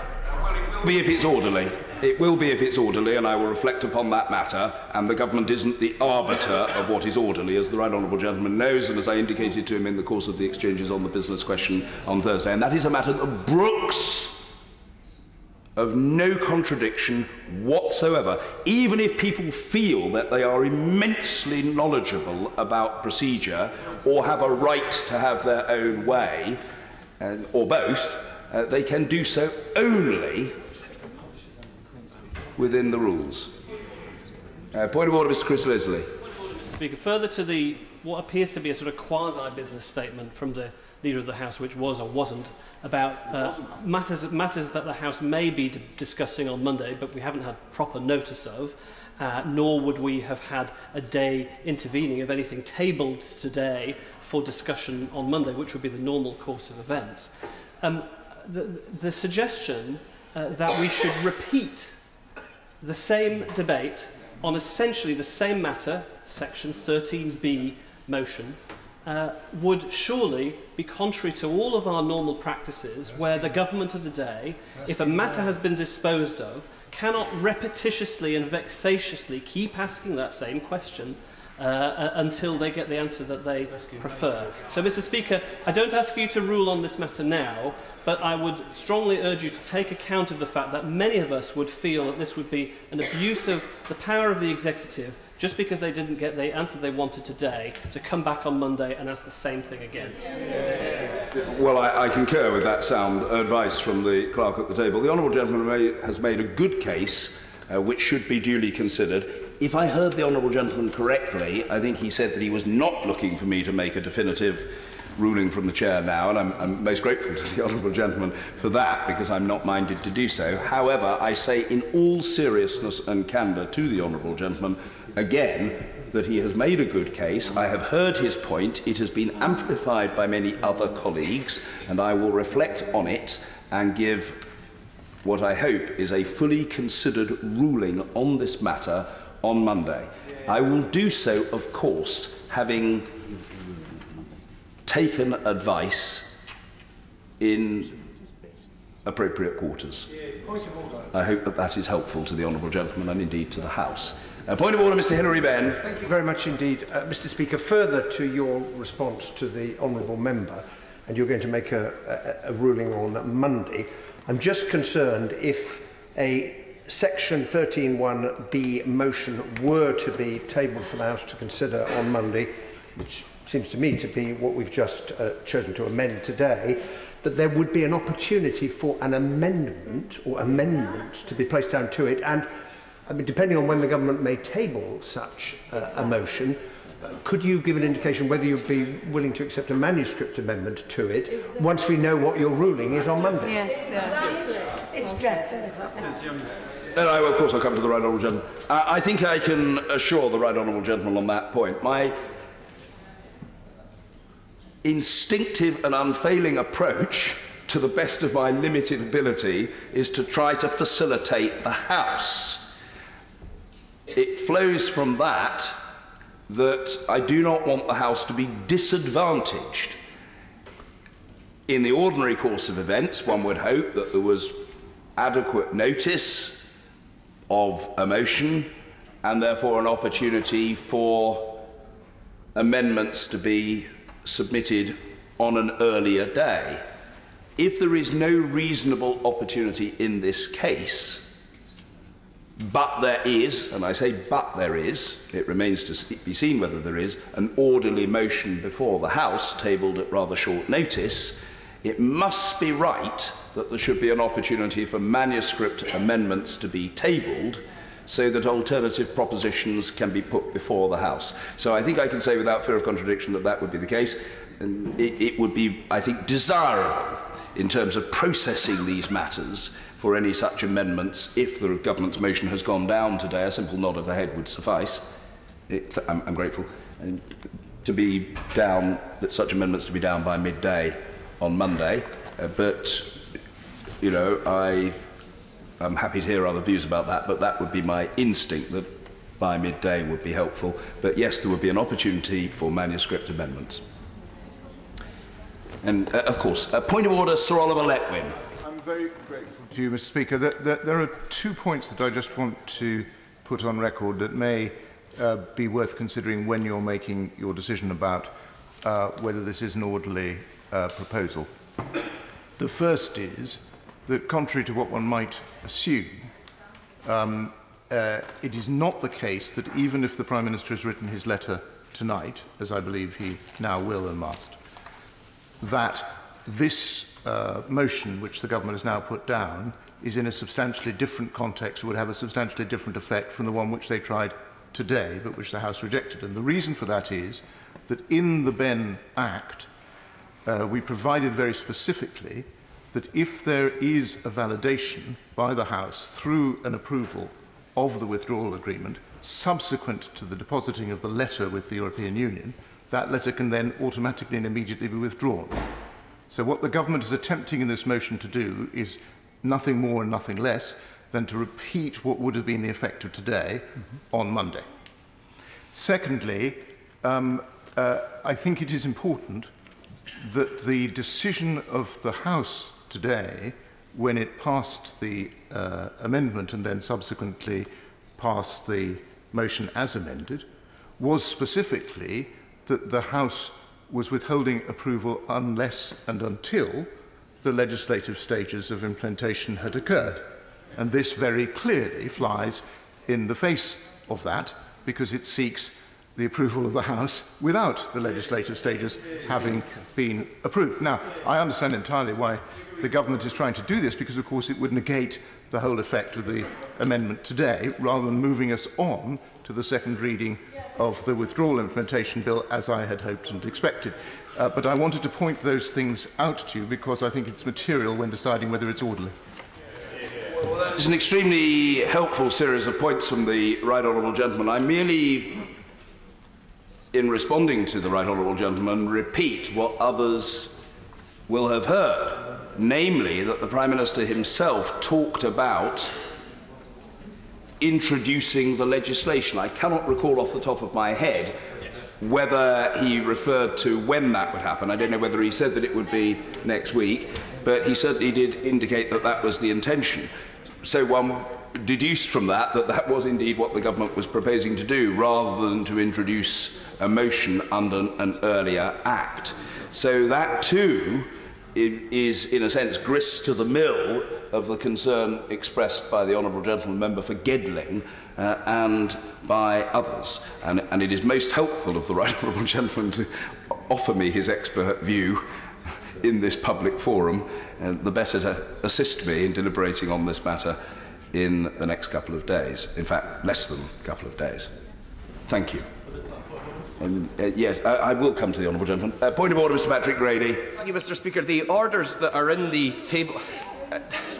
Speaker 2: It will be if it's orderly. It will be if it's orderly, and I will reflect upon that matter, and the government isn't the arbiter of what is orderly, as the right honourable gentleman knows, and as I indicated to him in the course of the exchanges on the business question on Thursday. And that is a matter that brooks of no contradiction whatsoever, even if people feel that they are immensely knowledgeable about procedure or have a right to have their own way, or both. They can do so only within the rules. Point of order, Mr. Chris Leslie.
Speaker 6: Speaker, further to what appears to be a sort of quasi-business statement from the Leader of the House, which was or wasn't, about matters that the House may be discussing on Monday, but we haven't had proper notice of, nor would we have had a day intervening of anything tabled today for discussion on Monday, which would be the normal course of events. The suggestion that we should repeat the same debate on essentially the same matter, section 13B motion, would surely be contrary to all of our normal practices, where the government of the day, if a matter has been disposed of, cannot repetitiously and vexatiously keep asking that same question until they get the answer that they prefer. So, Mr. Speaker, I don't ask for you to rule on this matter now, but I would strongly urge you to take account of the fact that many of us would feel that this would be an abuse of the power of the executive, just because they didn't get the answer they wanted today, to come back on Monday and ask the same thing again.
Speaker 2: Well, I concur with that sound advice from the clerk at the table. The honourable gentleman has made a good case, which should be duly considered. If I heard the honourable gentleman correctly, I think he said that he was not looking for me to make a definitive ruling from the chair now, and I'm most grateful to the honourable gentleman for that, because I'm not minded to do so. However, I say in all seriousness and candour to the honourable gentleman, again, that he has made a good case. I have heard his point. It has been amplified by many other colleagues, and I will reflect on it and give what I hope is a fully considered ruling on this matter on Monday. I will do so, of course, having taken advice in appropriate quarters. I hope that that is helpful to the honourable gentleman and indeed to the House. Point of order, Mr. Hilary Benn.
Speaker 22: Thank you very much indeed. Mr. Speaker, further to your response to the honourable member, and you're going to make a ruling on Monday, I'm just concerned if a Section 13(1)B motion were to be tabled for the House to consider on Monday, which seems to me to be what we've just chosen to amend today, that there would be an opportunity for an amendment or amendments to be placed down to it. And I mean, depending on when the government may table such a motion, could you give an indication whether you'd be willing to accept a manuscript amendment to it once we know what your ruling is on Monday?
Speaker 11: Yes,
Speaker 9: it's
Speaker 2: No, of course I'll come to the right honourable gentleman. I think I can assure the right honourable gentleman on that point. My instinctive and unfailing approach, to the best of my limited ability, is to try to facilitate the House. It flows from that I do not want the House to be disadvantaged. In the ordinary course of events, one would hope that there was adequate notice of a motion and therefore an opportunity for amendments to be submitted on an earlier day. If there is no reasonable opportunity in this case, but there is, and I say but there is, it remains to be seen whether there is, an orderly motion before the House tabled at rather short notice, it must be right that there should be an opportunity for manuscript amendments to be tabled so that alternative propositions can be put before the House. So I think I can say without fear of contradiction that that would be the case. And it would be, I think, desirable in terms of processing these matters for any such amendments. If the government's motion has gone down today, a simple nod of the head would suffice. I'm grateful. And to be down, that such amendments to be down by midday on Monday. But, you know, I'm happy to hear other views about that, but that would be my instinct, that by midday would be helpful. But yes, there would be an opportunity for manuscript amendments. And, of course, a point of order, Sir Oliver Letwin.
Speaker 7: I'm very grateful to you, Mr. Speaker. There are 2 points that I just want to put on record that may be worth considering when you're making your decision about whether this is an orderly proposal. The first is that, contrary to what one might assume, it is not the case that even if the Prime Minister has written his letter tonight, as I believe he now will and must, that this motion, which the government has now put down, is in a substantially different context, would have a substantially different effect from the one which they tried today, but which the House rejected. And the reason for that is that in the Benn Act, we provided very specifically that if there is a validation by the House through an approval of the withdrawal agreement, subsequent to the depositing of the letter with the European Union, that letter can then automatically and immediately be withdrawn. So what the government is attempting in this motion to do is nothing more and nothing less than to repeat what would have been the effect of today on Monday. Secondly, I think it is important that the decision of the House today, when it passed the amendment and then subsequently passed the motion as amended, was specifically that the House was withholding approval unless and until the legislative stages of implementation had occurred. And this very clearly flies in the face of that, because it seeks the approval of the House without the legislative stages having been approved. Now, I understand entirely why the government is trying to do this, because, of course, it would negate the whole effect of the amendment today, rather than moving us on to the second reading of the withdrawal implementation bill, as I had hoped and expected. But I wanted to point those things out to you because I think it's material when deciding whether it's orderly.
Speaker 2: Well, that is an extremely helpful series of points from the right honourable gentleman. I merely, in responding to the right honourable gentleman, repeat what others will have heard, namely that the Prime Minister himself talked about introducing the legislation. I cannot recall off the top of my head whether he referred to when that would happen. I don't know whether he said that it would be next week, but he certainly did indicate that that was the intention. So one deduced from that that that was indeed what the government was proposing to do, rather than to introduce a motion under an earlier act. So that too is, in a sense, grist to the mill of the concern expressed by the honourable gentleman member for Gedling and by others. And it is most helpful of the right honourable gentleman to offer me his expert view in this public forum, the better to assist me in deliberating on this matter in the next couple of days. In fact, less than a couple of days. Thank you. Yes, I will come to the honourable gentleman. Point of order, Mr. Patrick Grady.
Speaker 1: Thank you, Mr. Speaker. The orders that are in the table,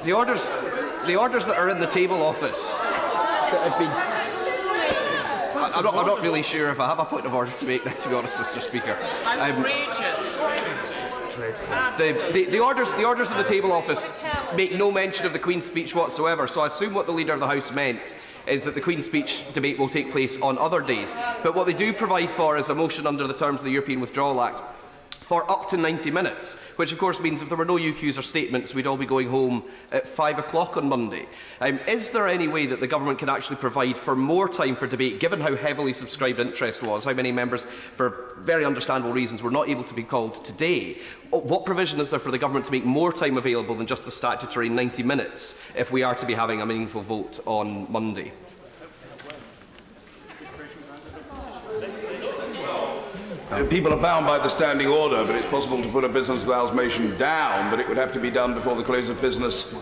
Speaker 1: the orders that are in the table office that have been. I'm not really sure if I have a point of order to make now, to be honest, Mr. Speaker. The orders of the table office make no mention of the Queen's speech whatsoever, so I assume what the Leader of the House meant is that the Queen's speech debate will take place on other days. But what they do provide for is a motion under the terms of the European Withdrawal Act for up to 90 minutes, which of course means if there were no UQs or statements, we'd all be going home at 5 o'clock on Monday. Is there any way that the government can actually provide for more time for debate, given how heavily subscribed interest was, how many members, for very understandable reasons, were not able to be called today? What provision is there for the government to make more time available than just the statutory 90 minutes if we are to be having a meaningful vote on Monday?
Speaker 2: People are bound by the standing order, but it's possible to put a business without motion down, but it would have to be done before the close of business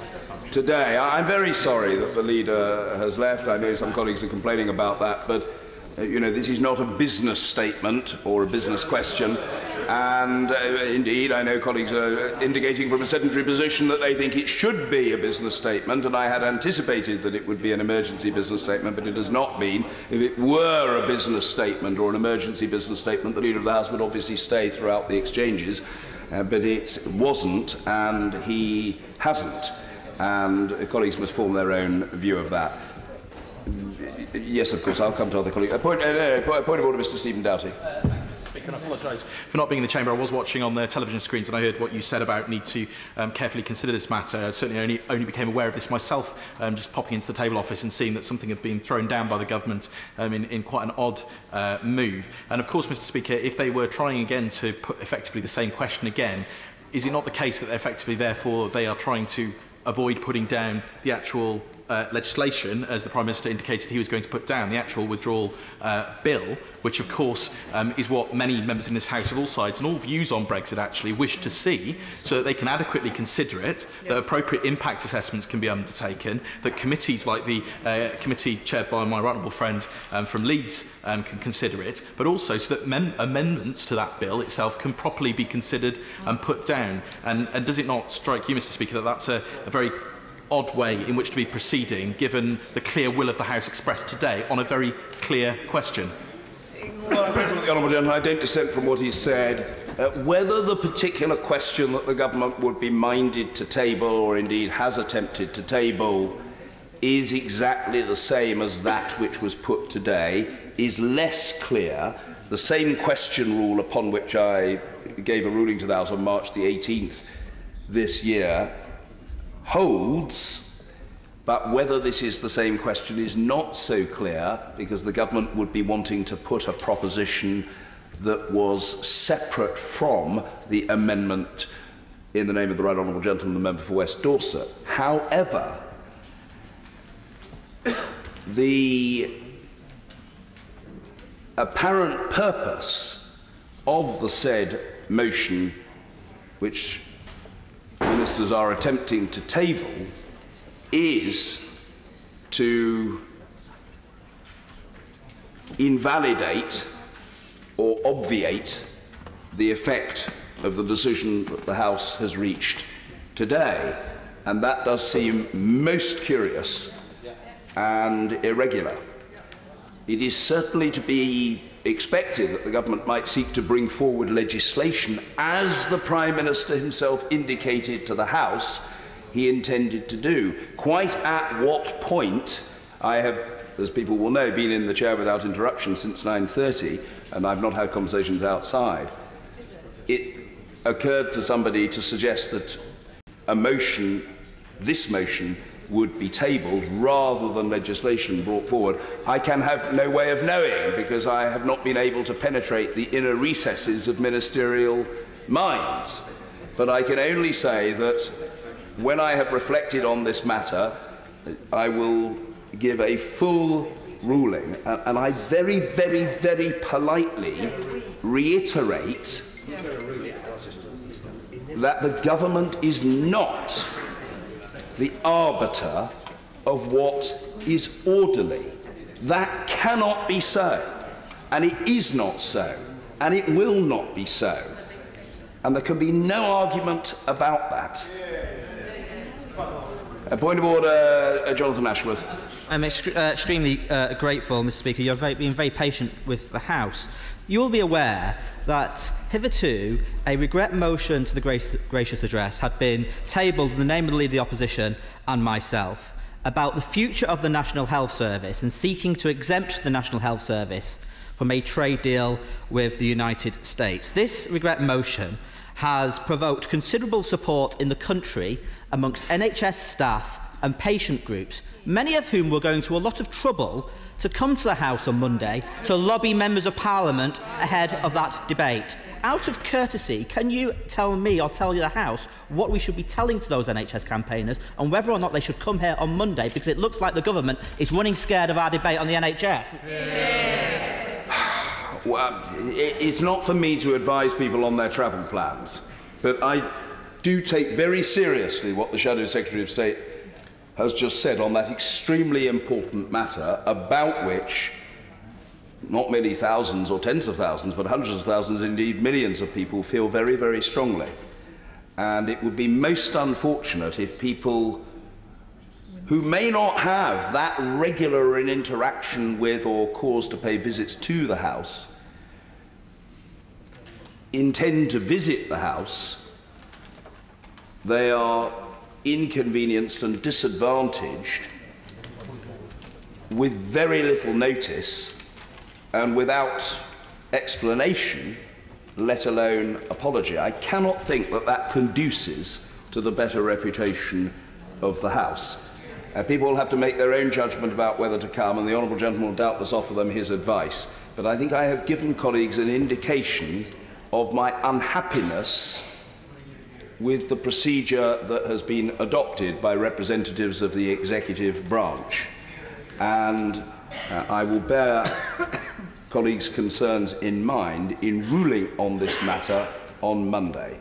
Speaker 2: today. I'm very sorry that the Leader has left. I know some colleagues are complaining about that, but you know, this is not a business statement or a business question. And indeed, I know colleagues are indicating from a sedentary position that they think it should be a business statement, and I had anticipated that it would be an emergency business statement, but it has not been. If it were a business statement or an emergency business statement, the Leader of the House would obviously stay throughout the exchanges, but it wasn't, and he hasn't. And colleagues must form their own view of that. Yes, of course, I'll come to other colleagues. Point of order, Mr. Stephen Doughty.
Speaker 10: Can I apologise for not being in the chamber? I was watching on the television screens and I heard what you said about need to carefully consider this matter. I certainly only became aware of this myself, just popping into the table office and seeing that something had been thrown down by the government in quite an odd move. And of course, Mr. Speaker, if they were trying again to put effectively the same question again, is it not the case that effectively, therefore, they are trying to avoid putting down the actual legislation, as the Prime Minister indicated he was going to put down, the actual withdrawal bill, which of course is what many members in this House of all sides and all views on Brexit actually wish to see, so that they can adequately consider it, that appropriate impact assessments can be undertaken, that committees like the committee chaired by my right honourable friend from Leeds can consider it, but also so that amendments to that bill itself can properly be considered and put down. And does it not strike you, Mr. Speaker, that that's a very odd way in which to be proceeding, given the clear will of the House expressed today on a very clear question?
Speaker 2: Well, the honourable gentleman, I don't dissent from what he said. Whether the particular question that the government would be minded to table, or indeed has attempted to table, is exactly the same as that which was put today, is less clear. The same question rule upon which I gave a ruling to the House on March the 18th this year holds, but whether this is the same question is not so clear, because the government would be wanting to put a proposition that was separate from the amendment in the name of the Right Honourable Gentleman, the member for West Dorset. However, the apparent purpose of the said motion, which ministers are attempting to table, is to invalidate or obviate the effect of the decision that the House has reached today. And that does seem most curious and irregular. It is certainly to be expected that the government might seek to bring forward legislation, as the Prime Minister himself indicated to the House he intended to do. Quite at what point, I have, as people will know, been in the chair without interruption since 9:30, and I've not had conversations outside. It occurred to somebody to suggest that a motion, this motion, would be tabled rather than legislation brought forward. I can have no way of knowing, because I have not been able to penetrate the inner recesses of ministerial minds. But I can only say that when I have reflected on this matter, I will give a full ruling. And I very, very, very politely reiterate that the government is not the arbiter of what is orderly. That cannot be so, and it is not so, and it will not be so. And there can be no argument about that. A point of order, Jonathan Ashworth.
Speaker 8: I'm extremely grateful, Mr. Speaker. You're being very patient with the House. You will be aware that hitherto a regret motion to the gracious address had been tabled in the name of the Leader of the Opposition and myself about the future of the National Health Service and seeking to exempt the National Health Service from a trade deal with the United States. This regret motion has provoked considerable support in the country amongst NHS staff and patient groups, many of whom were going to a lot of trouble to come to the House on Monday to lobby members of Parliament ahead of that debate. Out of courtesy, can you tell me or tell the House what we should be telling to those NHS campaigners and whether or not they should come here on Monday, because it looks like the government is running scared of our debate on the NHS?
Speaker 2: Well, it's not for me to advise people on their travel plans, but I do take very seriously what the Shadow Secretary of State has just said on that extremely important matter, about which not many thousands or tens of thousands, but hundreds of thousands, indeed millions of people feel very, very strongly. And it would be most unfortunate if people who may not have that regular an interaction with or cause to pay visits to the House intend to visit the House, they are inconvenienced and disadvantaged with very little notice and without explanation, let alone apology. I cannot think that that conduces to the better reputation of the House. People will have to make their own judgment about whether to come, and the honourable gentleman will doubtless offer them his advice. But I think I have given colleagues an indication of my unhappiness with the procedure that has been adopted by representatives of the executive branch. And I will bear colleagues' concerns in mind in ruling on this matter on Monday.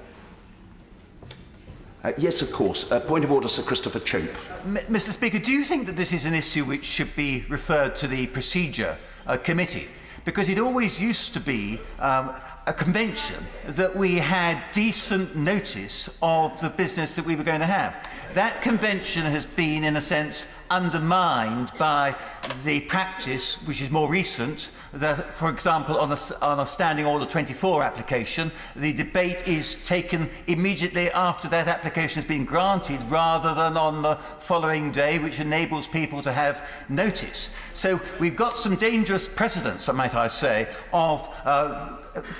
Speaker 2: Yes, of course. Point of order, Sir Christopher Chope.
Speaker 15: Mr. Speaker, do you think that this is an issue which should be referred to the Procedure Committee? Because it always used to be a convention that we had decent notice of the business that we were going to have. That convention has been, in a sense, undermined by the practice, which is more recent, that, for example, on a Standing Order 24 application, the debate is taken immediately after that application has been granted, rather than on the following day, which enables people to have notice. So we've got some dangerous precedents, might I say, of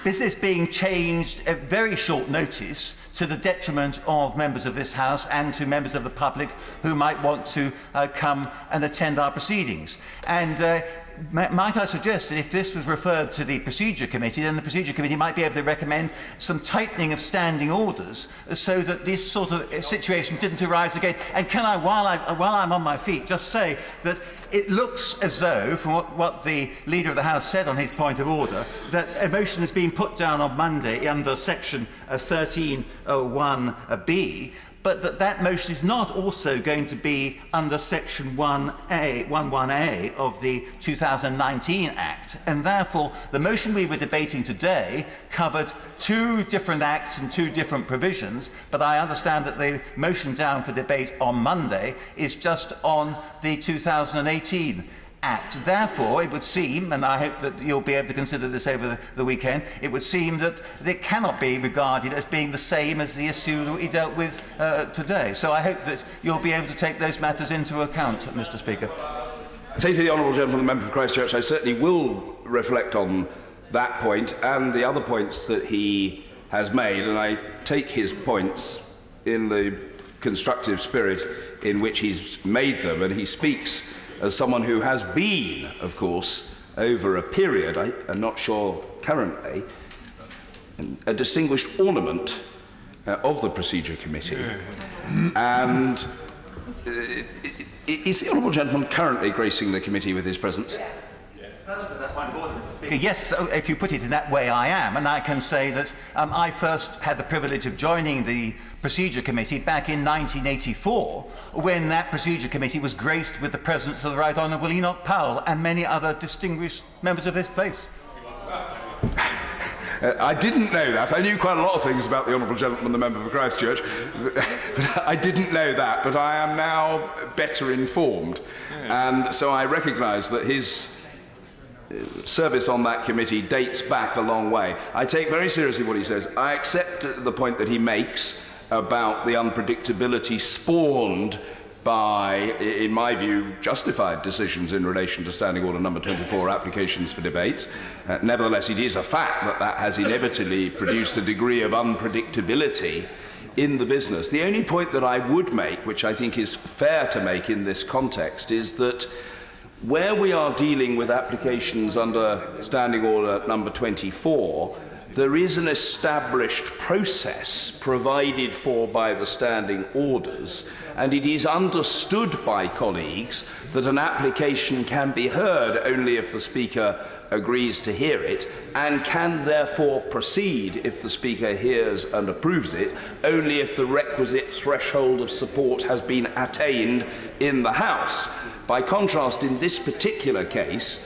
Speaker 15: business being changed at very short notice to the detriment of members of this House and to members of the public who might want to come and attend our proceedings. And might I suggest that if this was referred to the Procedure Committee, then the Procedure Committee might be able to recommend some tightening of standing orders so that this sort of situation didn't arise again. And can I, while I'm on my feet, just say that it looks as though, from what the Leader of the House said on his point of order, that a motion is being put down on Monday under section 1301B, but that motion is not also going to be under section 11A of the 2019 Act, and therefore the motion we were debating today covered two different acts and two different provisions, but I understand that the motion down for debate on Monday is just on the 2018 Act. Therefore, it would seem, and I hope that you'll be able to consider this over the weekend, it would seem that it cannot be regarded as being the same as the issue that we dealt with today. So I hope that you'll be able to take those matters into account, Mr. Speaker.
Speaker 2: Say to the honourable gentleman, the member for Christchurch, I certainly will reflect on that point and the other points that he has made, and I take his points in the constructive spirit in which he's made them, and he speaks as someone who has been, of course, over a period, I'm not sure currently, a distinguished ornament of the Procedure Committee. And is the honourable gentleman currently gracing the committee with his presence?
Speaker 15: Yes. That point of order, Mr. Speaker. Speaker, yes, if you put it in that way, I am. And I can say that I first had the privilege of joining the Procedure Committee back in 1984, when that Procedure Committee was graced with the presence of the Right Honourable Enoch Powell and many other distinguished members of this place.
Speaker 2: I didn't know that. I knew quite a lot of things about the Honourable Gentleman, the member for Christchurch, but I didn't know that. But I am now better informed. And so I recognise that his service on that committee dates back a long way. I take very seriously what he says. I accept the point that he makes about the unpredictability spawned by, in my view, justified decisions in relation to Standing Order number 24, applications for debates. Nevertheless, it is a fact that that has inevitably produced a degree of unpredictability in the business. The only point that I would make, which I think is fair to make in this context, is that where we are dealing with applications under Standing Order number 24, there is an established process provided for by the standing orders, and it is understood by colleagues that an application can be heard only if the Speaker agrees to hear it, and can therefore proceed if the Speaker hears and approves it, only if the requisite threshold of support has been attained in the House. By contrast, in this particular case,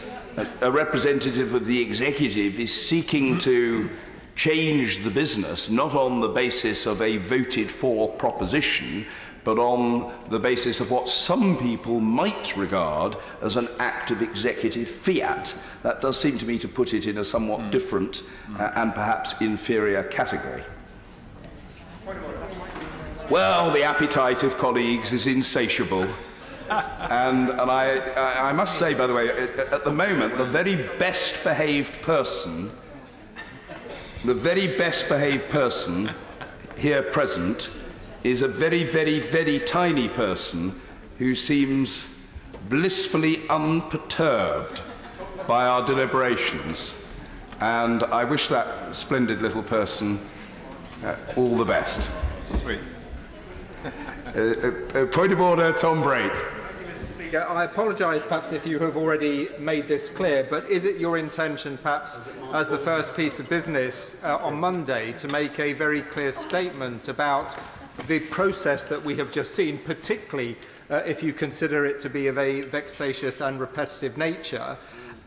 Speaker 2: a representative of the executive is seeking to change the business not on the basis of a voted for proposition, but on the basis of what some people might regard as an act of executive fiat. That does seem to me to put it in a somewhat different and perhaps inferior category. Well, the appetite of colleagues is insatiable. And I must say, by the way, at the moment, the very best behaved person here present is a very, very, very tiny person who seems blissfully unperturbed by our deliberations. And I wish that splendid little person all the best.
Speaker 13: Sweet.
Speaker 2: Point of order, Tom Brake.
Speaker 13: I apologise perhaps if you have already made this clear, but is it your intention perhaps as the first piece of business on Monday to make a very clear statement about the process that we have just seen, particularly if you consider it to be of a vexatious and repetitive nature?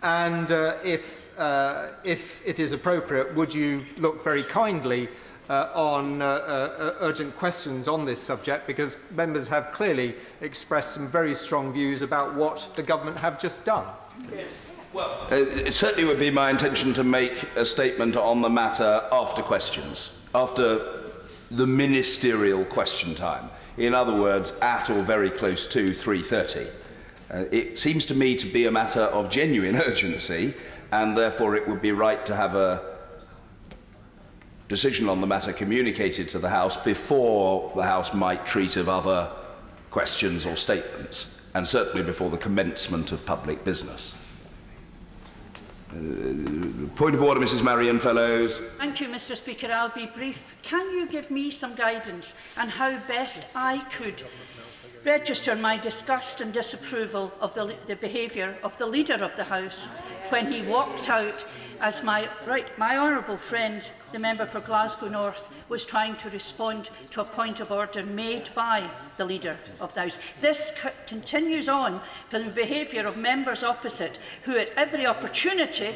Speaker 13: And if it is appropriate, would you look very kindly on urgent questions on this subject, because members have clearly expressed some very strong views about what the government have just done.
Speaker 2: Well, it certainly would be my intention to make a statement on the matter after questions, after the ministerial question time. In other words, at or very close to 3:30. It seems to me to be a matter of genuine urgency, and therefore it would be right to have a decision on the matter communicated to the House before the House might treat of other questions or statements, and certainly before the commencement of public business. Point of order, Mrs. Marion Fellows.
Speaker 16: Thank you, Mr. Speaker. I'll be brief. Can you give me some guidance on how best I could register my disgust and disapproval of the behaviour of the Leader of the House when he walked out as my honourable friend, the member for Glasgow North, was trying to respond to a point of order made by the Leader of the House. This continues on for the behaviour of members opposite, who at every opportunity,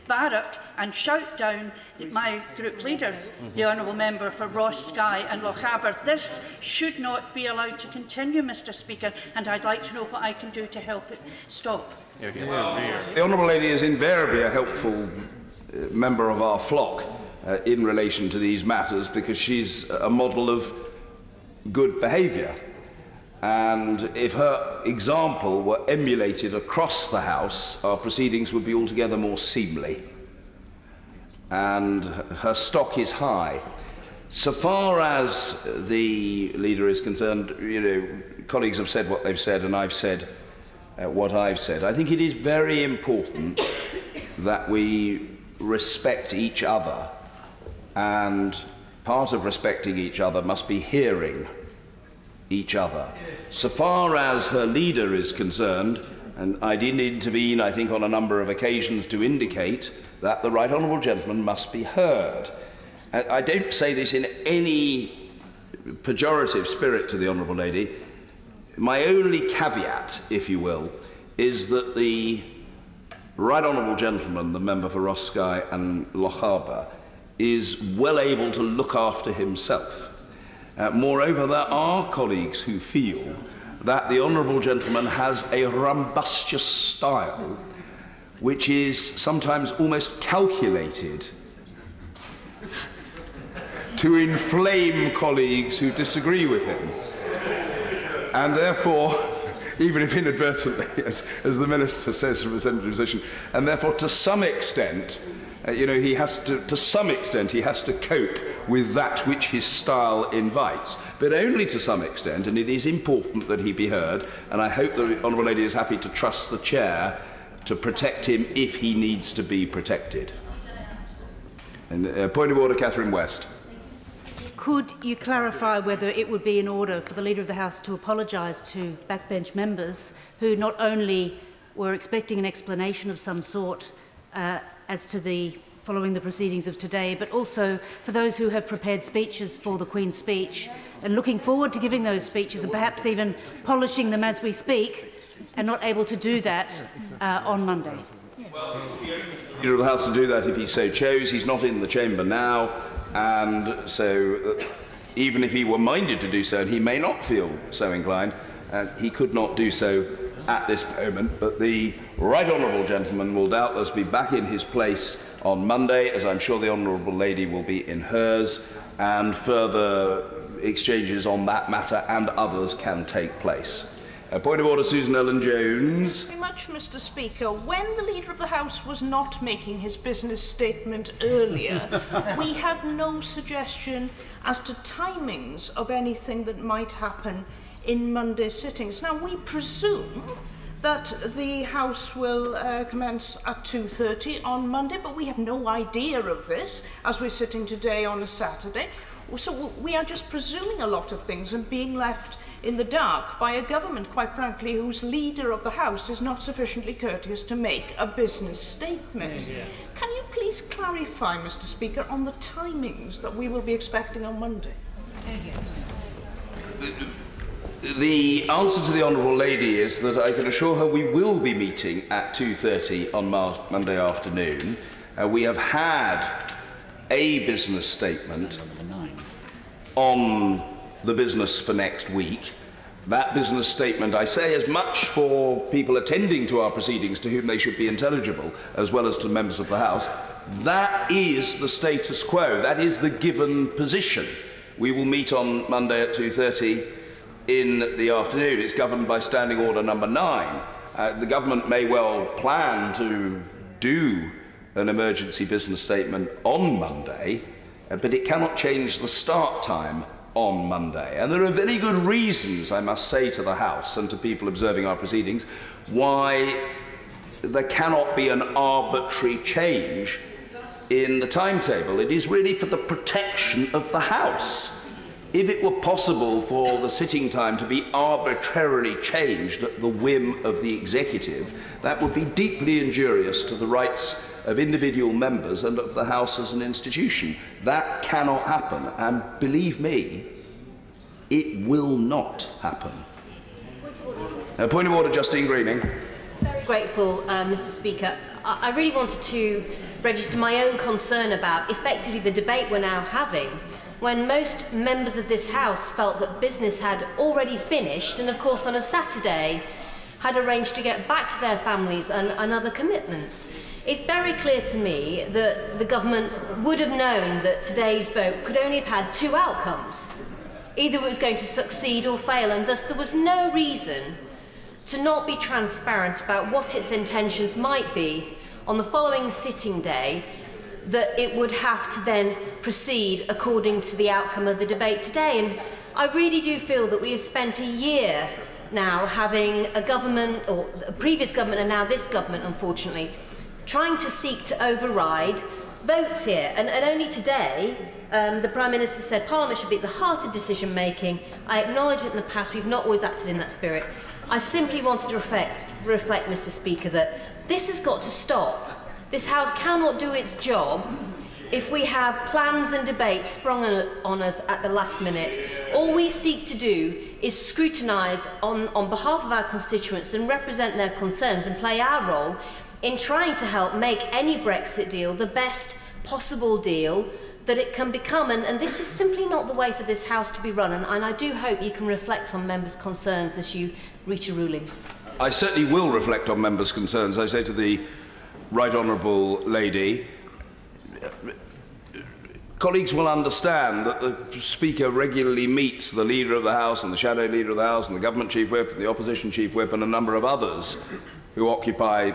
Speaker 16: barrack and shout down my group leader, the honourable member for Ross, Skye and Lochaber. This should not be allowed to continue, Mr. Speaker, and I'd like to know what I can do to help it stop.
Speaker 2: The Honourable Lady is invariably a helpful member of our flock in relation to these matters, because she's a model of good behaviour. And if her example were emulated across the House, our proceedings would be altogether more seemly. And her stock is high. So far as the Leader is concerned, colleagues have said what they've said, and I've said what I've said. I think it is very important that we respect each other, and part of respecting each other must be hearing each other. So far as her Leader is concerned, And I did intervene, I think, on a number of occasions to indicate that the right honourable gentleman must be heard. I don't say this in any pejorative spirit to the honourable lady. My only caveat, if you will, is that the right honourable gentleman, the member for Ross Skye and Lochaber, is well able to look after himself. Moreover, there are colleagues who feel that the honourable gentleman has a rumbustious style which is sometimes almost calculated to inflame colleagues who disagree with him. And therefore, even if inadvertently, as the Minister says from a central position, and therefore to some extent, he has to some extent, he has to cope with that which his style invites, but only to some extent, and it is important that he be heard, and I hope the Honourable Lady is happy to trust the Chair to protect him if he needs to be protected. And, point of order, Catherine West.
Speaker 5: Could you clarify whether it would be in order for the Leader of the House to apologise to backbench members who not only were expecting an explanation of some sort as to the following the proceedings of today, but also for those who have prepared speeches for the Queen's speech and looking forward to giving those speeches and perhaps even polishing them as we speak and not able to do that on Monday?
Speaker 2: Leader of the House to do that if he so chose. He's not in the chamber now, and so even if he were minded to do so, and he may not feel so inclined, he could not do so at this moment, but the right honourable gentleman will doubtless be back in his place on Monday, as I'm sure the honourable lady will be in hers, and further exchanges on that matter and others can take place. Point of order, Susan Ellen-Jones.
Speaker 17: Thank you very much, Mr. Speaker. When the Leader of the House was not making his business statement earlier, we had no suggestion as to timings of anything that might happen in Monday's sittings. Now, we presume that the House will commence at 2:30 on Monday, but we have no idea of this as we're sitting today on a Saturday. So we are just presuming a lot of things and being left in the dark by a government, quite frankly, whose Leader of the House is not sufficiently courteous to make a business statement. Can you please clarify, Mr. Speaker, on the timings that we will be expecting on Monday?
Speaker 2: The answer to the honourable lady is that I can assure her we will be meeting at 2:30 on Monday afternoon. We have had a business statement on the business for next week. That business statement, I say as much for people attending to our proceedings to whom they should be intelligible, as well as to members of the House. That is the status quo. That is the given position. We will meet on Monday at 2:30 in the afternoon. It's governed by Standing Order number 9. The government may well plan to do an emergency business statement on Monday, but it cannot change the start time on Monday. And there are very good reasons, I must say to the House and to people observing our proceedings, why there cannot be an arbitrary change in the timetable. It is really for the protection of the House. If it were possible for the sitting time to be arbitrarily changed at the whim of the executive, that would be deeply injurious to the rights of individual members and of the House as an institution. That cannot happen, and believe me, it will not happen. Point of order, Justine Greening.
Speaker 23: Very grateful, Mr. Speaker. I really wanted to register my own concern about effectively the debate we're now having, when most members of this House felt that business had already finished and, of course, on a Saturday had arranged to get back to their families and other commitments. It's very clear to me that the government would have known that today's vote could only have had two outcomes. Either it was going to succeed or fail, and thus there was no reason to not be transparent about what its intentions might be on the following sitting day, that it would have to then proceed according to the outcome of the debate today. And I really do feel that we have spent a year now having a government, or a previous government and now this government, unfortunately, trying to seek to override votes here. And only today, the Prime Minister said Parliament should be at the heart of decision making. I acknowledge that in the past we've not always acted in that spirit. I simply wanted to reflect, Mr. Speaker, that this has got to stop. This House cannot do its job if we have plans and debates sprung on us at the last minute. All we seek to do is scrutinise on behalf of our constituents and represent their concerns and play our role in trying to help make any Brexit deal the best possible deal that it can become. And this is simply not the way for this House to be run. And I do hope you can reflect on members' concerns as you reach a ruling.
Speaker 2: I certainly will reflect on members' concerns. I say to the Right Honourable Lady, colleagues will understand that the Speaker regularly meets the Leader of the House and the Shadow Leader of the House and the Government Chief Whip and the Opposition Chief Whip and a number of others who occupy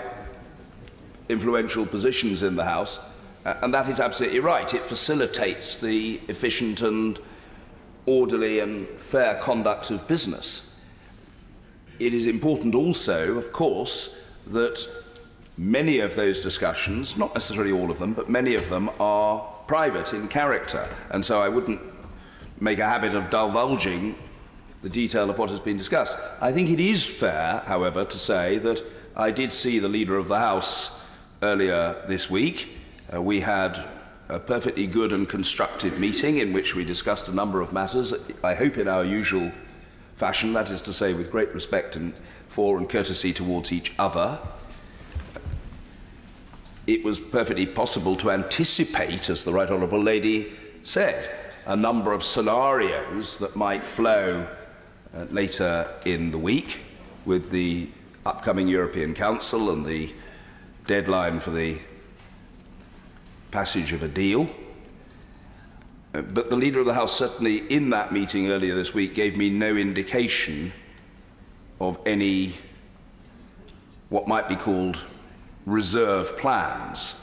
Speaker 2: influential positions in the House, and that is absolutely right. It facilitates the efficient and orderly and fair conduct of business. It is important also, of course, that many of those discussions, not necessarily all of them, but many of them are private in character, and so I wouldn't make a habit of divulging the detail of what has been discussed. I think it is fair, however, to say that I did see the Leader of the House earlier this week. We had a perfectly good and constructive meeting in which we discussed a number of matters, I hope in our usual fashion, that is to say with great respect for and courtesy towards each other. It was perfectly possible to anticipate, as the Right Honourable Lady said, a number of scenarios that might flow later in the week with the upcoming European Council and the deadline for the passage of a deal. But the Leader of the House certainly in that meeting earlier this week gave me no indication of any what might be called reserve plans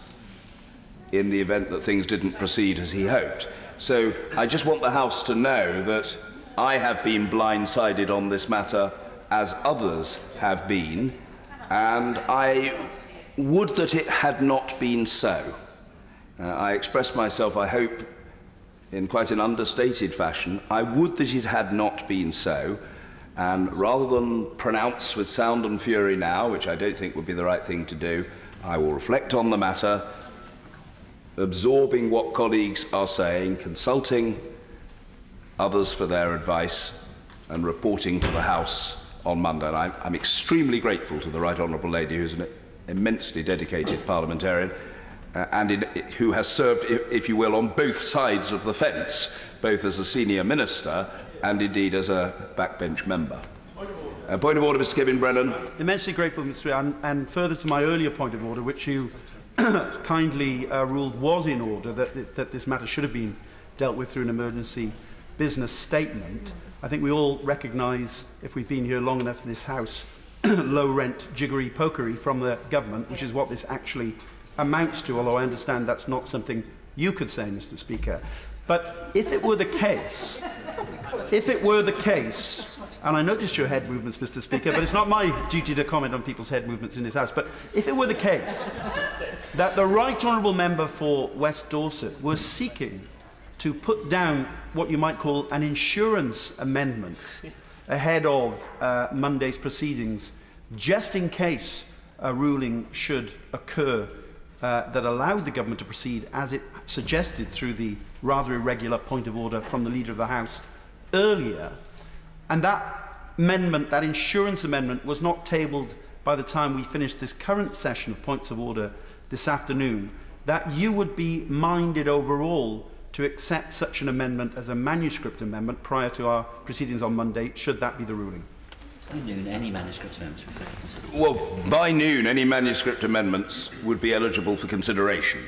Speaker 2: in the event that things didn't proceed as he hoped. So I just want the House to know that I have been blindsided on this matter as others have been, and I would that it had not been so. I express myself, I hope, in quite an understated fashion. I would that it had not been so, and rather than pronounce with sound and fury now, which I don't think would be the right thing to do, I will reflect on the matter, absorbing what colleagues are saying, consulting others for their advice, and reporting to the House on Monday. And I'm extremely grateful to the Right Honourable Lady, who's an immensely dedicated parliamentarian, who has served, if you will, on both sides of the fence, both as a senior minister and indeed as a backbench member. Point of order, Mr. Kevin Brennan.
Speaker 4: Immensely grateful, Mr. Speaker, and further to my earlier point of order, which you kindly ruled was in order, that this matter should have been dealt with through an emergency business statement. I think we all recognise, if we've been here long enough in this House, low-rent jiggery-pokery from the government, which is what this actually amounts to, although I understand that's not something you could say, Mr. Speaker. But if it were the case, and I noticed your head movements, Mr. Speaker, but it's not my duty to comment on people's head movements in this House, but if it were the case that the Right Honourable Member for West Dorset was seeking to put down what you might call an insurance amendment ahead of Monday's proceedings, just in case a ruling should occur that allowed the government to proceed as it suggested through the rather irregular point of order from the Leader of the House earlier, and that amendment, that insurance amendment, was not tabled by the time we finished this current session of points of order this afternoon, that you would be minded overall to accept such an amendment as a manuscript amendment prior to our proceedings on Monday, should that be the ruling.
Speaker 12: By noon, any manuscript amendments would be considered.
Speaker 2: Well, by noon, any manuscript amendments would be eligible for consideration.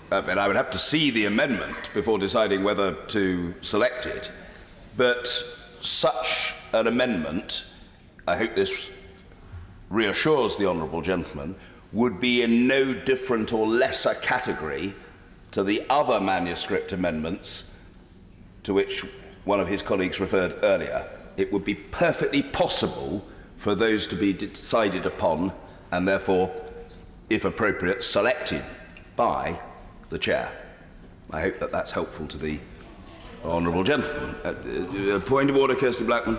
Speaker 2: And I would have to see the amendment before deciding whether to select it. But such an amendment, I hope this reassures the honourable gentleman, would be in no different or lesser category to the other manuscript amendments to which one of his colleagues referred earlier. It would be perfectly possible for those to be decided upon and therefore, if appropriate, selected by the Chair. I hope that that's helpful to the honourable gentleman. Point of order, Kirsty Blackman.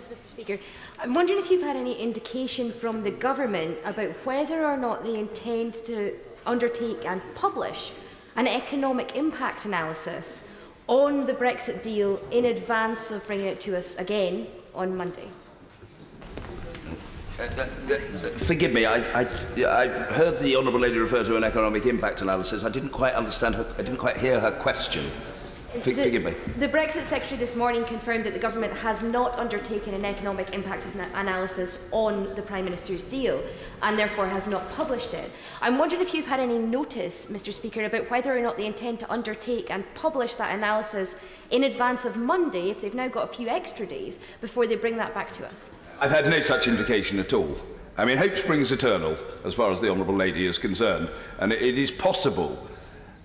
Speaker 3: questions, Mr. Speaker. I'm wondering if you've had any indication from the government about whether or not they intend to undertake and publish an economic impact analysis on the Brexit deal in advance of bringing it to us again on Monday.
Speaker 2: Forgive me, I heard the Honourable Lady refer to an economic impact analysis. I didn't quite understand her, I didn't quite hear her question. Forgive me.
Speaker 3: The Brexit Secretary this morning confirmed that the government has not undertaken an economic impact analysis on the Prime Minister's deal and therefore has not published it. I'm wondering if you've had any notice, Mr. Speaker, about whether or not they intend to undertake and publish that analysis in advance of Monday, if they've now got a few extra days, before they bring that back to us.
Speaker 2: I've had no such indication at all. I mean, hope springs eternal, as far as the Honourable Lady is concerned, and it is possible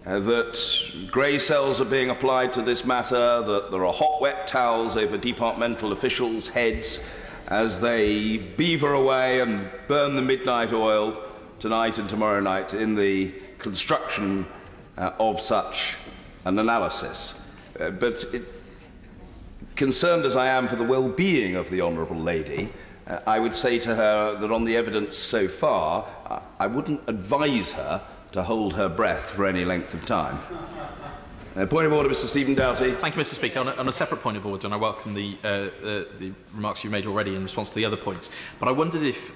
Speaker 2: that grey cells are being applied to this matter, that there are hot, wet towels over departmental officials' heads as they beaver away and burn the midnight oil tonight and tomorrow night in the construction of such an analysis. Concerned as I am for the well-being of the Honourable Lady, I would say to her that on the evidence so far, I wouldn't advise her to hold her breath for any length of time. Point of order, Mr. Stephen Doughty.
Speaker 10: Thank you, Mr. Speaker. On a separate point of order, and I welcome the remarks you made already in response to the other points, but I wondered if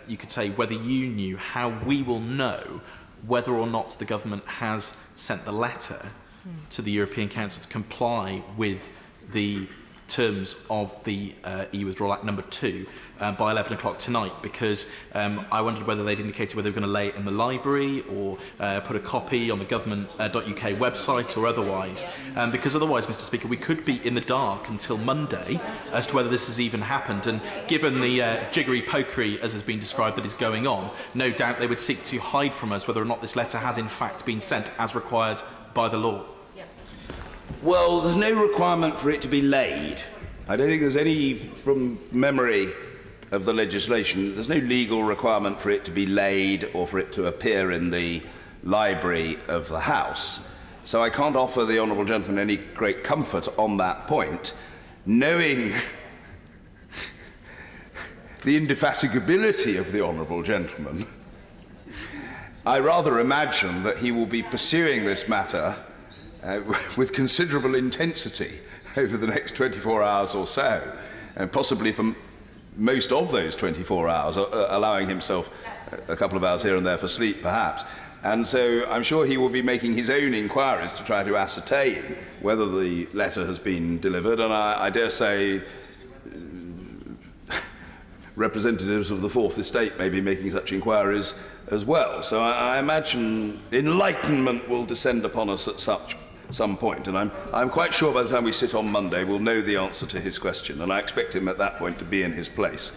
Speaker 10: you could say whether you knew how we will know whether or not the government has sent the letter to the European Council to comply with the terms of the EU Withdrawal Act number 2 by 11 o'clock tonight, because I wondered whether they'd indicated whether they were going to lay it in the library or put a copy on the government.uk website or otherwise, because otherwise, Mr. Speaker, we could be in the dark until Monday as to whether this has even happened, and given the jiggery-pokery, as has been described, that is going on, no doubt they would seek to hide from us whether or not this letter has in fact been sent as required by the law.
Speaker 2: Well, there's no requirement for it to be laid. I don't think there's any, from memory of the legislation, there's no legal requirement for it to be laid or for it to appear in the library of the House. So I can't offer the Honourable Gentleman any great comfort on that point, knowing the indefatigability of the Honourable Gentleman. I rather imagine that he will be pursuing this matter with considerable intensity over the next 24 hours or so, and possibly for most of those 24 hours, allowing himself a couple of hours here and there for sleep, perhaps. And so I'm sure he will be making his own inquiries to try to ascertain whether the letter has been delivered, and I dare say representatives of the Fourth Estate may be making such inquiries as well. So I imagine enlightenment will descend upon us at some point, and I'm quite sure by the time we sit on Monday we'll know the answer to his question, and I expect him at that point to be in his place.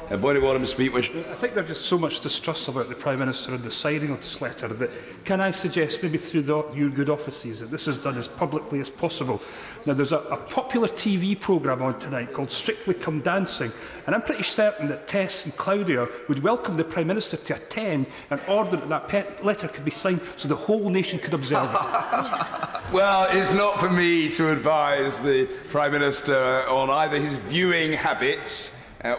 Speaker 2: Point of order, Mr. Peatwish.
Speaker 18: I think there's just so much distrust about the Prime Minister and the signing of this letter that can I suggest, maybe through your good offices, that this is done as publicly as possible. Now, there's a popular TV programme on tonight called Strictly Come Dancing, and I'm pretty certain that Tess and Claudia would welcome the Prime Minister to attend and order that letter could be signed so the whole nation could observe it.
Speaker 2: Well, it's not for me to advise the Prime Minister on either his viewing habits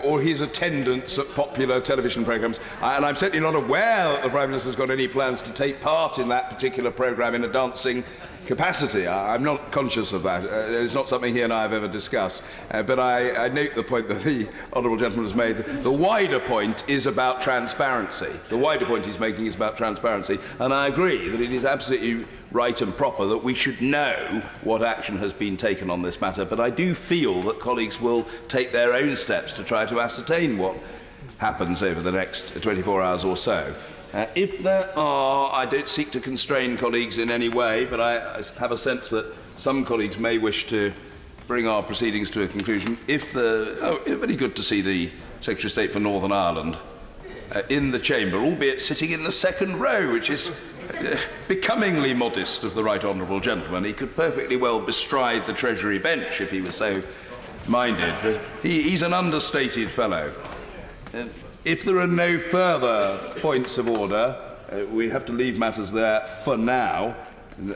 Speaker 2: or his attendance at popular television programmes. And I'm certainly not aware that the Prime Minister's got any plans to take part in that particular programme in a dancing capacity. I'm not conscious of that. It's not something he and I have ever discussed. But I note the point that the Honourable Gentleman has made. The wider point is about transparency. The wider point he's making is about transparency. And I agree that it is absolutely right and proper that we should know what action has been taken on this matter. But I do feel that colleagues will take their own steps to try to ascertain what happens over the next 24 hours or so. If there are, I don't seek to constrain colleagues in any way, but I have a sense that some colleagues may wish to bring our proceedings to a conclusion. It's very good to see the Secretary of State for Northern Ireland in the chamber, albeit sitting in the second row, which is becomingly modest of the right honourable gentleman. He could perfectly well bestride the Treasury bench if he was so minded, but he's an understated fellow. If there are no further points of order, we have to leave matters there for now.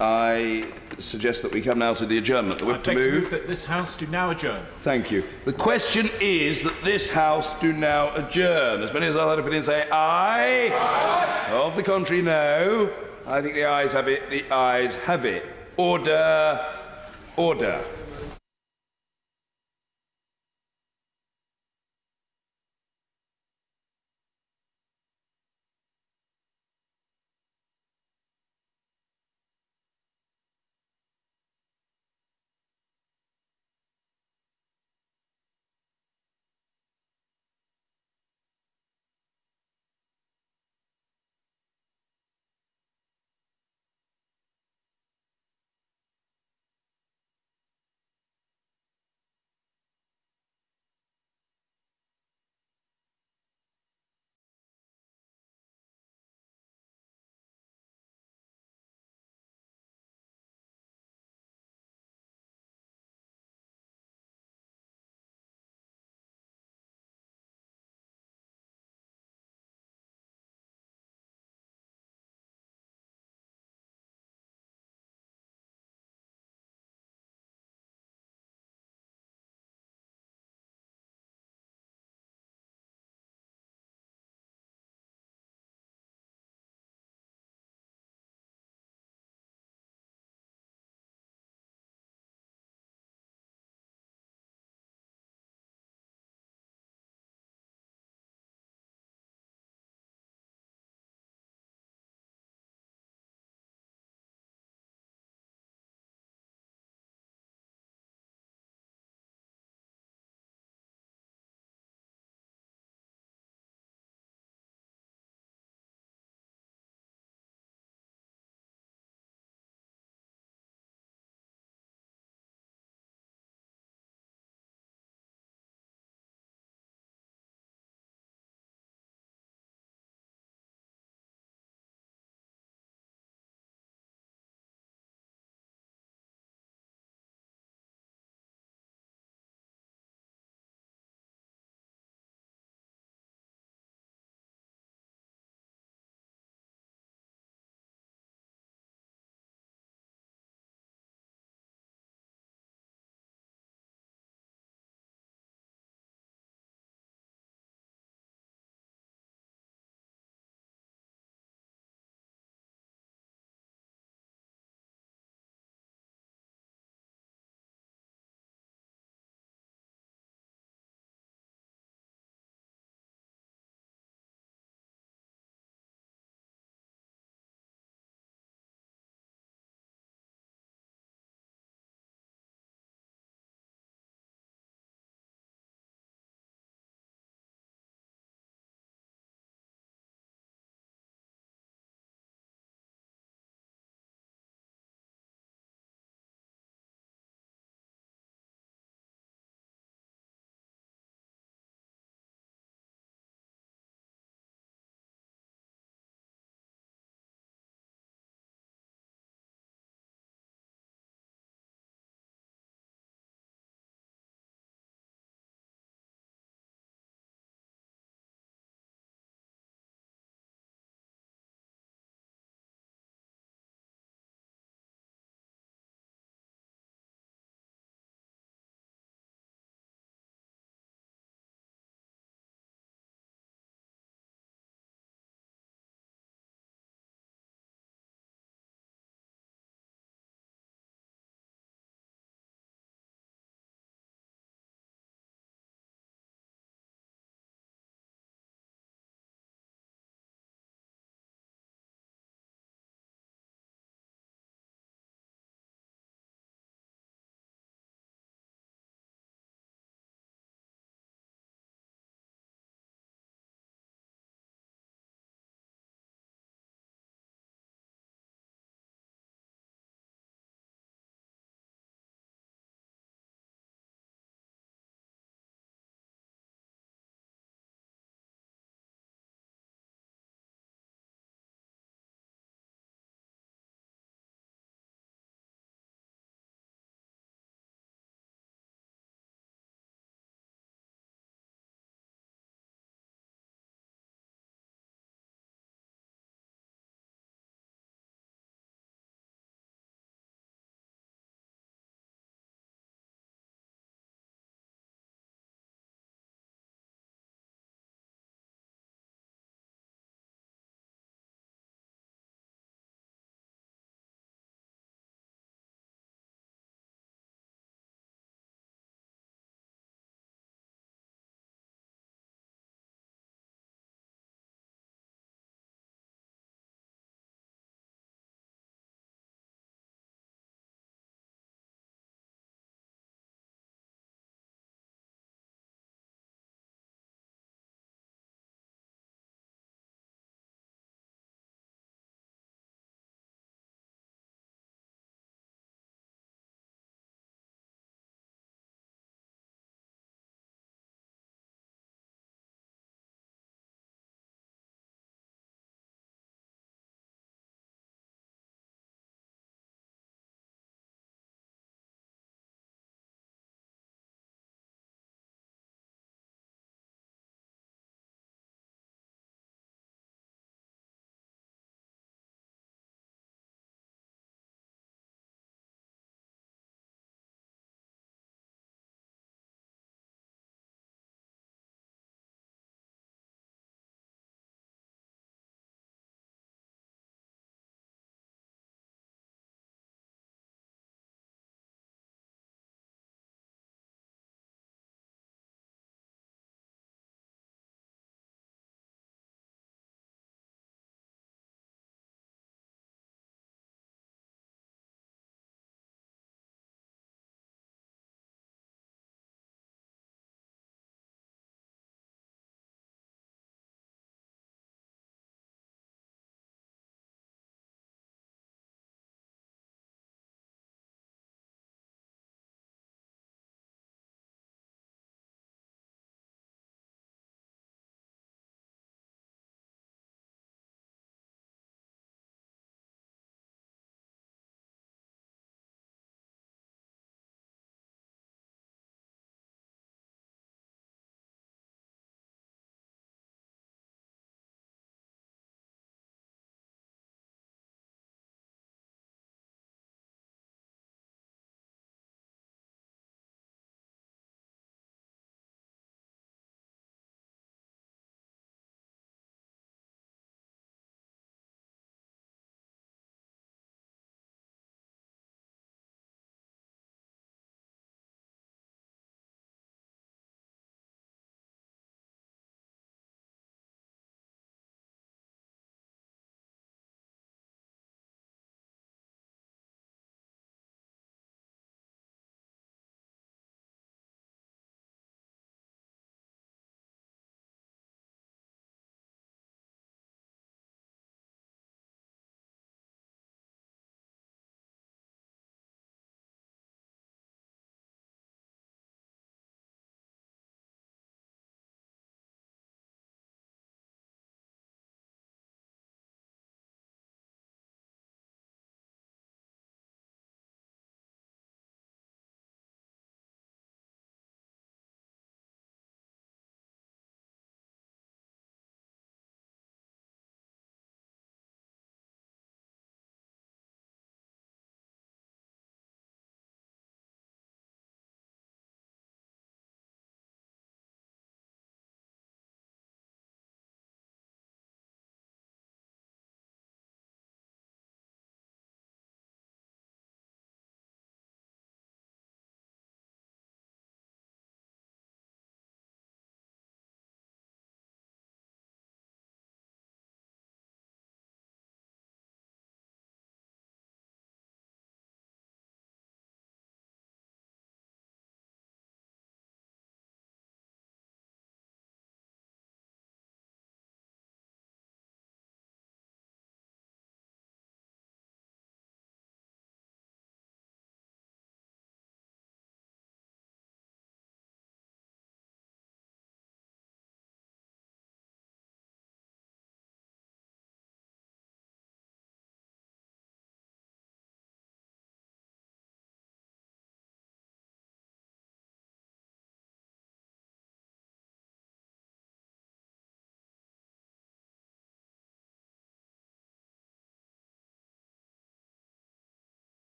Speaker 2: I suggest that we come now to the adjournment. The whip to move.
Speaker 19: That this House do now adjourn.
Speaker 2: Thank you. The question is that this House do now adjourn. As many as other opinions say aye. Aye. Of the contrary, no. I think the ayes have it. The ayes have it. Order. Order.